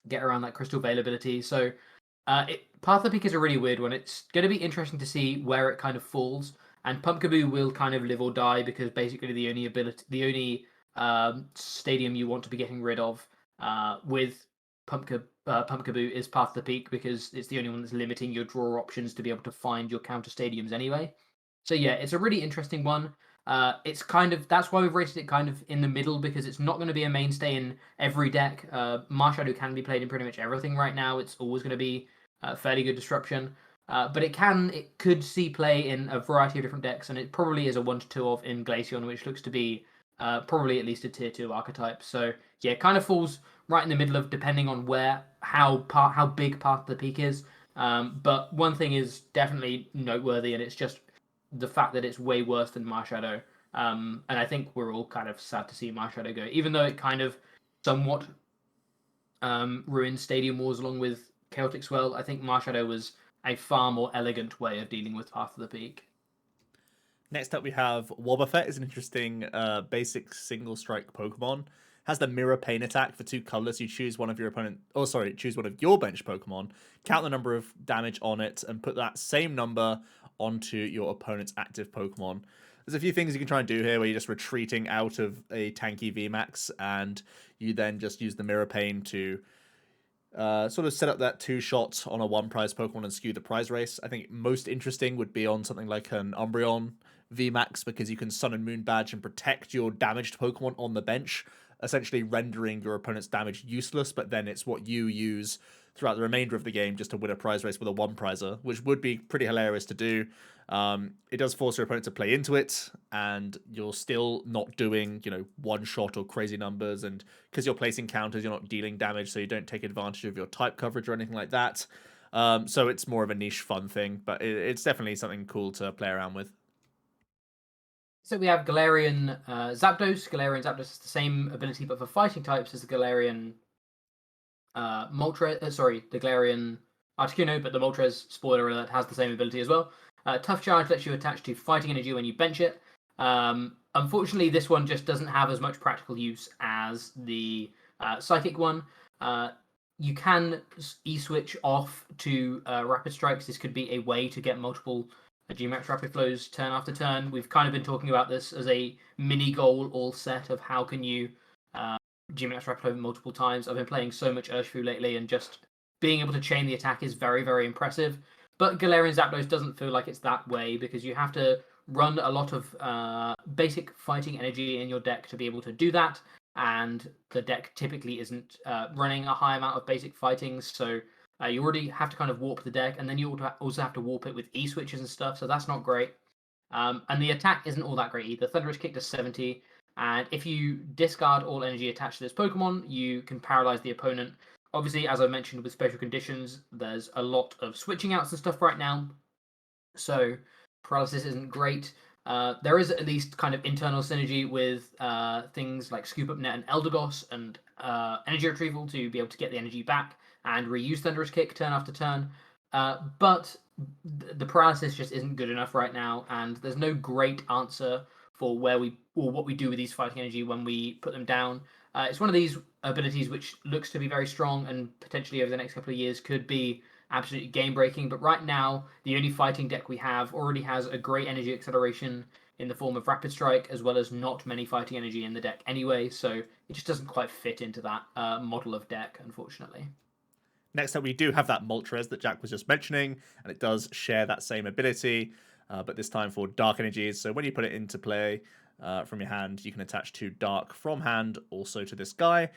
get around that Crystal Veil ability. So Path to the Peak is a really weird one. It's going to be interesting to see where it kind of falls, and Pumpkaboo will kind of live or die because basically the only stadium you want to be getting rid of with Pumpkaboo is Path to the Peak, because it's the only one that's limiting your draw options to be able to find your counter stadiums anyway. So yeah, it's a really interesting one. It's kind of that's why we've rated it kind of in the middle, because it's not going to be a mainstay in every deck. Marshadow can be played in pretty much everything right now. It's always going to be fairly good disruption. But it could see play in a variety of different decks, and it probably is a 1-2 of in Glaceon, which looks to be probably at least a tier 2 archetype. So yeah, it kind of falls right in the middle of, depending on how big Path to the Peak is. But one thing is definitely noteworthy, and it's just the fact that it's way worse than Marshadow. And I think we're all kind of sad to see Marshadow go, even though it kind of somewhat ruined Stadium Wars along with Chaotic Swell. I think Marshadow was a far more elegant way of dealing with Path to the Peak. Next up, we have Wobbuffet. Is an interesting basic single strike Pokemon. Has the Mirror Pain attack for 2 colors. You choose one of your opponent. Oh, sorry, choose one of your bench Pokemon. Count the number of damage on it, and put that same number onto your opponent's active Pokemon. There's a few things you can try and do here, where you're just retreating out of a tanky VMAX, and you then just use the Mirror Pain to sort of set up that 2-shot on a 1-prize Pokemon and skew the prize race. I think most interesting would be on something like an Umbreon VMAX, because you can Sun and Moon badge and protect your damaged Pokemon on the bench, essentially rendering your opponent's damage useless, but then it's what you use throughout the remainder of the game just to win a prize race with a 1-prizer, which would be pretty hilarious to do. It does force your opponent to play into it, and you're still not doing, 1-shot or crazy numbers, and because you're placing counters, you're not dealing damage, so you don't take advantage of your type coverage or anything like that. So it's more of a niche fun thing, but it's definitely something cool to play around with. So we have Galarian Zapdos. Galarian Zapdos has the same ability, but for fighting types, as the Galarian Moltres. The Galarian Articuno, but the Moltres, spoiler alert, has the same ability as well. Tough Charge lets you attach to fighting energy when you bench it. Unfortunately, this one just doesn't have as much practical use as the Psychic one. You can E-switch off to Rapid Strikes. This could be a way to get multiple Gmax Rapid Flows turn after turn. We've kind of been talking about this as a mini goal all set of how can you Gmax Rapid Flow multiple times. I've been playing so much Urshifu lately, and just being able to chain the attack is very, very impressive. But Galarian Zapdos doesn't feel like it's that way, because you have to run a lot of basic fighting energy in your deck to be able to do that, and the deck typically isn't running a high amount of basic fighting, so you already have to kind of warp the deck, and then you also have to warp it with E-switches and stuff, so that's not great. And the attack isn't all that great either. Thunderous Kick to 70, and if you discard all energy attached to this Pokemon, you can paralyze the opponent. Obviously, as I mentioned with special conditions, there's a lot of switching outs and stuff right now, so paralysis isn't great. There is at least kind of internal synergy with things like Scoop Up Net and Eldegoss and energy retrieval to be able to get the energy back and reuse Thunderous Kick turn after turn. But the paralysis just isn't good enough right now, and there's no great answer for what we do with these fighting energy when we put them down. It's one of these abilities which looks to be very strong, and potentially over the next couple of years could be absolutely game breaking. But right now, the only fighting deck we have already has a great energy acceleration in the form of Rapid Strike, as well as not many fighting energy in the deck anyway. So it just doesn't quite fit into that model of deck, unfortunately. Next up, we do have that Moltres that Jack was just mentioning, and it does share that same ability, but this time for dark energies. So when you put it into play from your hand, you can attach 2 dark from hand also to this guy,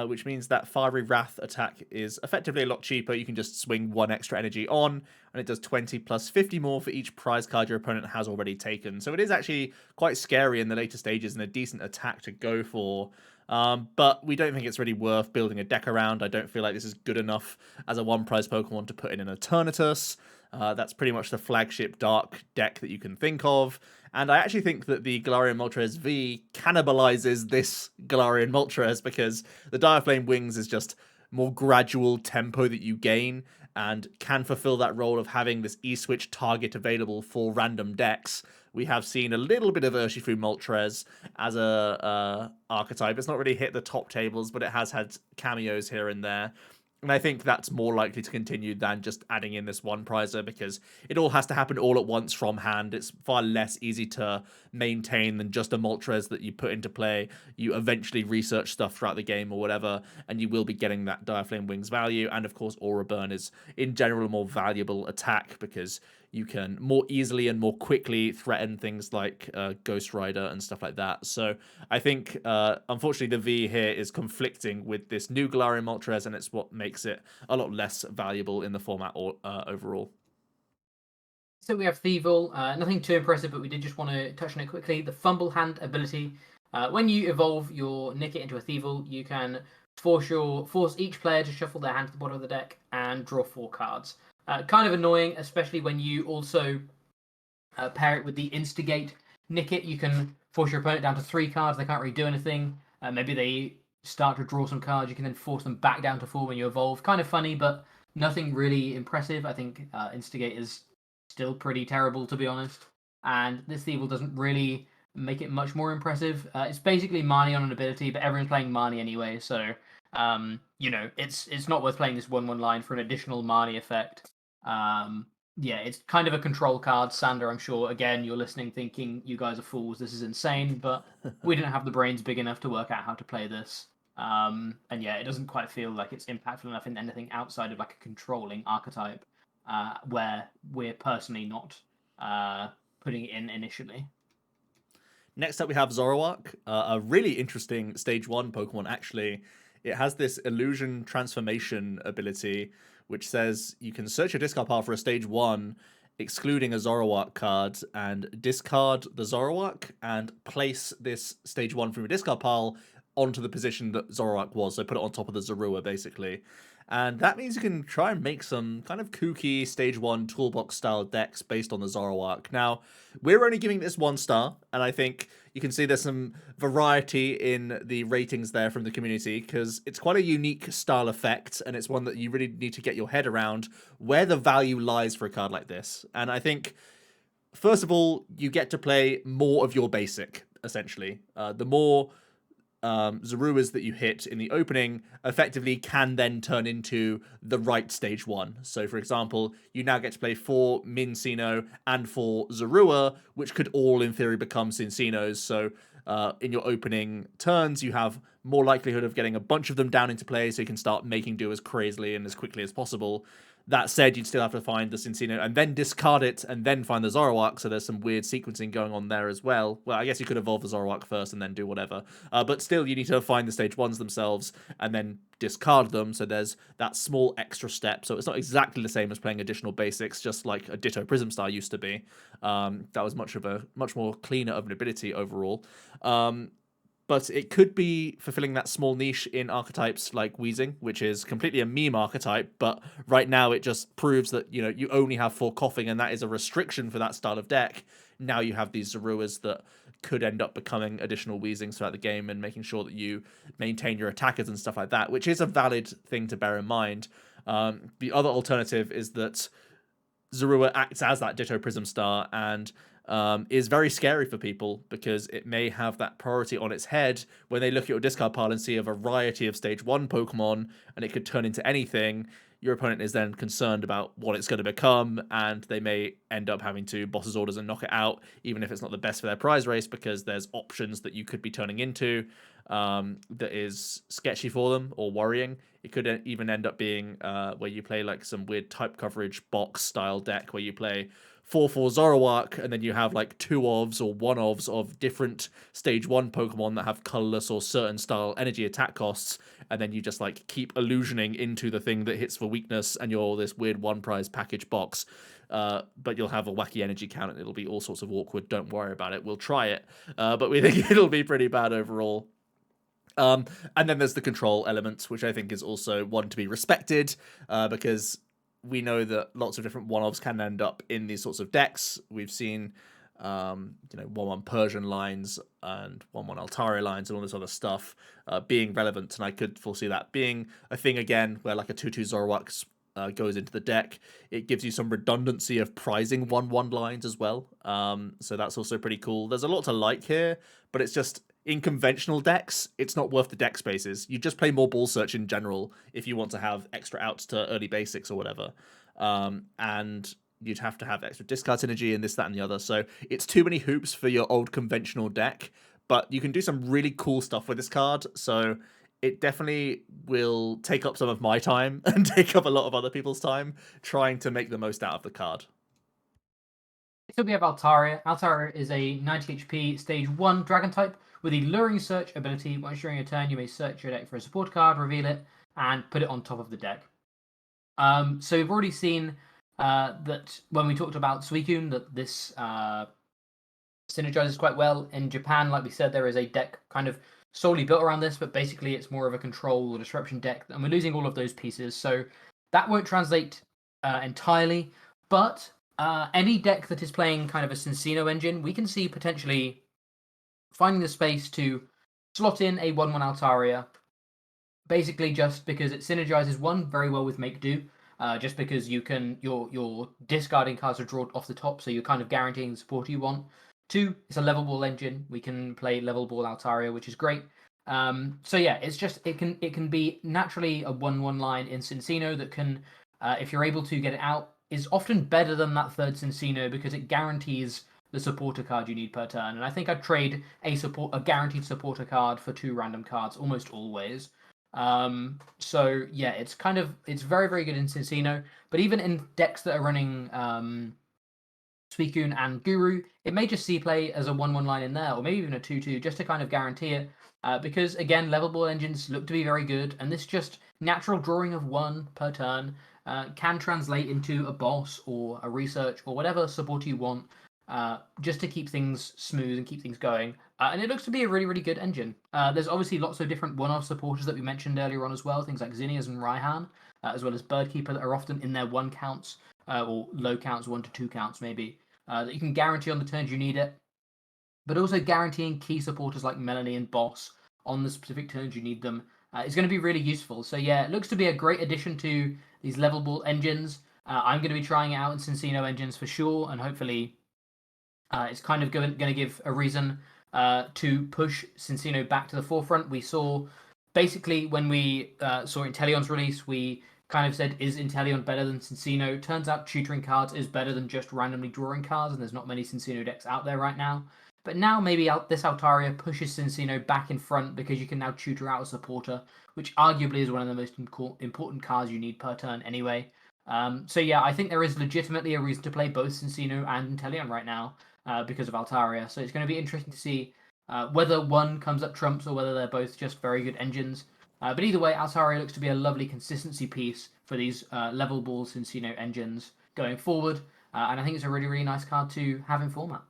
which means that Fiery Wrath attack is effectively a lot cheaper. You can just swing 1 extra energy on, and it does 20 plus 50 more for each prize card your opponent has already taken. So it is actually quite scary in the later stages, and a decent attack to go for. But we don't think it's really worth building a deck around. I don't feel like this is good enough as a 1-prize Pokemon to put in an Eternatus. That's pretty much the flagship dark deck that you can think of. And I actually think that the Galarian Moltres V cannibalizes this Galarian Moltres, because the Dire Flame Wings is just more gradual tempo that you gain, and can fulfill that role of having this E-switch target available for random decks. We have seen a little bit of Urshifu Moltres as a archetype. It's not really hit the top tables, but it has had cameos here and there. And I think that's more likely to continue than just adding in this 1-prizer, because it all has to happen all at once from hand. It's far less easy to maintain than just a Moltres that you put into play. You eventually research stuff throughout the game or whatever, and you will be getting that Dire Flame Wings value. And of course, Aura Burn is in general a more valuable attack, because you can more easily and more quickly threaten things like Ghost Rider and stuff like that. So I think, unfortunately, the V here is conflicting with this new Galarian Moltres, and it's what makes it a lot less valuable in the format overall. So we have Thievul, nothing too impressive, but we did just want to touch on it quickly. The Fumble Hand ability. When you evolve your Nickit into a Thievul, you can force each player to shuffle their hand to the bottom of the deck and draw 4 cards. Kind of annoying, especially when you also pair it with the Instigate Nickit. You can force your opponent down to 3 cards. They can't really do anything. Maybe they start to draw some cards. You can then force them back down to 4 when you evolve. Kind of funny, but nothing really impressive. I think Instigate is still pretty terrible, to be honest. And this Thievul doesn't really make it much more impressive. It's basically Marnie on an ability, but everyone's playing Marnie anyway, so it's not worth playing this 1/1 line for an additional Marnie effect. Yeah, it's kind of a control card. Sander, I'm sure, again, you're listening thinking, you guys are fools, this is insane, but we didn't have the brains big enough to work out how to play this. And yeah, it doesn't quite feel like it's impactful enough in anything outside of like a controlling archetype. Where we're personally not putting it in initially. Next up, we have Zoroark, a really interesting Stage 1 Pokemon, actually. It has this Illusion Transformation ability, which says you can search your discard pile for a Stage 1, excluding a Zoroark card, and discard the Zoroark, and place this Stage 1 from your discard pile onto the position that Zoroark was, so put it on top of the Zorua, basically. And that means you can try and make some kind of kooky Stage 1 toolbox style decks based on the Zoroark. Now, we're only giving this 1 star, and I think you can see there's some variety in the ratings there from the community, because it's quite a unique style effect, and it's one that you really need to get your head around where the value lies for a card like this. And I think, first of all, you get to play more of your basic, essentially. The more Zoruas that you hit in the opening effectively can then turn into the right Stage 1. So, for example, you now get to play 4 Minccino and 4 Zorua, which could all, in theory, become Cincinos. So, in your opening turns, you have more likelihood of getting a bunch of them down into play, so you can start making do as crazily and as quickly as possible. That said, you'd still have to find the Cincino and then discard it and then find the Zoroark, so there's some weird sequencing going on there as well. Well, I guess you could evolve the Zoroark first and then do whatever. But still, you need to find the Stage 1s themselves and then discard them, so there's that small extra step. So it's not exactly the same as playing additional basics, just like a Ditto Prism Star used to be. That was much more cleaner of an ability overall. But it could be fulfilling that small niche in archetypes like Wheezing, which is completely a meme archetype, but right now it just proves that, you only have 4 coughing, and that is a restriction for that style of deck. Now you have these Zoruas that could end up becoming additional Wheezings throughout the game and making sure that you maintain your attackers and stuff like that, which is a valid thing to bear in mind. The other alternative is that Zorua acts as that Ditto Prism Star and is very scary for people, because it may have that priority on its head when they look at your discard pile and see a variety of Stage 1 Pokemon, and it could turn into anything. Your opponent is then concerned about what it's going to become, and they may end up having to boss's orders and knock it out, even if it's not the best for their prize race, because there's options that you could be turning into that is sketchy for them or worrying. It could even end up being where you play like some weird type coverage box style deck where you play 4/4 Zoroark, and then you have like 2-ofs or 1-ofs of different Stage 1 Pokemon that have colorless or certain style energy attack costs, and then you just like keep illusioning into the thing that hits for weakness, and you're this weird 1 prize package box. But you'll have a wacky energy count, and it'll be all sorts of awkward. Don't worry about it. We'll try it. But we think it'll be pretty bad overall. And then there's the control elements, which I think is also one to be respected, because we know that lots of different one-offs can end up in these sorts of decks. We've seen, 1/1 Persian lines and 1/1 Altaria lines and all this other stuff being relevant, and I could foresee that being a thing again, where like a 2/2 Zoroark goes into the deck. It gives you some redundancy of prizing 1/1 lines as well. So that's also pretty cool. There's a lot to like here, but it's just, in conventional decks, it's not worth the deck spaces. You just play more ball search in general if you want to have extra outs to early basics or whatever. And you'd have to have extra discard synergy and this, that, and the other. So it's too many hoops for your old conventional deck, but you can do some really cool stuff with this card. So it definitely will take up some of my time and take up a lot of other people's time trying to make the most out of the card. So we have Altaria. Altaria is a 90 HP stage 1 dragon type with a luring search ability. Once during a turn, you may search your deck for a support card, reveal it, and put it on top of the deck. So we've already seen that when we talked about Suicune, that this synergizes quite well. In Japan, like we said, there is a deck kind of solely built around this, but basically it's more of a control or disruption deck, and we're losing all of those pieces. So that won't translate entirely, but any deck that is playing kind of a Cincino engine, we can see potentially finding the space to slot in a 1/1 Altaria, basically just because it synergizes one very well with Make Do. Just because you're discarding cards are drawn off the top, so you're kind of guaranteeing the support you want. Two, it's a level ball engine. We can play level ball Altaria, which is great. So yeah, it's just it can be naturally a 1/1 line in Cincino that can, if you're able to get it out, is often better than that third Cincino because it guarantees the supporter card you need per turn. And I think I'd trade a guaranteed supporter card for 2 random cards almost always. So yeah, it's very, very good in Cincino, but even in decks that are running Suicune and Guru, it may just see play as a 1/1 line in there, or maybe even a 2/2, just to kind of guarantee it. Because again, level ball engines look to be very good, and this just natural drawing of 1 per turn can translate into a boss or a research or whatever support you want, just to keep things smooth and keep things going. And it looks to be a really, really good engine. There's obviously lots of different one-off supporters that we mentioned earlier on as well, things like Zinnias and Raihan, as well as Birdkeeper that are often in their 1 counts, or low counts, 1 to 2 counts maybe, that you can guarantee on the turns you need it, but also guaranteeing key supporters like Melanie and Boss on the specific turns you need them is going to be really useful. So yeah, it looks to be a great addition to these level ball engines. I'm going to be trying it out in Cincino engines for sure, and hopefully it's kind of going to give a reason to push Cincino back to the forefront. We saw basically when we saw Inteleon's release, we kind of said, is Inteleon better than Cincino? Turns out tutoring cards is better than just randomly drawing cards, and there's not many Cincino decks out there right now. But now maybe this Altaria pushes Cincino back in front because you can now tutor out a supporter, which arguably is one of the most important cards you need per turn anyway. So yeah, I think there is legitimately a reason to play both Cincino and Inteleon right now because of Altaria. So it's going to be interesting to see whether one comes up trumps or whether they're both just very good engines. But either way, Altaria looks to be a lovely consistency piece for these level ball Cincino engines going forward. And I think it's a really, really nice card to have in format.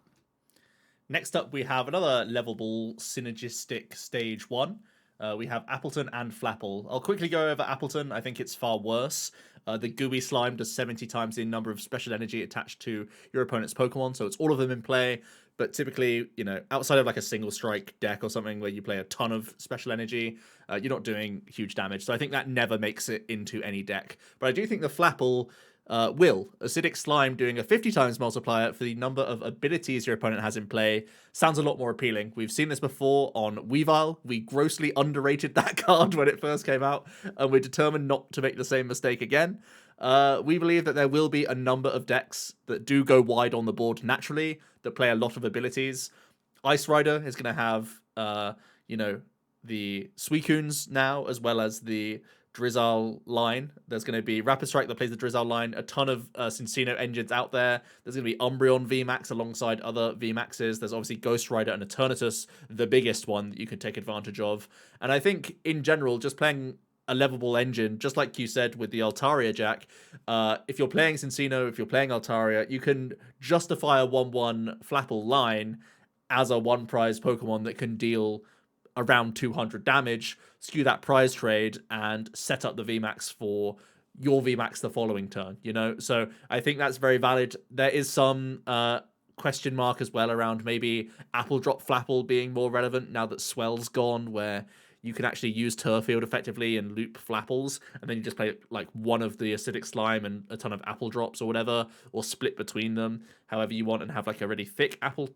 Next up, we have another level ball synergistic stage 1. We have Appleton and Flapple. I'll quickly go over Appleton. I think it's far worse. The gooey slime does 70 times the number of special energy attached to your opponent's Pokemon, so it's all of them in play. But typically, outside of like a single strike deck or something where you play a ton of special energy, you're not doing huge damage. So I think that never makes it into any deck. But I do think the Flapple will. Acidic Slime doing a 50 times multiplier for the number of abilities your opponent has in play sounds a lot more appealing. We've seen this before on Weavile. We grossly underrated that card when it first came out, and we're determined not to make the same mistake again. We believe that there will be a number of decks that do go wide on the board naturally, that play a lot of abilities. Ice Rider is going to have, the Suicunes now, as well as the Drizzle line. There's going to be Rapid Strike that plays the Drizzle line, a ton of Cincino engines out there. There's going to be Umbreon VMAX alongside other VMAXs. There's obviously Ghost Rider and Eternatus, the biggest one that you can take advantage of. And I think, in general, just playing a levelable engine, just like you said with the Altaria, Jack, if you're playing Cincino, if you're playing Altaria, you can justify a 1/1 Flapple line as a 1-prize Pokemon that can deal around 200 damage, skew that prize trade, and set up the VMAX for your VMAX the following turn, So I think that's very valid. There is some question mark as well around maybe Apple Drop Flapple being more relevant now that Swell's gone, where you can actually use Turfield effectively and loop Flapples, and then you just play like one of the Acidic Slime and a ton of Apple Drops or whatever, or split between them however you want and have like a really thick Apple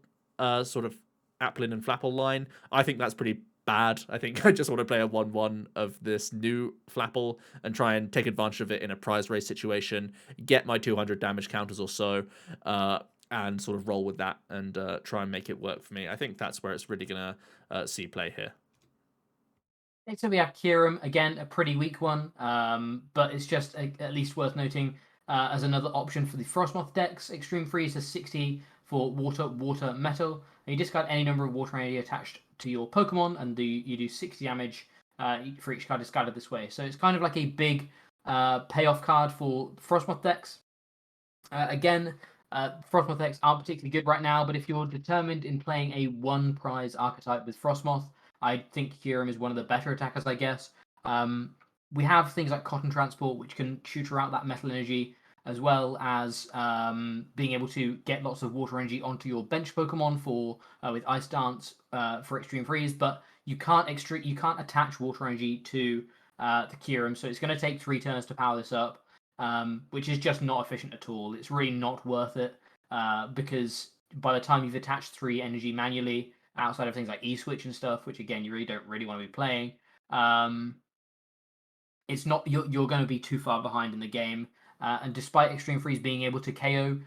sort of Applin and Flapple line. I think that's pretty bad. I think I just want to play a 1/1 of this new Flapple and try and take advantage of it in a prize race situation, get my 200 damage counters or so, and sort of roll with that and try and make it work for me. I think that's where it's really going to see play here. Next up, we have Kyurem, again, a pretty weak one, but it's just at least worth noting as another option for the Frostmoth decks. Extreme Freeze has 60 for water, water, metal. And you discard any number of water energy attached to your Pokemon, and you do 60 damage for each card discarded this way. So it's kind of like a big payoff card for Frostmoth decks. Again, Frostmoth decks aren't particularly good right now, but if you're determined in playing a one prize archetype with Frostmoth, I think Kyurem is one of the better attackers, I guess. We have things like Cotton Transport, which can tutor out that metal energy, as well as being able to get lots of water energy onto your bench Pokemon for with Ice Dance for Extreme Freeze. But you can't attach water energy to the Kyurem, so it's going to take 3 turns to power this up, which is just not efficient at all. It's really not worth it because by the time you've attached 3 energy manually, outside of things like E-Switch and stuff, which again you really don't want to be playing, it's not you're going to be too far behind in the game. And despite Extreme Freeze being able to KO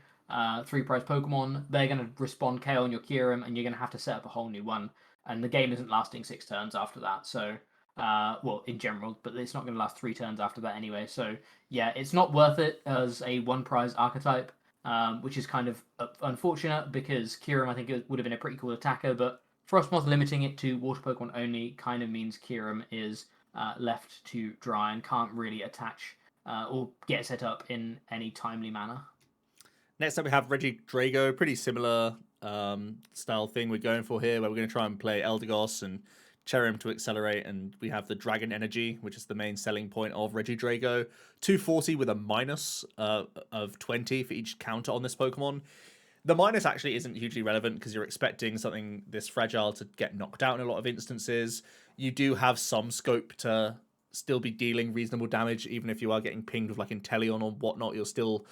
3 prize Pokemon, they're going to respond KO on your Kyurem, and you're going to have to set up a whole new one. And the game isn't lasting 6 turns after that. So, well, in general, but it's not going to last 3 turns after that anyway. So, yeah, it's not worth it as a one prize archetype, which is kind of unfortunate because Kyurem, I think, it would have been a pretty cool attacker, but Frostmoth limiting it to water Pokemon only kind of means Kyurem is left to dry and can't really attach or get set up in any timely manner. Next up, we have Regidrago. Pretty similar style thing we're going for here, where we're going to try and play Eldegoss and Cherrim to accelerate, and we have the Dragon Energy, which is the main selling point of Regidrago. 240 with a minus of 20 for each counter on this Pokemon. The minus actually isn't hugely relevant because you're expecting something this fragile to get knocked out in a lot of instances. You do have some scope to still be dealing reasonable damage, even if you are getting pinged with like Inteleon or whatnot. You're still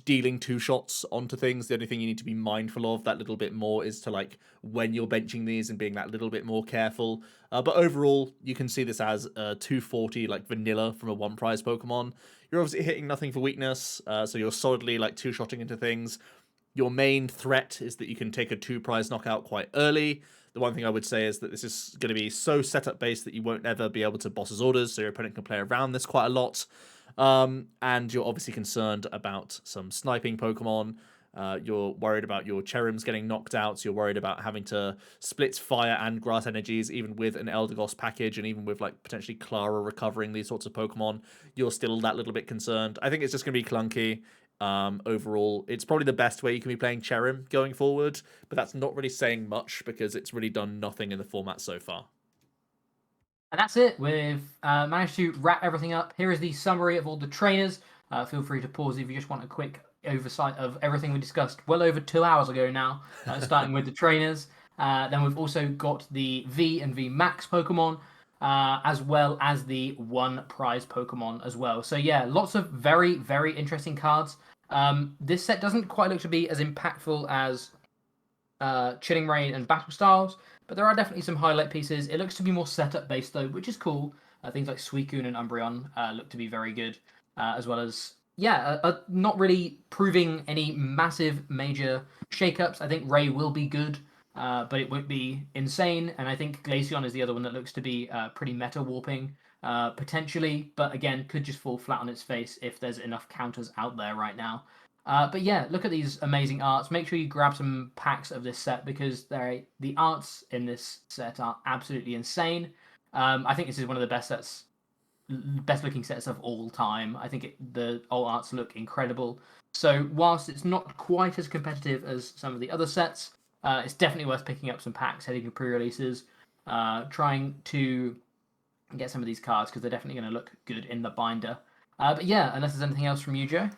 dealing 2 shots onto things. The only thing you need to be mindful of that little bit more is to like when you're benching these and being that little bit more careful. But overall, you can see this as a 240 like vanilla from a one prize Pokemon. You're obviously hitting nothing for weakness, so you're solidly like 2-shotting into things. Your main threat is that you can take a 2 prize knockout quite early. The one thing I would say is that this is going to be so setup based that you won't ever be able to boss's orders, so your opponent can play around this quite a lot. And you're obviously concerned about some sniping Pokemon. You're worried about your Cherrims getting knocked out. So you're worried about having to split fire and grass energies, even with an Eldegoss package, and even with like potentially Clara recovering these sorts of Pokemon. You're still that little bit concerned. I think it's just going to be clunky. Overall, it's probably the best way you can be playing Cherrim going forward, but that's not really saying much because it's really done nothing in the format so far. And that's it. We've managed to wrap everything up. Here is the summary of all the trainers. Feel free to pause if you just want a quick oversight of everything we discussed well over 2 hours ago now, starting with the trainers. Then we've also got the V and vmax Pokemon, as well as the one prize Pokemon as well. So yeah, lots of very, very interesting cards. This set doesn't quite look to be as impactful as Chilling Reign and Battle Styles, but there are definitely some highlight pieces. It looks to be more setup based though, which is cool. Things like Suicune and Umbreon look to be very good, as well as not really proving any massive major shakeups. I think Ray will be good, but it won't be insane. And I think Glaceon is the other one that looks to be pretty meta warping potentially, but again could just fall flat on its face if there's enough counters out there right now. But yeah, look at these amazing arts. Make sure you grab some packs of this set because the arts in this set are absolutely insane. I think this is one of the best looking sets of all time. I think the all arts look incredible. So whilst it's not quite as competitive as some of the other sets, it's definitely worth picking up some packs heading to pre-releases, trying to get some of these cards because they're definitely going to look good in the binder. But yeah, unless there's anything else from you, Joe.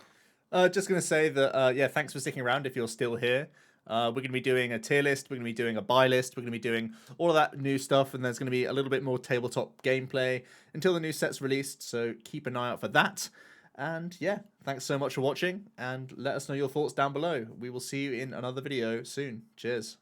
Just going to say that, yeah, thanks for sticking around if you're still here. We're going to be doing a tier list, we're going to be doing a buy list, we're going to be doing all of that new stuff, and there's going to be a little bit more tabletop gameplay until the new set's released, so keep an eye out for that. And yeah, thanks so much for watching, and let us know your thoughts down below. We will see you in another video soon. Cheers.